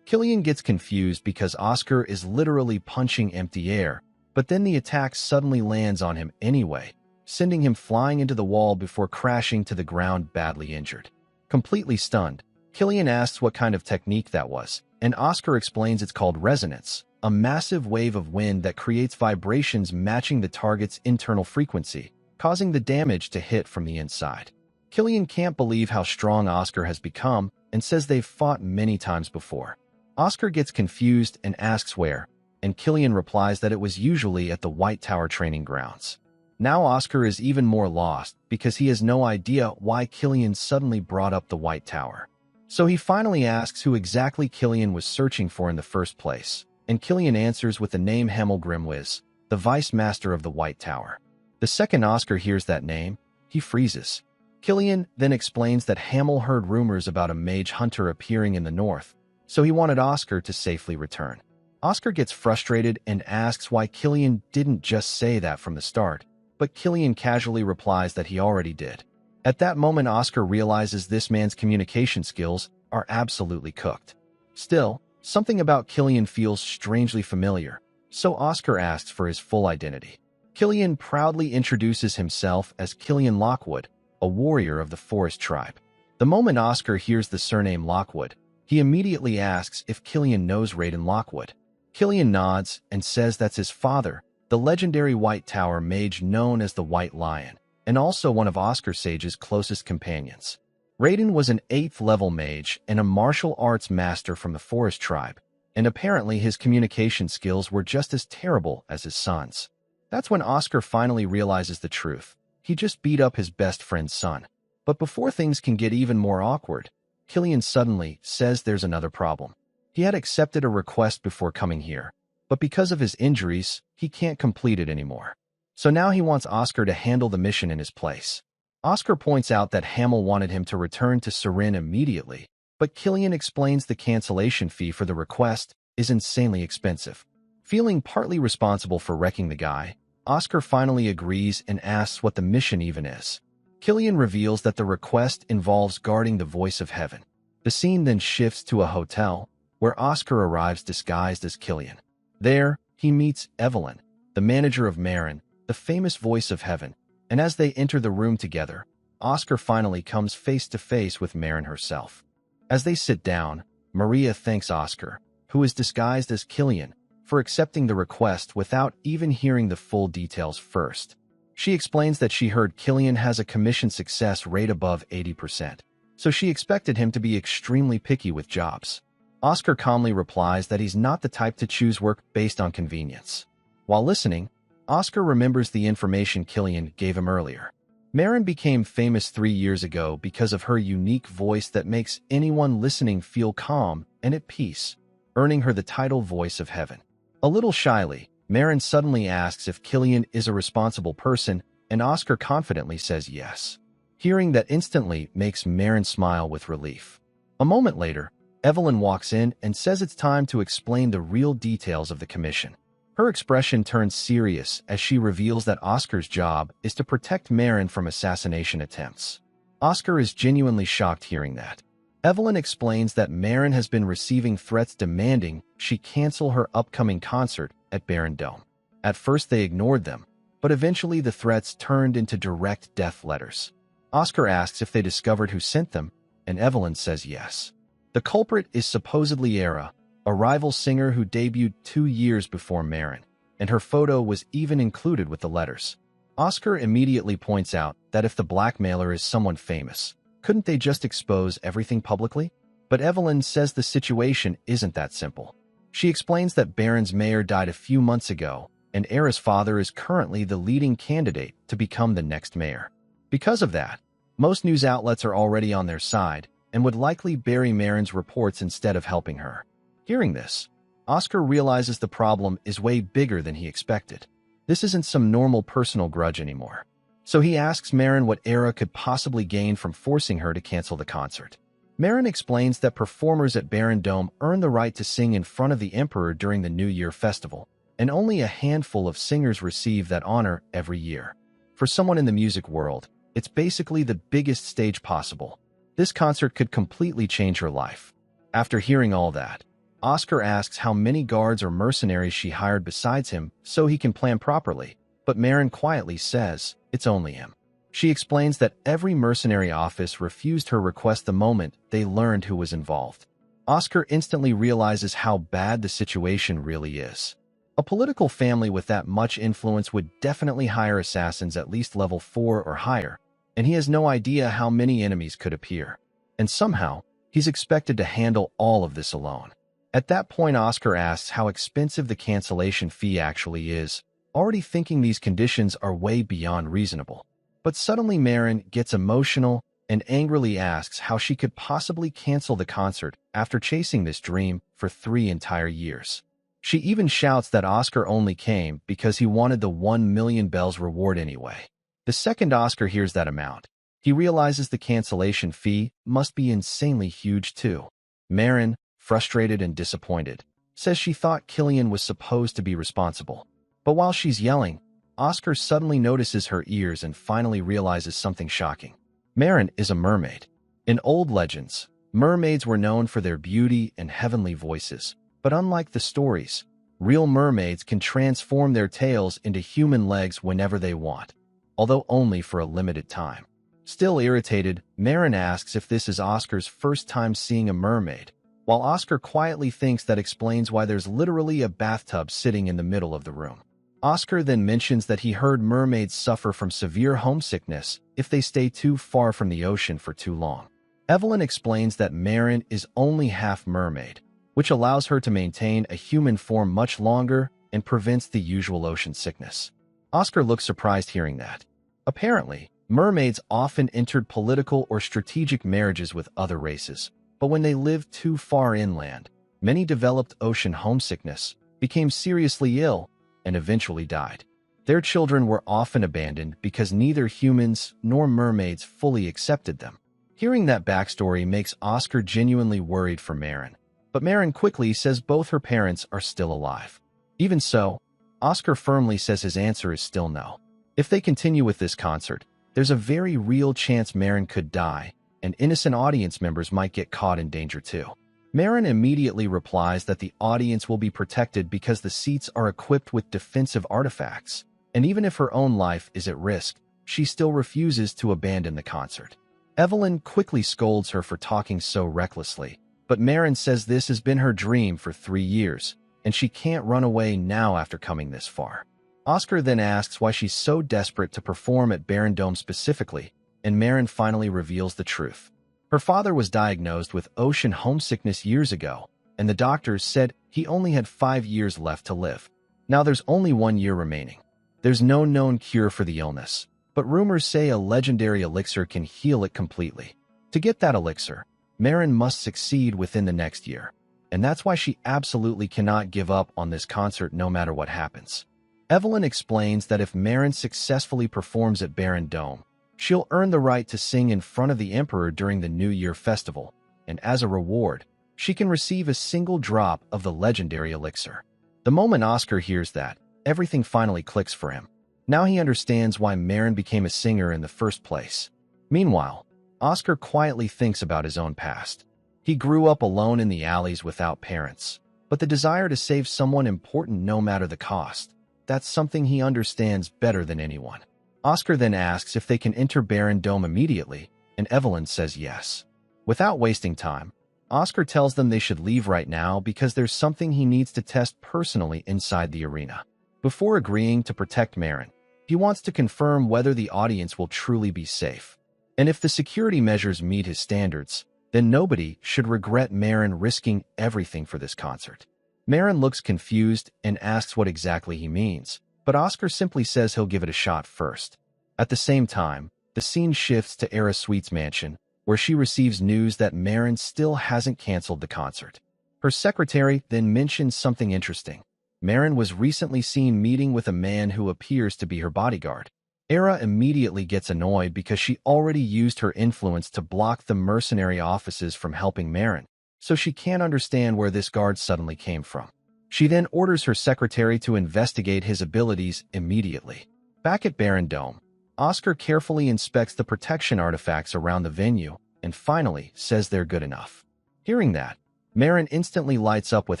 Killian gets confused because Oscar is literally punching empty air, but then the attack suddenly lands on him anyway, sending him flying into the wall before crashing to the ground badly injured. Completely stunned, Killian asks what kind of technique that was, and Oscar explains it's called resonance, a massive wave of wind that creates vibrations matching the target's internal frequency, causing the damage to hit from the inside. Killian can't believe how strong Oscar has become and says they've fought many times before. Oscar gets confused and asks where, and Killian replies that it was usually at the White Tower training grounds. Now Oscar is even more lost because he has no idea why Killian suddenly brought up the White Tower. So he finally asks who exactly Killian was searching for in the first place. and Killian answers with the name Hamel Grimwiz, the Vice Master of the White Tower. The second Oscar hears that name, he freezes. Killian then explains that Hamel heard rumors about a mage hunter appearing in the north, so he wanted Oscar to safely return. Oscar gets frustrated and asks why Killian didn't just say that from the start, but Killian casually replies that he already did. At that moment, Oscar realizes this man's communication skills are absolutely cooked. Still, something about Killian feels strangely familiar, so Oscar asks for his full identity. Killian proudly introduces himself as Killian Lockwood, a warrior of the Forest Tribe. The moment Oscar hears the surname Lockwood, he immediately asks if Killian knows Raiden Lockwood. Killian nods and says that's his father, the legendary White Tower mage known as the White Lion, and also one of Oscar Sage's closest companions. Raiden was an 8th-level mage and a martial arts master from the Forest Tribe, and apparently his communication skills were just as terrible as his son's. That's when Oscar finally realizes the truth. He just beat up his best friend's son. But before things can get even more awkward, Killian suddenly says there's another problem. He had accepted a request before coming here, but because of his injuries, he can't complete it anymore. So now he wants Oscar to handle the mission in his place. Oscar points out that Hamel wanted him to return to Surin immediately, but Killian explains the cancellation fee for the request is insanely expensive. Feeling partly responsible for wrecking the guy, Oscar finally agrees and asks what the mission even is. Killian reveals that the request involves guarding the voice of heaven. The scene then shifts to a hotel, where Oscar arrives disguised as Killian. There, he meets Evelyn, the manager of Marin, the famous voice of heaven, and as they enter the room together, Oscar finally comes face to face with Marin herself. As they sit down, Maria thanks Oscar, who is disguised as Killian, for accepting the request without even hearing the full details first. She explains that she heard Killian has a commission success rate above 80%, so she expected him to be extremely picky with jobs. Oscar calmly replies that he's not the type to choose work based on convenience. While listening, Oscar remembers the information Killian gave him earlier. Marin became famous 3 years ago because of her unique voice that makes anyone listening feel calm and at peace, earning her the title Voice of Heaven. A little shyly, Marin suddenly asks if Killian is a responsible person, and Oscar confidently says yes. Hearing that instantly makes Marin smile with relief. A moment later, Evelyn walks in and says it's time to explain the real details of the commission. Her expression turns serious as she reveals that Oscar's job is to protect Marin from assassination attempts. Oscar is genuinely shocked hearing that. Evelyn explains that Marin has been receiving threats demanding she cancel her upcoming concert at Baron Dome. At first they ignored them, but eventually the threats turned into direct death letters. Oscar asks if they discovered who sent them, and Evelyn says yes. The culprit is supposedly Era, a rival singer who debuted 2 years before Marin, and her photo was even included with the letters. Oscar immediately points out that if the blackmailer is someone famous, couldn't they just expose everything publicly? But Evelyn says the situation isn't that simple. She explains that Baron's mayor died a few months ago, and Era's father is currently the leading candidate to become the next mayor. Because of that, most news outlets are already on their side and would likely bury Marin's reports instead of helping her. Hearing this, Oscar realizes the problem is way bigger than he expected. This isn't some normal personal grudge anymore. So he asks Marin what Era could possibly gain from forcing her to cancel the concert. Marin explains that performers at Baron Dome earn the right to sing in front of the Emperor during the New Year festival, and only a handful of singers receive that honor every year. For someone in the music world, it's basically the biggest stage possible. This concert could completely change her life. After hearing all that, Oscar asks how many guards or mercenaries she hired besides him so he can plan properly, but Marin quietly says it's only him. She explains that every mercenary office refused her request the moment they learned who was involved. Oscar instantly realizes how bad the situation really is. A political family with that much influence would definitely hire assassins at least level 4 or higher, and he has no idea how many enemies could appear. And somehow, he's expected to handle all of this alone. At that point, Oscar asks how expensive the cancellation fee actually is, already thinking these conditions are way beyond reasonable. But suddenly Marin gets emotional and angrily asks how she could possibly cancel the concert after chasing this dream for 3 entire years. She even shouts that Oscar only came because he wanted the 1 million bells reward anyway. The second Oscar hears that amount, he realizes the cancellation fee must be insanely huge too. Marin, frustrated and disappointed, says she thought Killian was supposed to be responsible. But while she's yelling, Oscar suddenly notices her ears and finally realizes something shocking. Marin is a mermaid. In old legends, mermaids were known for their beauty and heavenly voices, but unlike the stories, real mermaids can transform their tails into human legs whenever they want, although only for a limited time. Still irritated, Marin asks if this is Oscar's first time seeing a mermaid, while Oscar quietly thinks that explains why there's literally a bathtub sitting in the middle of the room. Oscar then mentions that he heard mermaids suffer from severe homesickness if they stay too far from the ocean for too long. Evelyn explains that Marin is only half mermaid, which allows her to maintain a human form much longer and prevents the usual ocean sickness. Oscar looks surprised hearing that. Apparently, mermaids often entered political or strategic marriages with other races, but when they lived too far inland, many developed ocean homesickness, became seriously ill, and eventually died. Their children were often abandoned because neither humans nor mermaids fully accepted them. Hearing that backstory makes Oscar genuinely worried for Marin, but Marin quickly says both her parents are still alive. Even so, Oscar firmly says his answer is still no. If they continue with this concert, there's a very real chance Marin could die, and innocent audience members might get caught in danger too. Marin immediately replies that the audience will be protected because the seats are equipped with defensive artifacts, and even if her own life is at risk, she still refuses to abandon the concert. Evelyn quickly scolds her for talking so recklessly, but Marin says this has been her dream for 3 years, and she can't run away now after coming this far. Oscar then asks why she's so desperate to perform at Barren Dome specifically, and Marin finally reveals the truth. Her father was diagnosed with ocean homesickness years ago, and the doctors said he only had 5 years left to live. Now there's only 1 year remaining. There's no known cure for the illness, but rumors say a legendary elixir can heal it completely. To get that elixir, Marin must succeed within the next year, and that's why she absolutely cannot give up on this concert no matter what happens. Evelyn explains that if Marin successfully performs at Barren Dome, she'll earn the right to sing in front of the Emperor during the New Year festival, and as a reward, she can receive a single drop of the legendary elixir. The moment Oscar hears that, everything finally clicks for him. Now he understands why Marin became a singer in the first place. Meanwhile, Oscar quietly thinks about his own past. He grew up alone in the alleys without parents, but the desire to save someone important no matter the cost, that's something he understands better than anyone. Oscar then asks if they can enter Barren Dome immediately, and Evelyn says yes. Without wasting time, Oscar tells them they should leave right now because there's something he needs to test personally inside the arena. Before agreeing to protect Marin, he wants to confirm whether the audience will truly be safe. And if the security measures meet his standards, then nobody should regret Marin risking everything for this concert. Marin looks confused and asks what exactly he means, but Oscar simply says he'll give it a shot first. At the same time, the scene shifts to Era Sweet's mansion, where she receives news that Marin still hasn't canceled the concert. Her secretary then mentions something interesting. Marin was recently seen meeting with a man who appears to be her bodyguard. Era immediately gets annoyed because she already used her influence to block the mercenary offices from helping Marin, so she can't understand where this guard suddenly came from. She then orders her secretary to investigate his abilities immediately. Back at Barren Dome, Oscar carefully inspects the protection artifacts around the venue and finally says they're good enough. Hearing that, Marin instantly lights up with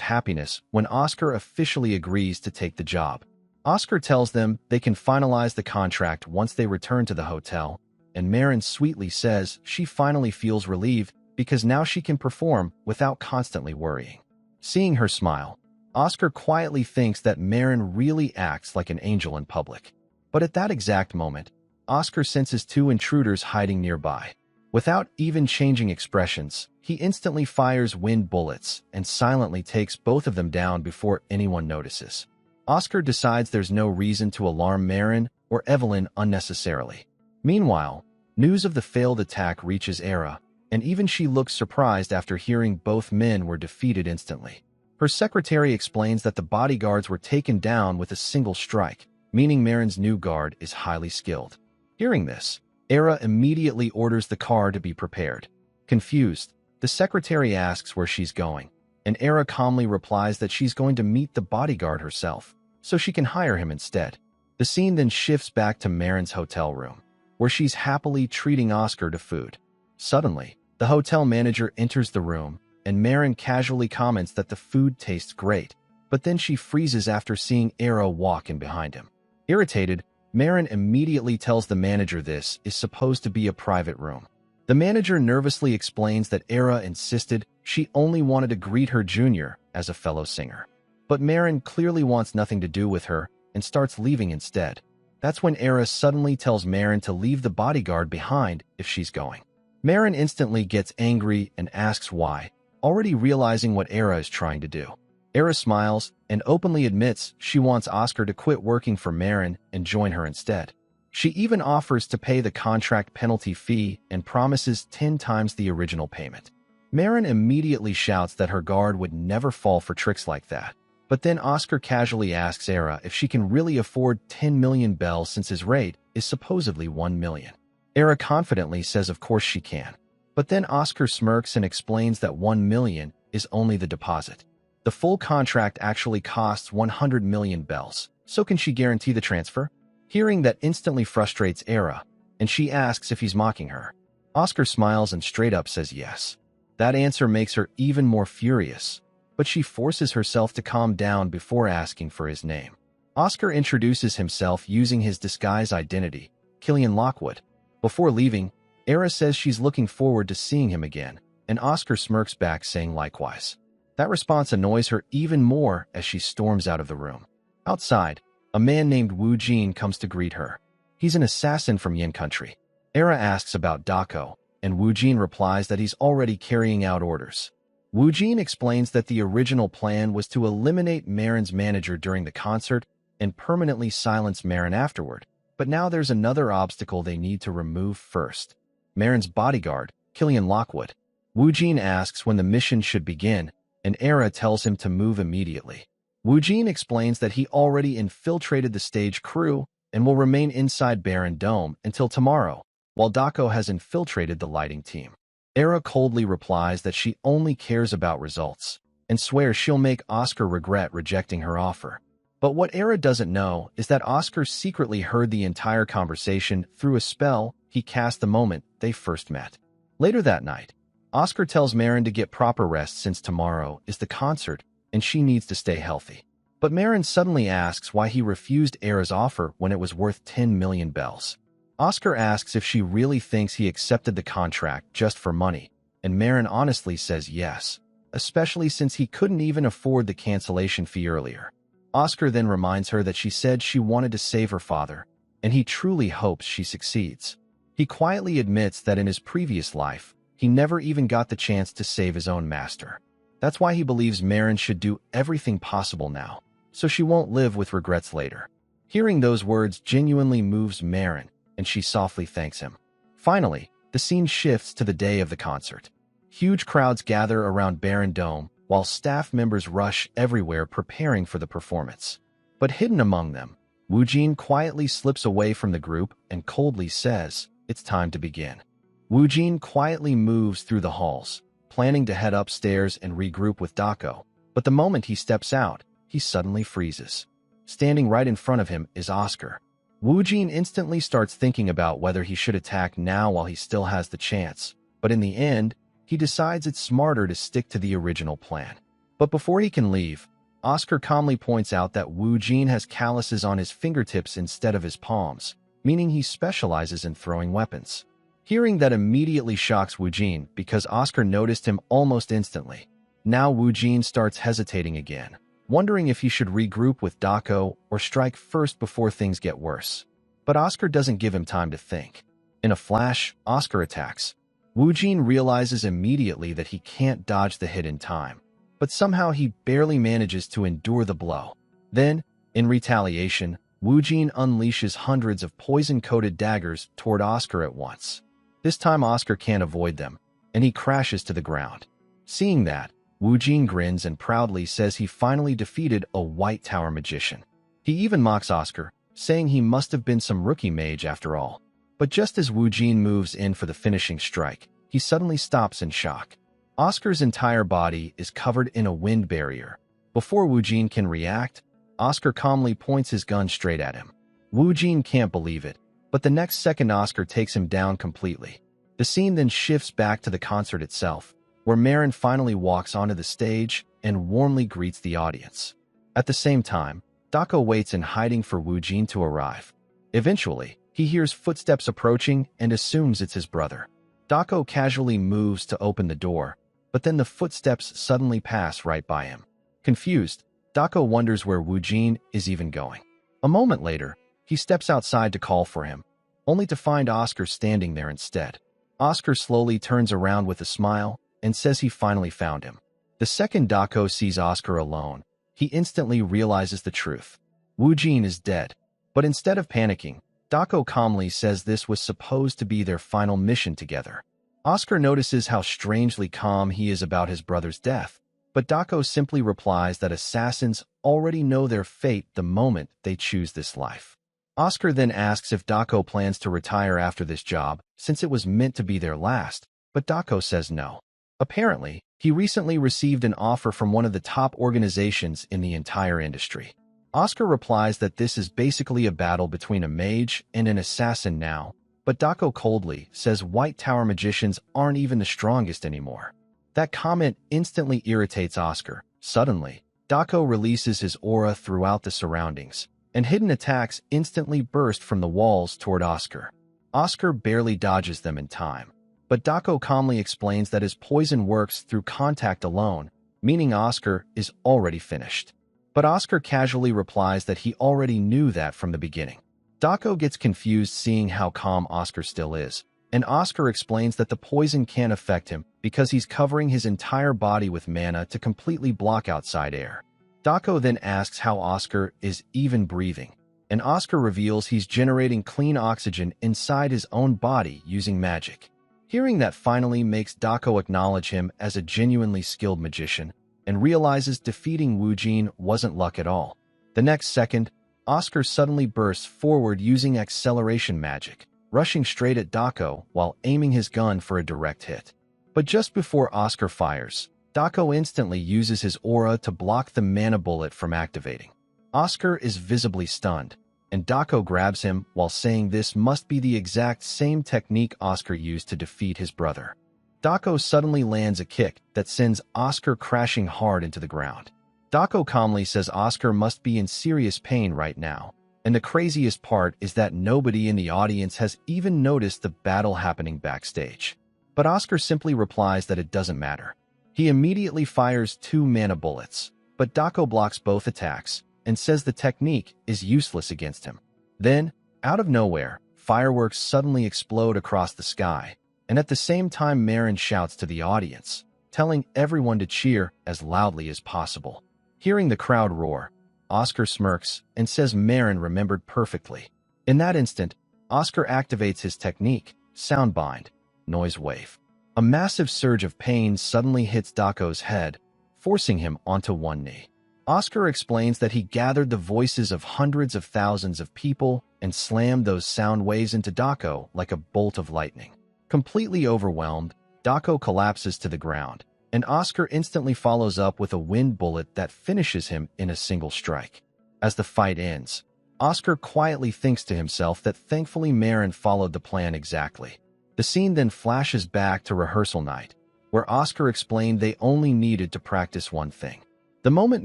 happiness when Oscar officially agrees to take the job. Oscar tells them they can finalize the contract once they return to the hotel, and Marin sweetly says she finally feels relieved because now she can perform without constantly worrying. Seeing her smile, Oscar quietly thinks that Marin really acts like an angel in public. But at that exact moment, Oscar senses 2 intruders hiding nearby. Without even changing expressions, he instantly fires wind bullets and silently takes both of them down before anyone notices. Oscar decides there's no reason to alarm Marin or Evelyn unnecessarily. Meanwhile, news of the failed attack reaches Era, and even she looks surprised after hearing both men were defeated instantly. Her secretary explains that the bodyguards were taken down with a single strike, meaning Marin's new guard is highly skilled. Hearing this, Era immediately orders the car to be prepared. Confused, the secretary asks where she's going, and Era calmly replies that she's going to meet the bodyguard herself, so she can hire him instead. The scene then shifts back to Marin's hotel room, where she's happily treating Oscar to food. Suddenly, the hotel manager enters the room, and Marin casually comments that the food tastes great, but then she freezes after seeing Era walk in behind him. Irritated, Marin immediately tells the manager this is supposed to be a private room. The manager nervously explains that Era insisted she only wanted to greet her junior as a fellow singer. But Marin clearly wants nothing to do with her and starts leaving instead. That's when Era suddenly tells Marin to leave the bodyguard behind if she's going. Marin instantly gets angry and asks why, already realizing what Era is trying to do. Era smiles and openly admits she wants Oscar to quit working for Marin and join her instead. She even offers to pay the contract penalty fee and promises 10 times the original payment. Marin immediately shouts that her guard would never fall for tricks like that. But then Oscar casually asks Era if she can really afford 10 million bells since his rate is supposedly 1 million. Era confidently says of course she can. But then Oscar smirks and explains that 1 million is only the deposit. The full contract actually costs 100 million bells, so can she guarantee the transfer? Hearing that instantly frustrates Era, and she asks if he's mocking her. Oscar smiles and straight up says yes. That answer makes her even more furious, but she forces herself to calm down before asking for his name. Oscar introduces himself using his disguise identity, Killian Lockwood. Before leaving, Era says she's looking forward to seeing him again, and Oscar smirks back saying likewise. That response annoys her even more as she storms out of the room. Outside, a man named Wu Jin comes to greet her. He's an assassin from Yin country. Era asks about Dako, and Wu Jin replies that he's already carrying out orders. Wu Jin explains that the original plan was to eliminate Marin's manager during the concert and permanently silence Marin afterward, but now there's another obstacle they need to remove first. Marin's bodyguard, Killian Lockwood. Wu Jin asks when the mission should begin, and Era tells him to move immediately. Wu Jin explains that he already infiltrated the stage crew and will remain inside Baron Dome until tomorrow, while Dako has infiltrated the lighting team. Era coldly replies that she only cares about results and swears she'll make Oscar regret rejecting her offer. But what Era doesn't know is that Oscar secretly heard the entire conversation through a spell he cast the moment they first met. Later that night, Oscar tells Marin to get proper rest since tomorrow is the concert and she needs to stay healthy. But Marin suddenly asks why he refused Era's offer when it was worth 10 million bells. Oscar asks if she really thinks he accepted the contract just for money, and Marin honestly says yes, especially since he couldn't even afford the cancellation fee earlier. Oscar then reminds her that she said she wanted to save her father, and he truly hopes she succeeds. He quietly admits that in his previous life, he never even got the chance to save his own master. That's why he believes Marin should do everything possible now, so she won't live with regrets later. Hearing those words genuinely moves Marin, and she softly thanks him. Finally, the scene shifts to the day of the concert. Huge crowds gather around Baron Dome, while staff members rush everywhere preparing for the performance. But hidden among them, Wu Jin quietly slips away from the group and coldly says, "It's time to begin." Wu Jin quietly moves through the halls, planning to head upstairs and regroup with Dako, but the moment he steps out, he suddenly freezes. Standing right in front of him is Oscar. Wu Jin instantly starts thinking about whether he should attack now while he still has the chance, but in the end, he decides it's smarter to stick to the original plan. But before he can leave, Oscar calmly points out that Wu Jin has calluses on his fingertips instead of his palms, meaning he specializes in throwing weapons. Hearing that immediately shocks Wu Jin because Oscar noticed him almost instantly. Now Wu Jin starts hesitating again, wondering if he should regroup with Dako or strike first before things get worse. But Oscar doesn't give him time to think. In a flash, Oscar attacks. Wu Jin realizes immediately that he can't dodge the hit in time, but somehow he barely manages to endure the blow. Then, in retaliation, Wu Jin unleashes hundreds of poison-coated daggers toward Oscar at once. This time Oscar can't avoid them, and he crashes to the ground. Seeing that, Wu Jin grins and proudly says he finally defeated a White Tower magician. He even mocks Oscar, saying he must have been some rookie mage after all. But just as Wu Jin moves in for the finishing strike, he suddenly stops in shock. Oscar's entire body is covered in a wind barrier. Before Wu Jin can react, Oscar calmly points his gun straight at him. Wu Jin can't believe it, but the next second Oscar takes him down completely. The scene then shifts back to the concert itself, where Marin finally walks onto the stage and warmly greets the audience. At the same time, Dako waits in hiding for Wu Jin to arrive. Eventually, he hears footsteps approaching and assumes it's his brother. Dako casually moves to open the door, but then the footsteps suddenly pass right by him. Confused, Dako wonders where Wu Jin is even going. A moment later, he steps outside to call for him, only to find Oscar standing there instead. Oscar slowly turns around with a smile and says he finally found him. The second Dako sees Oscar alone, he instantly realizes the truth. Wu Jin is dead. But instead of panicking, Dako calmly says this was supposed to be their final mission together. Oscar notices how strangely calm he is about his brother's death, but Dako simply replies that assassins already know their fate the moment they choose this life. Oscar then asks if Dako plans to retire after this job, since it was meant to be their last, but Dako says no. Apparently, he recently received an offer from one of the top organizations in the entire industry. Oscar replies that this is basically a battle between a mage and an assassin now, but Dako coldly says White Tower magicians aren't even the strongest anymore. That comment instantly irritates Oscar. Suddenly, Dako releases his aura throughout the surroundings, and hidden attacks instantly burst from the walls toward Oscar. Oscar barely dodges them in time, but Dako calmly explains that his poison works through contact alone, meaning Oscar is already finished. But Oscar casually replies that he already knew that from the beginning. Dako gets confused seeing how calm Oscar still is, and Oscar explains that the poison can't affect him because he's covering his entire body with mana to completely block outside air. Dako then asks how Oscar is even breathing, and Oscar reveals he's generating clean oxygen inside his own body using magic. Hearing that finally makes Dako acknowledge him as a genuinely skilled magician, and realizes defeating Wu Jin wasn't luck at all. The next second, Oscar suddenly bursts forward using acceleration magic, rushing straight at Dako while aiming his gun for a direct hit. But just before Oscar fires, Dako instantly uses his aura to block the mana bullet from activating. Oscar is visibly stunned, and Dako grabs him while saying this must be the exact same technique Oscar used to defeat his brother. Dako suddenly lands a kick that sends Oscar crashing hard into the ground. Dako calmly says Oscar must be in serious pain right now, and the craziest part is that nobody in the audience has even noticed the battle happening backstage. But Oscar simply replies that it doesn't matter. He immediately fires 2 mana bullets, but Dako blocks both attacks and says the technique is useless against him. Then, out of nowhere, fireworks suddenly explode across the sky, and at the same time Marin shouts to the audience, telling everyone to cheer as loudly as possible. Hearing the crowd roar, Oscar smirks and says Marin remembered perfectly. In that instant, Oscar activates his technique, Soundbind, Noise Wave. A massive surge of pain suddenly hits Dako's head, forcing him onto one knee. Oscar explains that he gathered the voices of hundreds of thousands of people and slammed those sound waves into Dako like a bolt of lightning. Completely overwhelmed, Dako collapses to the ground, and Oscar instantly follows up with a wind bullet that finishes him in a single strike. As the fight ends, Oscar quietly thinks to himself that thankfully Marin followed the plan exactly. The scene then flashes back to rehearsal night, where Oscar explained they only needed to practice one thing. The moment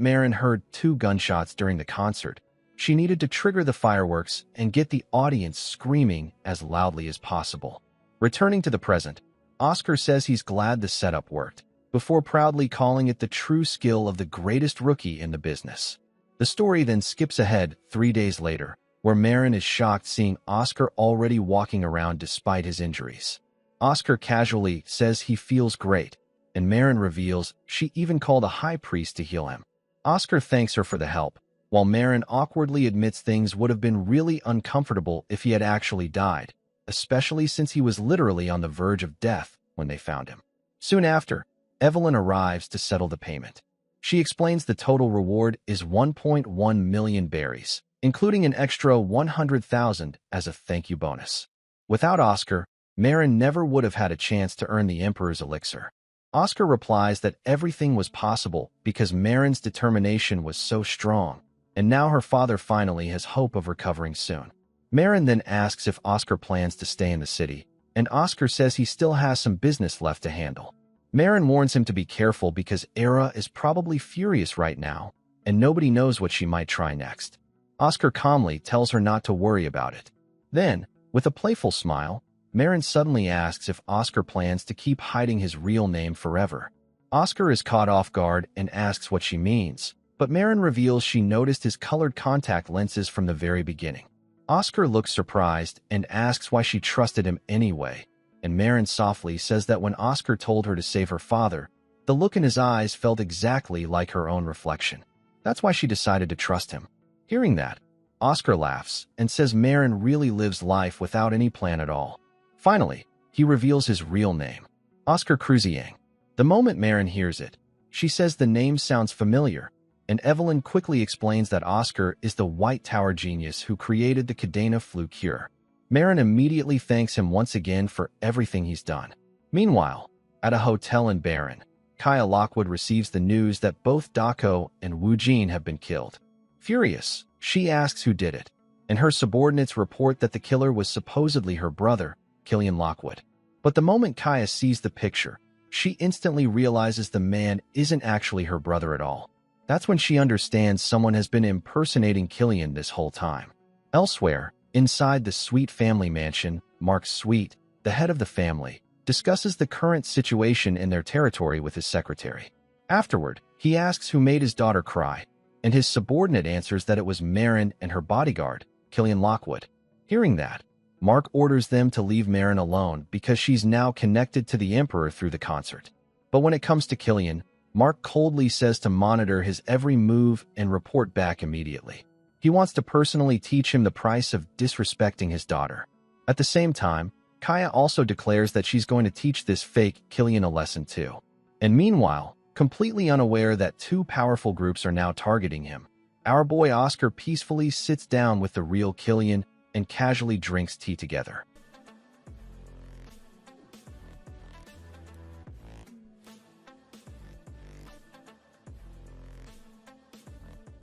Marin heard 2 gunshots during the concert, she needed to trigger the fireworks and get the audience screaming as loudly as possible. Returning to the present, Oscar says he's glad the setup worked, before proudly calling it the true skill of the greatest rookie in the business. The story then skips ahead 3 days later, where Marin is shocked seeing Oscar already walking around despite his injuries. Oscar casually says he feels great, and Marin reveals she even called a high priest to heal him. Oscar thanks her for the help, while Marin awkwardly admits things would have been really uncomfortable if he had actually died, especially since he was literally on the verge of death when they found him. Soon after, Evelyn arrives to settle the payment. She explains the total reward is 1.1 million berries, including an extra 100,000 as a thank you bonus. Without Oscar, Marin never would have had a chance to earn the Emperor's elixir. Oscar replies that everything was possible because Marin's determination was so strong, and now her father finally has hope of recovering soon. Marin then asks if Oscar plans to stay in the city, and Oscar says he still has some business left to handle. Marin warns him to be careful because Era is probably furious right now, and nobody knows what she might try next. Oscar calmly tells her not to worry about it. Then, with a playful smile, Marin suddenly asks if Oscar plans to keep hiding his real name forever. Oscar is caught off guard and asks what she means, but Marin reveals she noticed his colored contact lenses from the very beginning. Oscar looks surprised and asks why she trusted him anyway, and Marin softly says that when Oscar told her to save her father, the look in his eyes felt exactly like her own reflection. That's why she decided to trust him. Hearing that, Oscar laughs and says Marin really lives life without any plan at all. Finally, he reveals his real name, Oscar Cruziang. The moment Marin hears it, she says the name sounds familiar, and Evelyn quickly explains that Oscar is the White Tower genius who created the Cadena flu cure. Marin immediately thanks him once again for everything he's done. Meanwhile, at a hotel in Baron, Kaya Lockwood receives the news that both Dako and Wu Jin have been killed. Furious, she asks who did it, and her subordinates report that the killer was supposedly her brother, Killian Lockwood. But the moment Kaya sees the picture, she instantly realizes the man isn't actually her brother at all. That's when she understands someone has been impersonating Killian this whole time. Elsewhere, inside the Sweet family mansion, Mark Sweet, the head of the family, discusses the current situation in their territory with his secretary. Afterward, he asks who made his daughter cry, and his subordinate answers that it was Marin and her bodyguard, Killian Lockwood. Hearing that, Mark orders them to leave Marin alone because she's now connected to the Emperor through the concert. But when it comes to Killian, Mark coldly says to monitor his every move and report back immediately. He wants to personally teach him the price of disrespecting his daughter. At the same time, Kaya also declares that she's going to teach this fake Killian a lesson too. And meanwhile, completely unaware that two powerful groups are now targeting him, our boy Oscar peacefully sits down with the real Killian and casually drinks tea together.